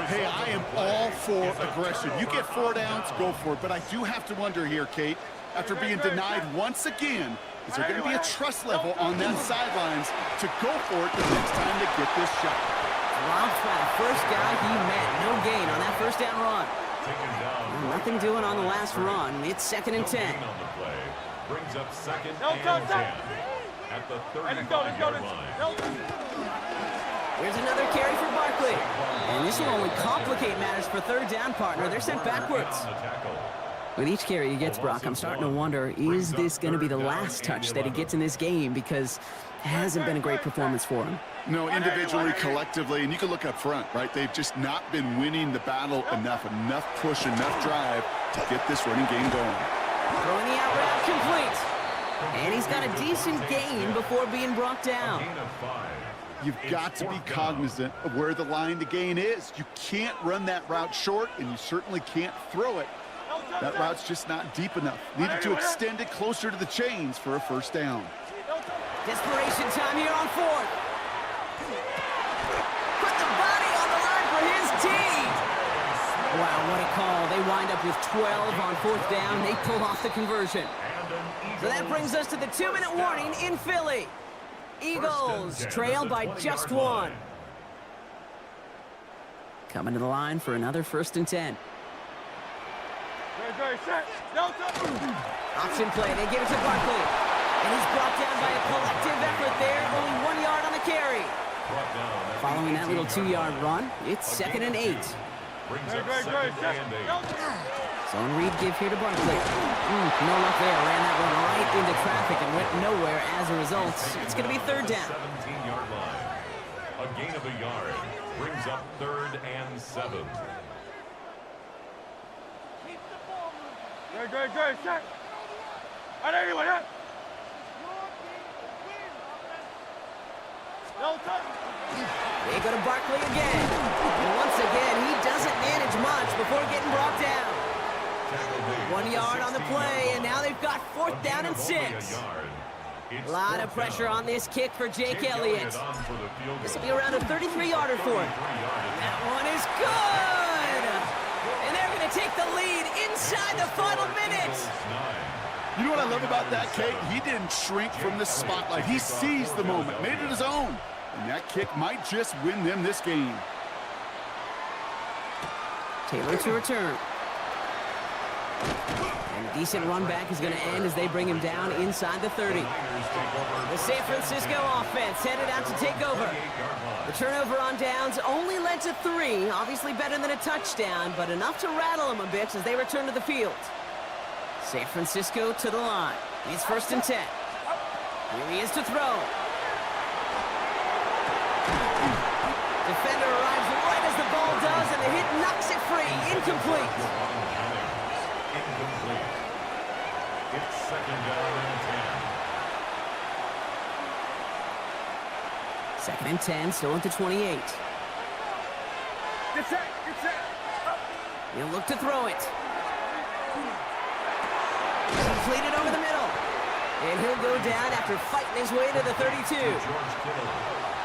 Hey, I am all for aggression. You get 4 downs, go for it. But I do have to wonder here, Kate, after being denied once again, is there going to be a trust level on that sidelines to go for it the next time they get this shot? Dropped by the first guy he met. No gain on that 1st down run. Nothing doing on the last run. It's 2nd and 10. Brings up 2nd and 10 at the 35-yard line. Here's another carry for Barkley. And this will only complicate matters for 3rd down, partner. They're sent backwards. With each carry he gets, Brock, I'm starting to wonder, is this going to be the last touch that he gets in this game? Because it hasn't been a great performance for him. No, individually, collectively, and you can look up front, right? They've just not been winning the battle enough push, enough drive to get this running game going. Throwing the out route complete. And he's got a decent gain before being brought down. You've got to be cognizant of where the line to gain is. You can't run that route short, and you certainly can't throw it. That route's just not deep enough. Needed to extend it closer to the chains for a 1st down. Desperation time here on 4th. Put the body on the line for his team. Wow, what a call. They wind up with 12 on 4th down. They pull off the conversion. So that brings us to the 2-minute warning in Philly. Eagles trail by just 1. Coming to the line for another 1st and 10. Option play. They give it to Barkley. And he's brought down by a collective effort there. Only 1 yard on the carry. Following that little 2-yard run, it's 2nd and 8. Zone read give here to Barkley. No luck there. Ran that one right into traffic and went nowhere as a result. It's going to be 3rd down. 17-yard line. A gain of a yard brings up 3rd and 7. Great, set. I know you want that. They go to Barkley again. And once again, he doesn't manage much before getting brought down. 1 yard on the play, and now they've got 4th down and 6. A lot of pressure on this kick for Jake Elliott. This will be around a 33-yarder for him. That one is good! And they're going to take the lead inside the final minute. You know what I love about that, Kate? He didn't shrink from the spotlight. He seized the moment, made it his own. And that kick might just win them this game. Taylor to return. And Decent run back is going to end as they bring him down inside the 30. The San Francisco offense headed out to take over. The turnover on downs only led to 3, obviously better than a touchdown, but enough to rattle them a bit as they return to the field. San Francisco to the line. It's 1st and 10. Here he is to throw. Defender arrives right as the ball does, and the hit knocks it free. Incomplete. Incomplete. It's 2nd down and 10. 2nd and 10, still at the 28. He'll look to throw it. Completed over the middle. And he'll go down after fighting his way to the 32.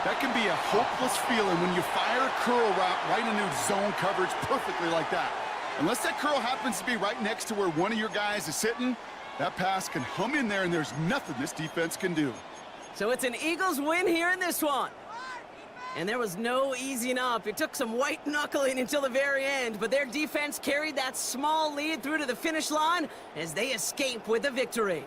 That can be a hopeless feeling when you fire a curl route right into zone coverage perfectly like that. Unless that curl happens to be right next to where one of your guys is sitting, that pass can hum in there and there's nothing this defense can do. So it's an Eagles win here in this one. And there was no easing up. It took some white knuckling until the very end, but their defense carried that small lead through to the finish line as they escape with the victory.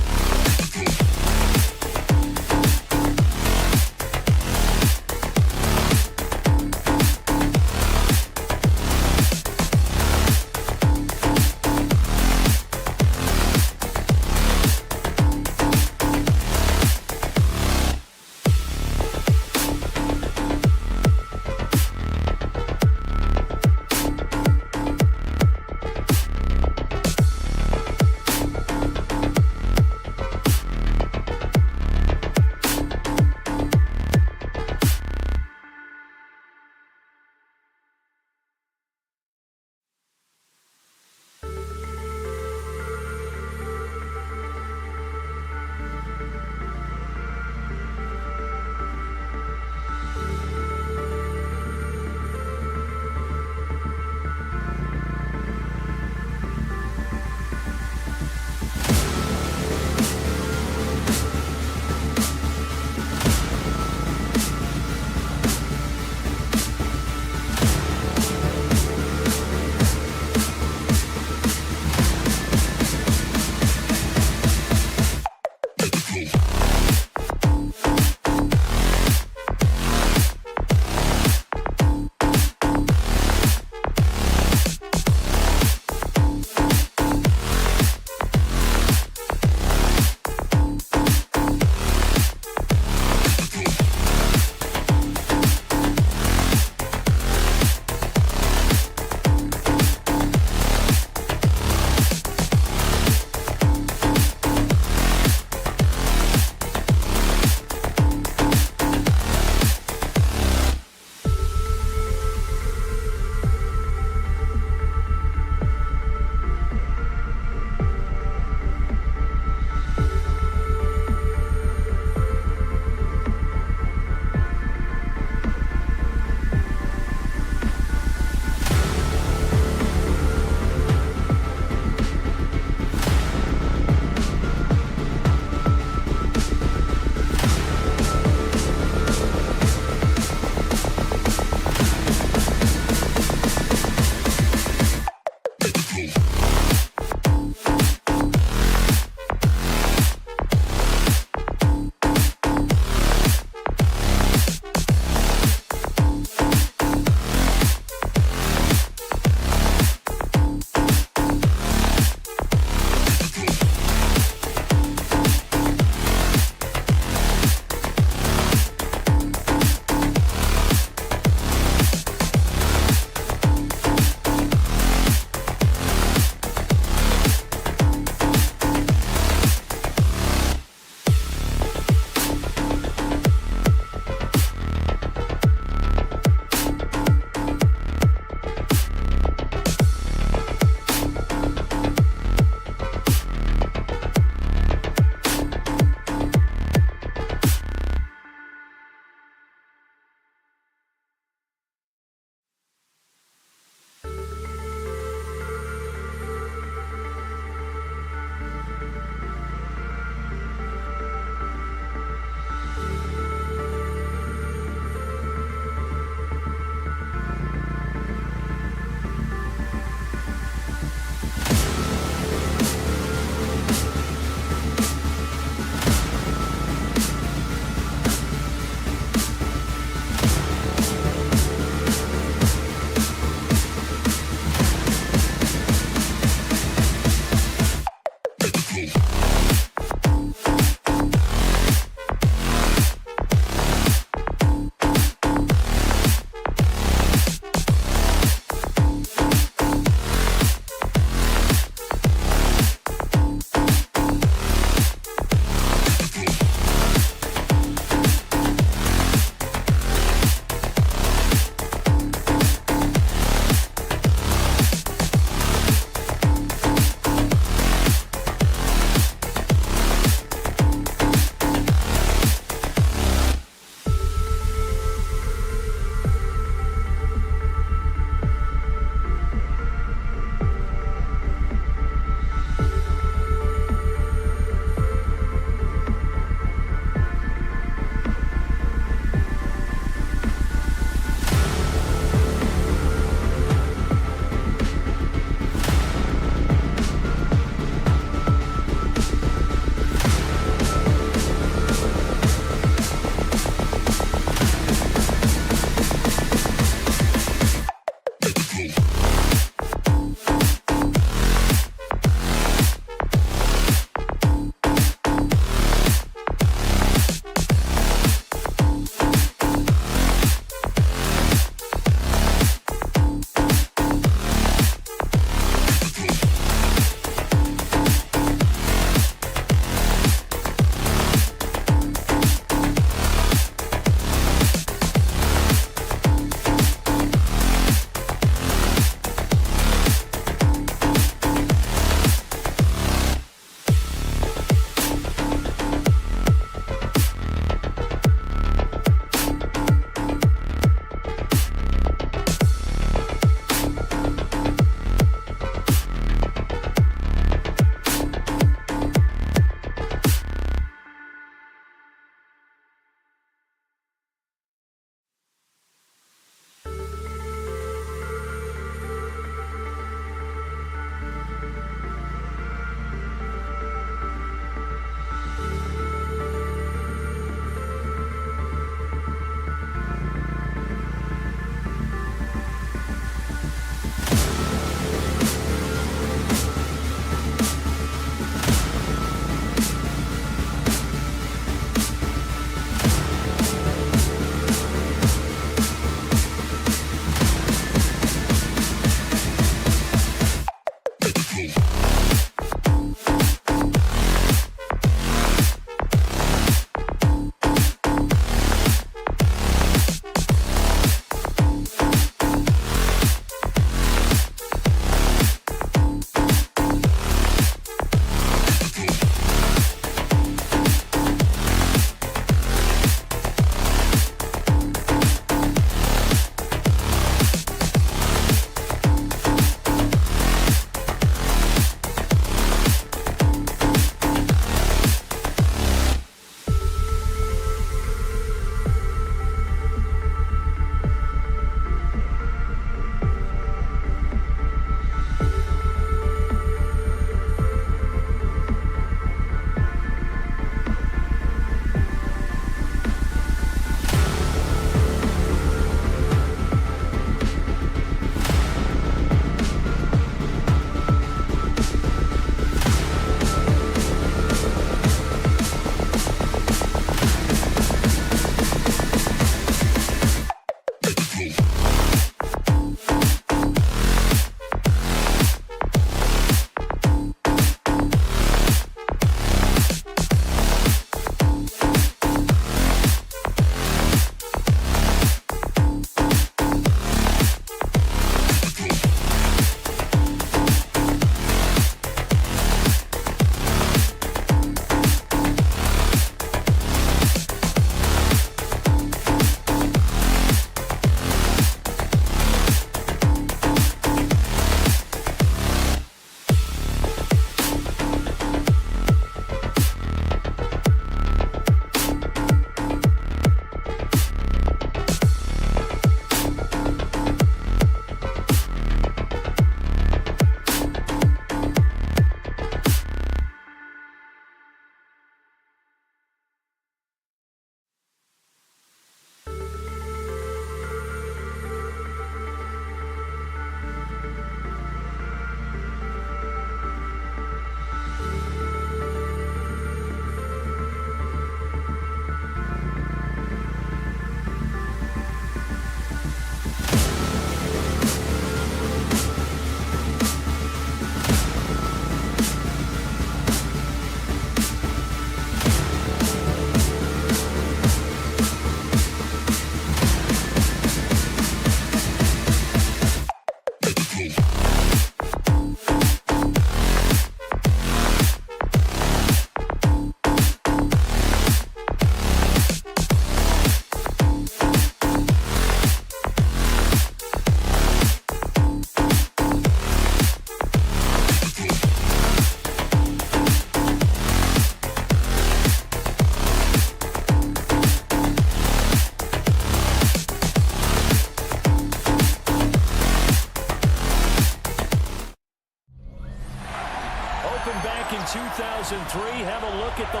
2003, have a look at the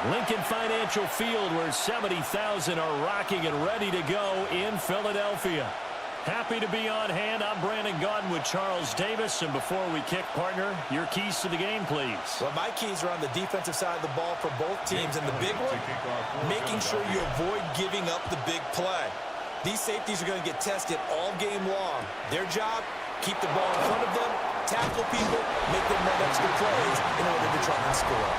Lincoln Financial Field, where 70,000 are rocking and ready to go in Philadelphia. Happy to be on hand. I'm Brandon Gaudin with Charles Davis. And before we kick, partner, your keys to the game, please. Well, my keys are on the defensive side of the ball for both teams. And the big one, making sure you avoid giving up the big play. These safeties are going to get tested all game long. Their job, keep the ball in front of them, tackle people, make them run extra plays in order to try and score.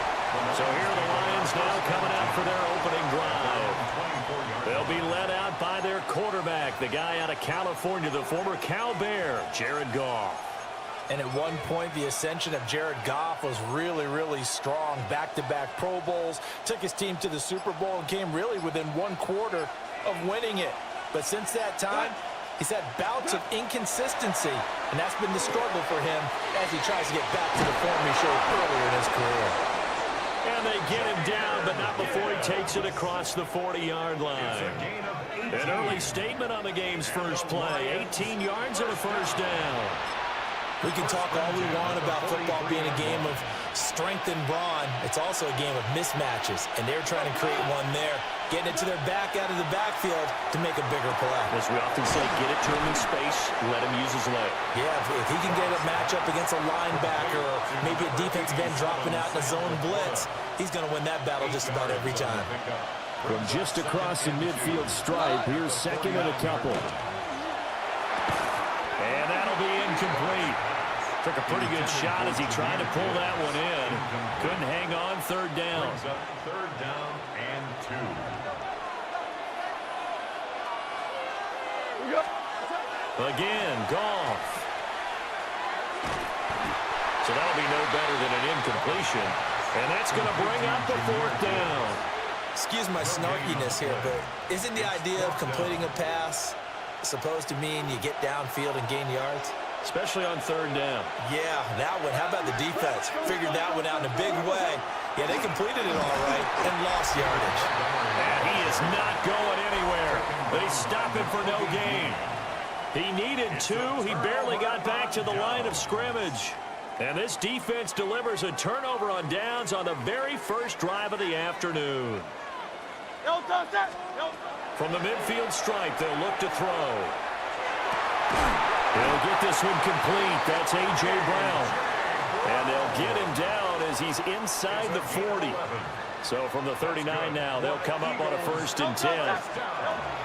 So here are the Lions now coming out for their opening drive. They'll be led out by their quarterback, the guy out of California, the former Cal Bear, Jared Goff. And at one point, the ascension of Jared Goff was really, really strong. Back-to-back Pro Bowls, took his team to the Super Bowl and came really within one quarter of winning it. But since that time, he's had bouts of inconsistency, and that's been the struggle for him as he tries to get back to the form he showed earlier in his career. And they get him down, but not before he takes it across the 40-yard line. An early statement on the game's first play. 18 yards and a first down. We can talk all we want about football being a game of strength and brawn. It's also a game of mismatches, and they're trying to create one there, getting it to their back out of the backfield to make a bigger play. As we often say, get it to him in space, let him use his leg. Yeah, if he can get a matchup against a linebacker or maybe a defensive end dropping out in a zone blitz, he's going to win that battle just about every time. From just across the midfield stripe, here's second and a couple. And that'll be incomplete. Took a pretty good shot as he tried to pull that one in. Couldn't hang on, third down. Third down and 2. Again, Goff. So that'll be no better than an incompletion. And that's going to bring up the fourth down. Excuse my snarkiness here, but isn't the idea of completing a pass supposed to mean you get downfield and gain yards? Especially on third down. Yeah, that one. How about the defense? Figured that one out in a big way. Yeah, they completed it all right and lost yardage. And he is not going anywhere. They stop him for no gain. He needed 2. He barely got back to the line of scrimmage. And this defense delivers a turnover on downs on the very first drive of the afternoon. From the midfield stripe, they'll look to throw. They'll get this one complete. That's A.J. Brown. And they'll get him down as he's inside the 40. So from the 39 now, they'll come up on a 1st and 10.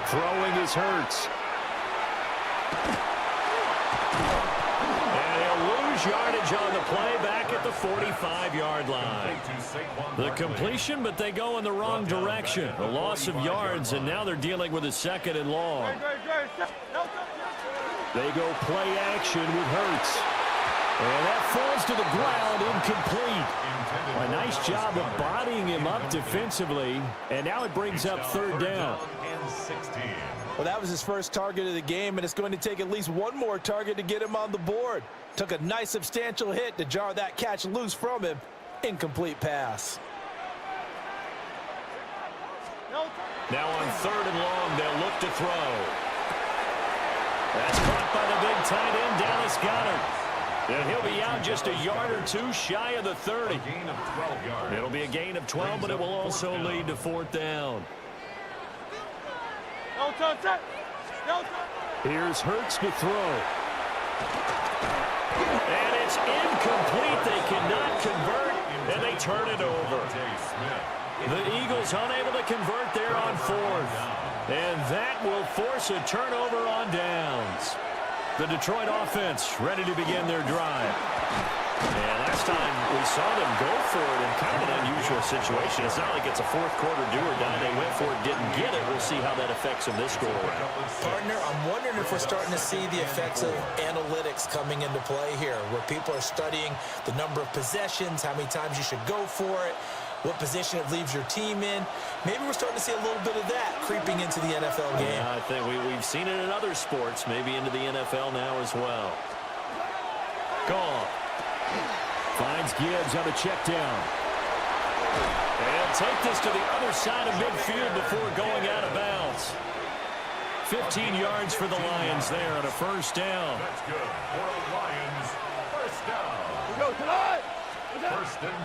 Throwing is Hurts. And he'll lose yardage on the play back at the 45-yard line. The completion, but they go in the wrong direction. A loss of yards, and now they're dealing with a 2nd and long. They go play action with Hurts. And that falls to the ground, incomplete. A nice job of bodying him up defensively. And now it brings up third down. Well, that was his first target of the game, and it's going to take at least one more target to get him on the board. Took a nice substantial hit to jar that catch loose from him. Incomplete pass. Now on 3rd and long, they'll look to throw. That's caught by the big tight end, Dallas Goedert. And he'll be out just a yard or 2 shy of the 30. It'll be a gain of 12, but it will also lead to 4th down. Here's Hurts to throw. And it's incomplete. They cannot convert, and they turn it over. The Eagles unable to convert there on 4th. And that will force a turnover on downs. The Detroit offense ready to begin their drive. And last time we saw them go for it in kind of an unusual situation. It's not like it's a 4th quarter do or die. They went for it, didn't get it. We'll see how that affects them this go around. Partner, I'm wondering if we're starting to see the effects of analytics coming into play here, where people are studying the number of possessions, how many times you should go for it, what position it leaves your team in. Maybe we're starting to see a little bit of that creeping into the NFL game. Yeah, I think we've seen it in other sports, maybe into the NFL now as well. Goff finds Gibbs on a check down. And take this to the other side of midfield before going out of bounds. 15 yards for the Lions there on a 1st down. That's good for the Lions. 1st down. Go tonight.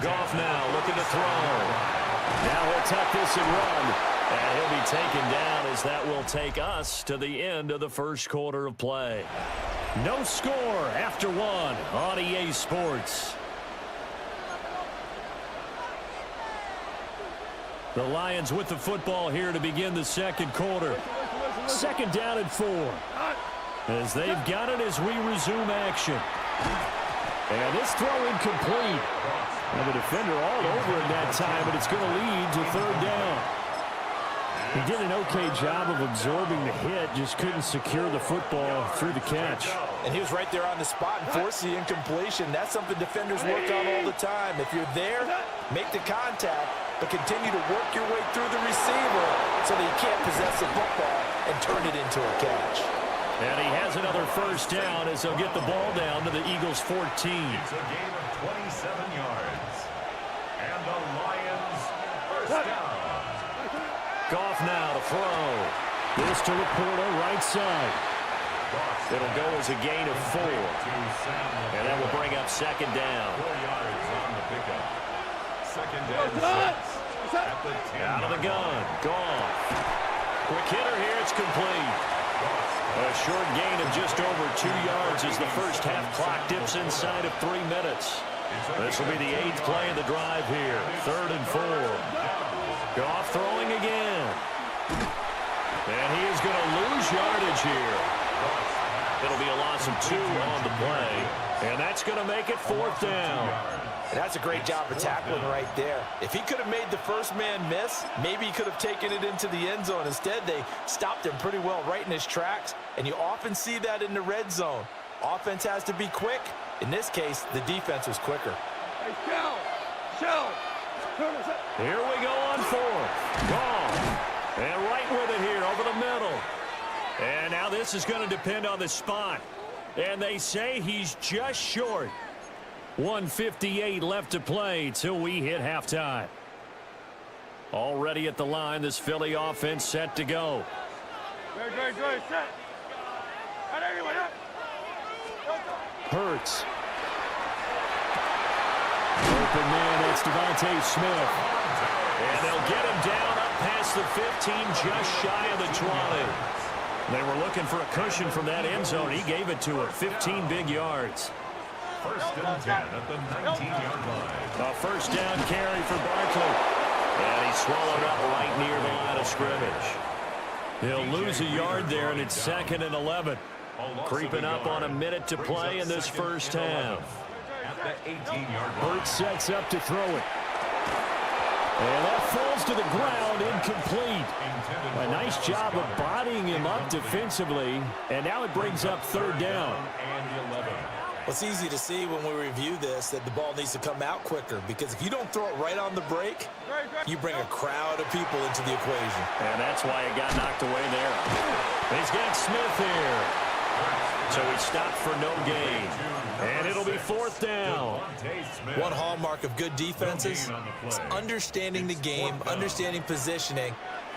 Goff now looking to throw. Now he'll tuck this and run. And he'll be taken down as that will take us to the end of the first quarter of play. No score after one on EA Sports. The Lions with the football here to begin the second quarter. Second down and 4. As they've got it as we resume action. And this throw incomplete. And the defender all over him that time, but it's going to lead to third down. He did an okay job of absorbing the hit, just couldn't secure the football through the catch. And he was right there on the spot and forced the incompletion. That's something defenders work on all the time. If you're there, make the contact, but continue to work your way through the receiver so that you can't possess the football and turn it into a catch. And he has another first down as they'll get the ball down to the Eagles' 14. It's a gain of 27 yards. And the Lions first down. Goff now to throw. This to Laporta, right side. It'll go as a gain of 4. And that will bring up second down. 4 yards on the pickup. Second down 6 at the 10. Out of the gun. Goff. Quick hitter here. It's complete. A short gain of just over 2 yards as the first half clock dips inside of 3 minutes. This will be the 8th play of the drive here. 3rd and 4. Goff throwing again. And he is going to lose yardage here. It'll be a loss of 2 on the play. And that's going to make it 4th down. And that's a great job of tackling right there. If he could have made the first man miss, maybe he could have taken it into the end zone. Instead, they stopped him pretty well right in his tracks. And you often see that in the red zone. Offense has to be quick. In this case, the defense was quicker. Hey, Shell. Here we go on 4th. Goff. And right with it here over the middle. And now this is going to depend on the spot. And they say he's just short. 1:58 left to play till we hit halftime. Already at the line, this Philly offense set to go. Good, set. Hurts. Open man, that's Devontae Smith. And they'll get him down up past the 15, just shy of the 20. They were looking for a cushion from that end zone. He gave it to him, 15 big yards. First and 10 at the 19-yard line. A first down carry for Barkley. And he's swallowed up right near the line of scrimmage. He'll lose a yard there, and it's 2nd and 11. Creeping up on a minute to play in this first half. At the 18-yard line. Hurts sets up to throw it. And that falls to the ground, incomplete. A nice job of bodying him up defensively. And now it brings up 3rd down. And 11. Well, it's easy to see when we review this that the ball needs to come out quicker, because if you don't throw it right on the break, you bring a crowd of people into the equation. And that's why it got knocked away there. He's got Smith here. So he stopped for no gain. And it'll be 4th down. One hallmark of good defenses is understanding the game, understanding positioning,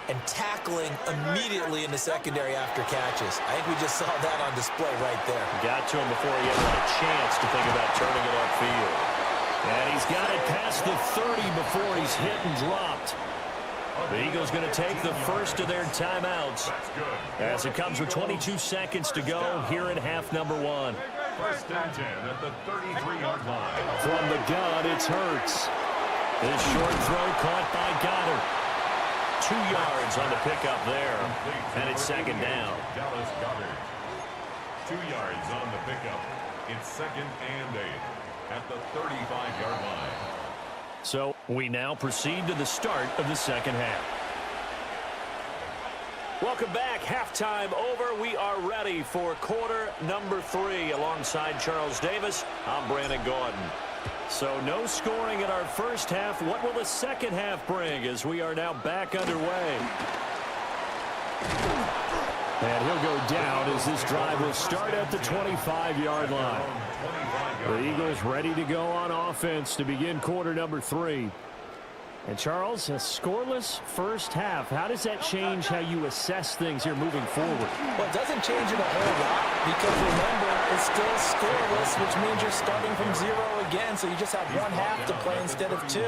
and tackling immediately in the secondary after catches. I think we just saw that on display right there. Got to him before he ever had a chance to think about turning it upfield. And he's got it past the 30 before he's hit and dropped. The Eagles going to take the first of their timeouts as it comes with 22 seconds to go here in half number 1. First and 10 at the 33-yard line. From the gun, it's Hurts. This short throw caught by Goddard. 2 yards on the pickup there, and it's 2nd down. Dallas Goddard. 2 yards on the pickup. It's 2nd and 8 at the 35-yard line. So we now proceed to the start of the second half. Welcome back. Halftime over. We are ready for quarter number 3. Alongside Charles Davis, I'm Brandon Gordon. So no scoring in our first half. What will the second half bring as we are now back underway? And he'll go down as this drive will start at the 25-yard line. The Eagles ready to go on offense to begin quarter number 3. And Charles, a scoreless first half. How does that change how you assess things here moving forward? Well, it doesn't change it a whole lot, because remember, It's still scoreless, which means you're starting from 0 again, so you just have one half to play instead of 2.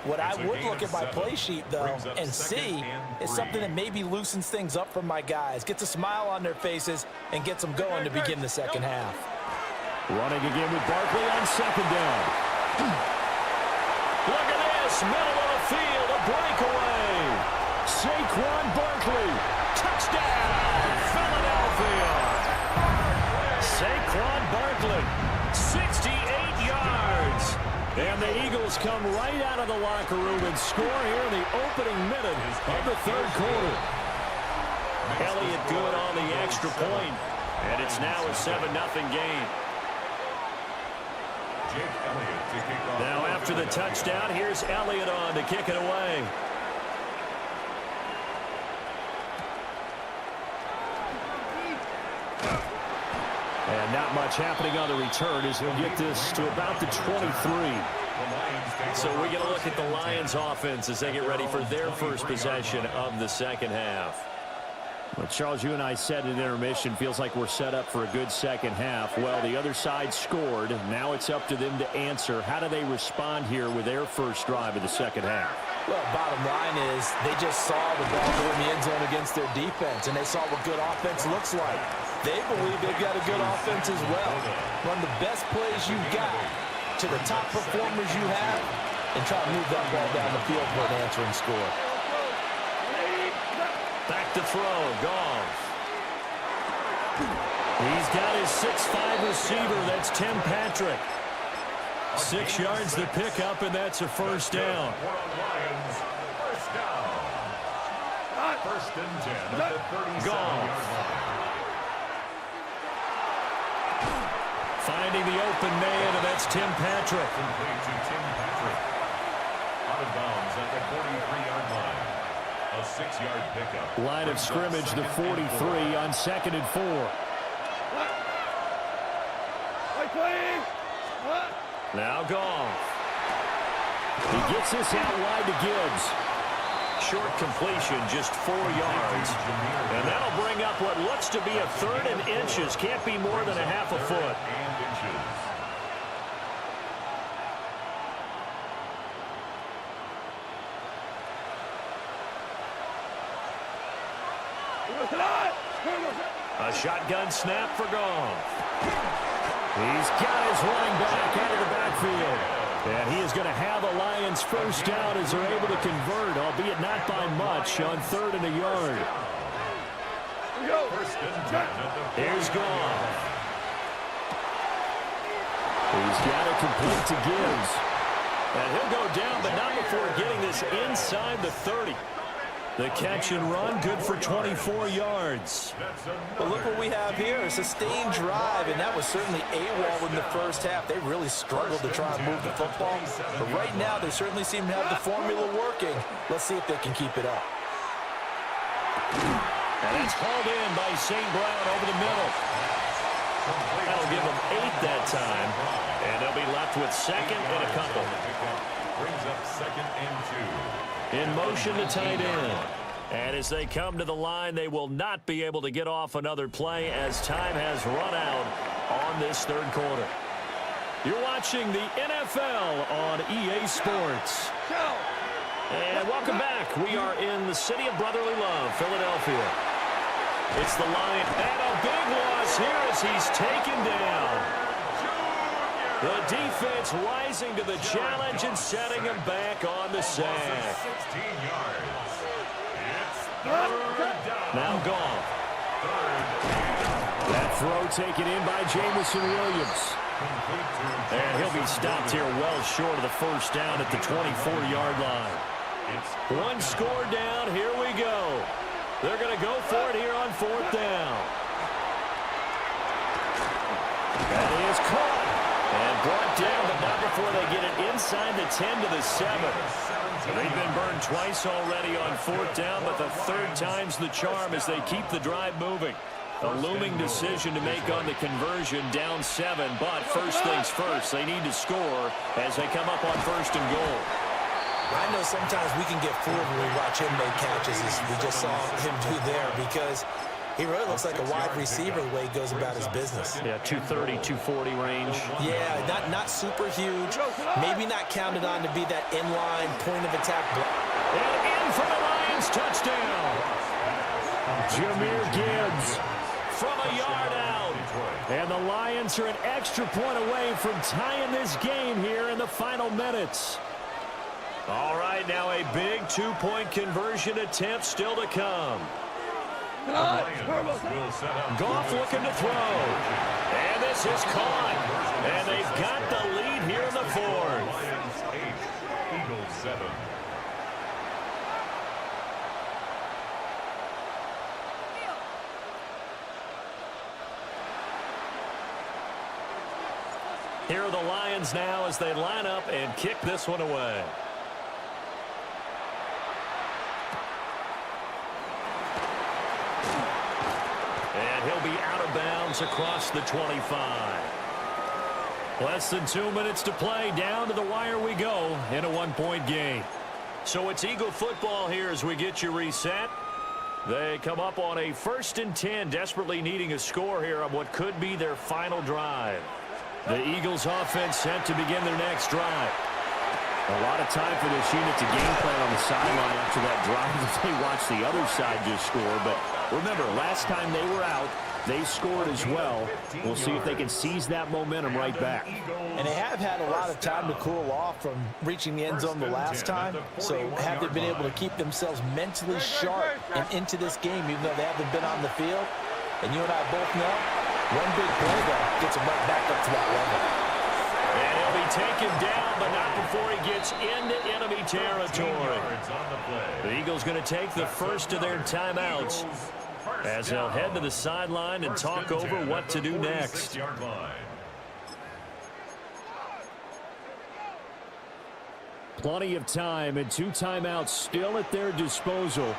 What I would look at my play sheet, though, and see is something that maybe loosens things up for my guys, gets a smile on their faces, and gets them going to begin the second half. Running again with Barkley on second down. Look at this, middle of the field, a breakaway. Saquon Barkley, touchdown, Philadelphia. Saquon Barkley, 68 yards. And the Eagles come right out of the locker room and score here in the opening minute of the third quarter. Elliott good on the extra point, and it's now a 7-0 game. Now after the touchdown, here's Elliott on to kick it away. And not much happening on the return as he'll get this to about the 23. So we're going to look at the Lions offense as they get ready for their first possession of the second half. Well, Charles, you and I said in intermission, feels like we're set up for a good second half. Well, the other side scored. Now it's up to them to answer. How do they respond here with their first drive of the second half? Well, bottom line is they just saw the ball go in the end zone against their defense, and they saw what good offense looks like. They believe they've got a good offense as well. Run the best plays you've got to the top performers you have, and try to move that ball down the field for an answering score. Back to throw, Goff. He's got his 6'5" receiver, that's Tim Patrick. 6 yards to pick up, and that's a first down. First and 10 at the 37-yard line. Finding the open man, and that's Tim Patrick. Complete to Tim Patrick. Out of bounds at the 43-yard line. A 6-yard pickup. Line of scrimmage, the 43 on 2nd and 4. Now Goff. He gets this out wide to Gibbs. Short completion, just 4 yards. And that'll bring up what looks to be a 3rd and inches. Can't be more than a half a foot. A shotgun snap for Goff. He's got his running back out of the backfield. And he is going to have a Lions first down as they're able to convert, albeit not by much, on 3rd and a yard. Here's Goff. He's got it complete to Gibbs. And he'll go down, but not before getting this inside the 30. The catch and run, good for 24 yards. But look what we have here, a sustained drive, and that was certainly AWOL in the first half. They really struggled to try and move the football. But right now, they certainly seem to have the formula working. Let's see if they can keep it up. And it's hauled in by St. Brown over the middle. That'll give them 8 that time. And they'll be left with 2nd and a couple. Brings up 2nd and 2. In motion to tight end. And as they come to the line, they will not be able to get off another play as time has run out on this third quarter. You're watching the NFL on EA Sports. And welcome back. We are in the city of brotherly love, Philadelphia. It's the Lions, and a big loss here as he's taken down. The defense rising to the challenge and setting him back on the sack. 16 yards. It's 3rd down. Now Goff. That throw taken in by Jamison Williams. And he'll be stopped here well short of the first down at the 24-yard line. One score down. Here we go. They're going to go for it here on 4th down. That is caught. And brought down, but not before they get it inside the 10 to the 7. They've been burned twice already on 4th down, but the 3rd time's the charm as they keep the drive moving. A looming decision to make on the conversion, down 7, but first things first, they need to score as they come up on 1st and goal. I know sometimes we can get fooled when we watch him make catches, as we just saw him do there, because He really looks like a wide receiver the way he goes about his business. Yeah, 230, 240 range. Yeah, not super huge. Maybe not counted on to be that inline point of attack. And in for the Lions, touchdown. Jahmyr Gibbs from a yard out. And the Lions are an extra point away from tying this game here in the final minutes. All right, now a big two-point conversion attempt still to come. Goff looking to throw. And this is caught. And they've got the lead here in the fourth. Lions 8, Eagles 7. Here are the Lions now as they line up and kick this one away. And he'll be out of bounds across the 25. Less than 2 minutes to play. Down to the wire we go in a one-point game. So it's Eagle football here as we get you reset. They come up on a 1st and 10, desperately needing a score here on what could be their final drive. The Eagles offense set to begin their next drive. A lot of time for this unit to game plan on the sideline after that drive as they watch the other side just score. But remember, last time they were out, they scored as well. We'll see if they can seize that momentum right back. And they have had a lot of time to cool off from reaching the end zone the last time. So have they been able to keep themselves mentally sharp and into this game, even though they haven't been on the field? And you and I both know, one big play though gets them right back up to that level. And he'll be taken down, but not before he gets into enemy territory. The Eagles going to take the first of their timeouts as they'll head to the sideline and talk over what to do next. Plenty of time and 2 timeouts still at their disposal.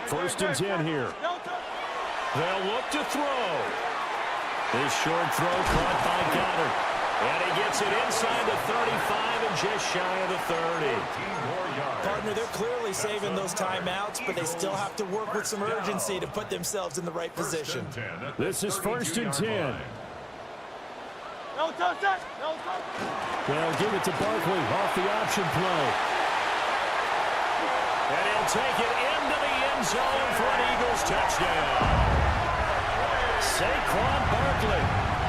1st and 10 here. They'll look to throw. This short throw caught by Goddard. And he gets it inside the 35 and just shy of the 30. Partner, they're clearly saving those timeouts, but they still have to work with some urgency to put themselves in the right position. This is 1st and 10. They'll give it to Barkley off the option play. And he'll take it into the end zone for an Eagles touchdown. Saquon Barkley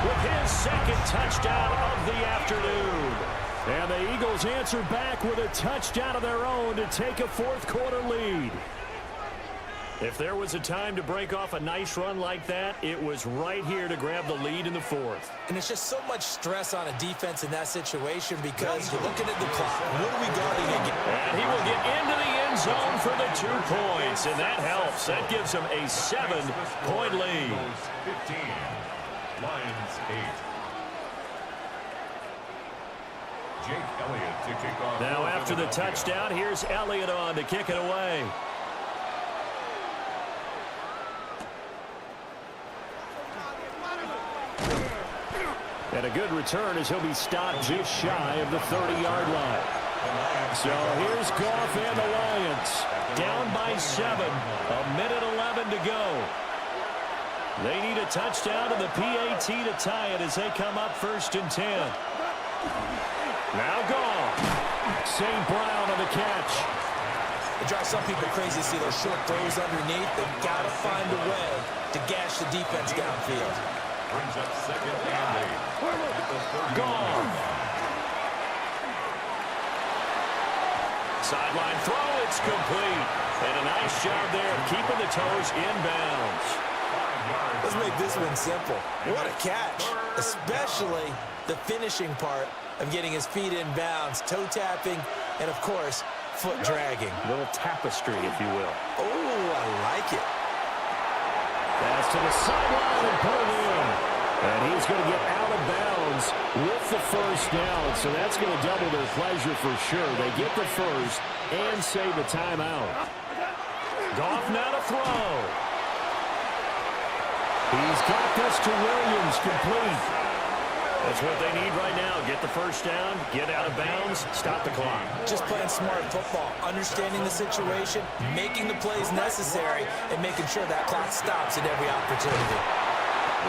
with his 2nd touchdown of the afternoon. And the Eagles answer back with a touchdown of their own to take a 4th quarter lead. If there was a time to break off a nice run like that, it was right here to grab the lead in the 4th. And it's just so much stress on a defense in that situation because you're looking at the clock. What are we guarding again? And he will get into the end zone for the 2 points, and that helps. That gives him a 7-point lead. 15, Lions 8. Jake Elliott to kick off. Now after the touchdown, here's Elliott on to kick it away. And a good return as he'll be stopped just shy of the 30-yard line. So here's Goff and the Lions. Down by 7. A minute 11 to go. They need a touchdown to the PAT to tie it as they come up 1st and 10. Now Goff. St. Brown on the catch. It drives some people crazy to see those short throws underneath. They've got to find a way to gash the defense downfield. Brings up 2nd and 8. Goff. Sideline throw, it's complete. And a nice job there of keeping the toes inbounds. Let's make this one simple. What a catch, especially the finishing part of getting his feet in bounds, toe tapping, and of course, foot dragging. A little tapestry, if you will. Oh, I like it. Pass to the sideline and pulled in. And he's going to get out of bounds with the 1st down. So that's going to double their pleasure for sure. They get the 1st and save a timeout. Goff now to throw. He's got this to Williams, complete. That's what they need right now. Get the first down, get out of bounds, stop the clock. Just playing smart football, understanding the situation, making the plays necessary, and making sure that clock stops at every opportunity.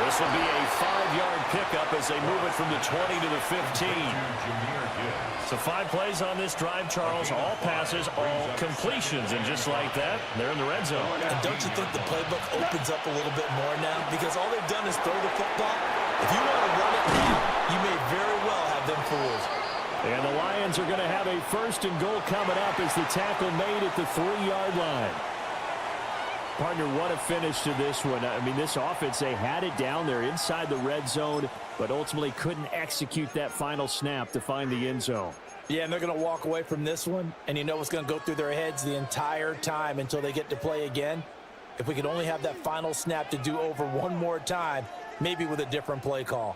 This will be a 5-yard pickup as they move it from the 20 to the 15. So 5 plays on this drive, Charles. All passes, all completions. And just like that, they're in the red zone. And don't you think the playbook opens up a little bit more now? Because all they've done is throw the football. If you want to run it now, you may very well have them fooled. And the Lions are going to have a 1st and goal coming up as the tackle made at the 3-yard line. Partner, what a finish to this one. I mean, this offense, they had it down there inside the red zone, but ultimately couldn't execute that final snap to find the end zone. Yeah, and they're going to walk away from this one, and you know what's going to go through their heads the entire time until they get to play again. If we could only have that final snap to do over one more time, maybe with a different play call.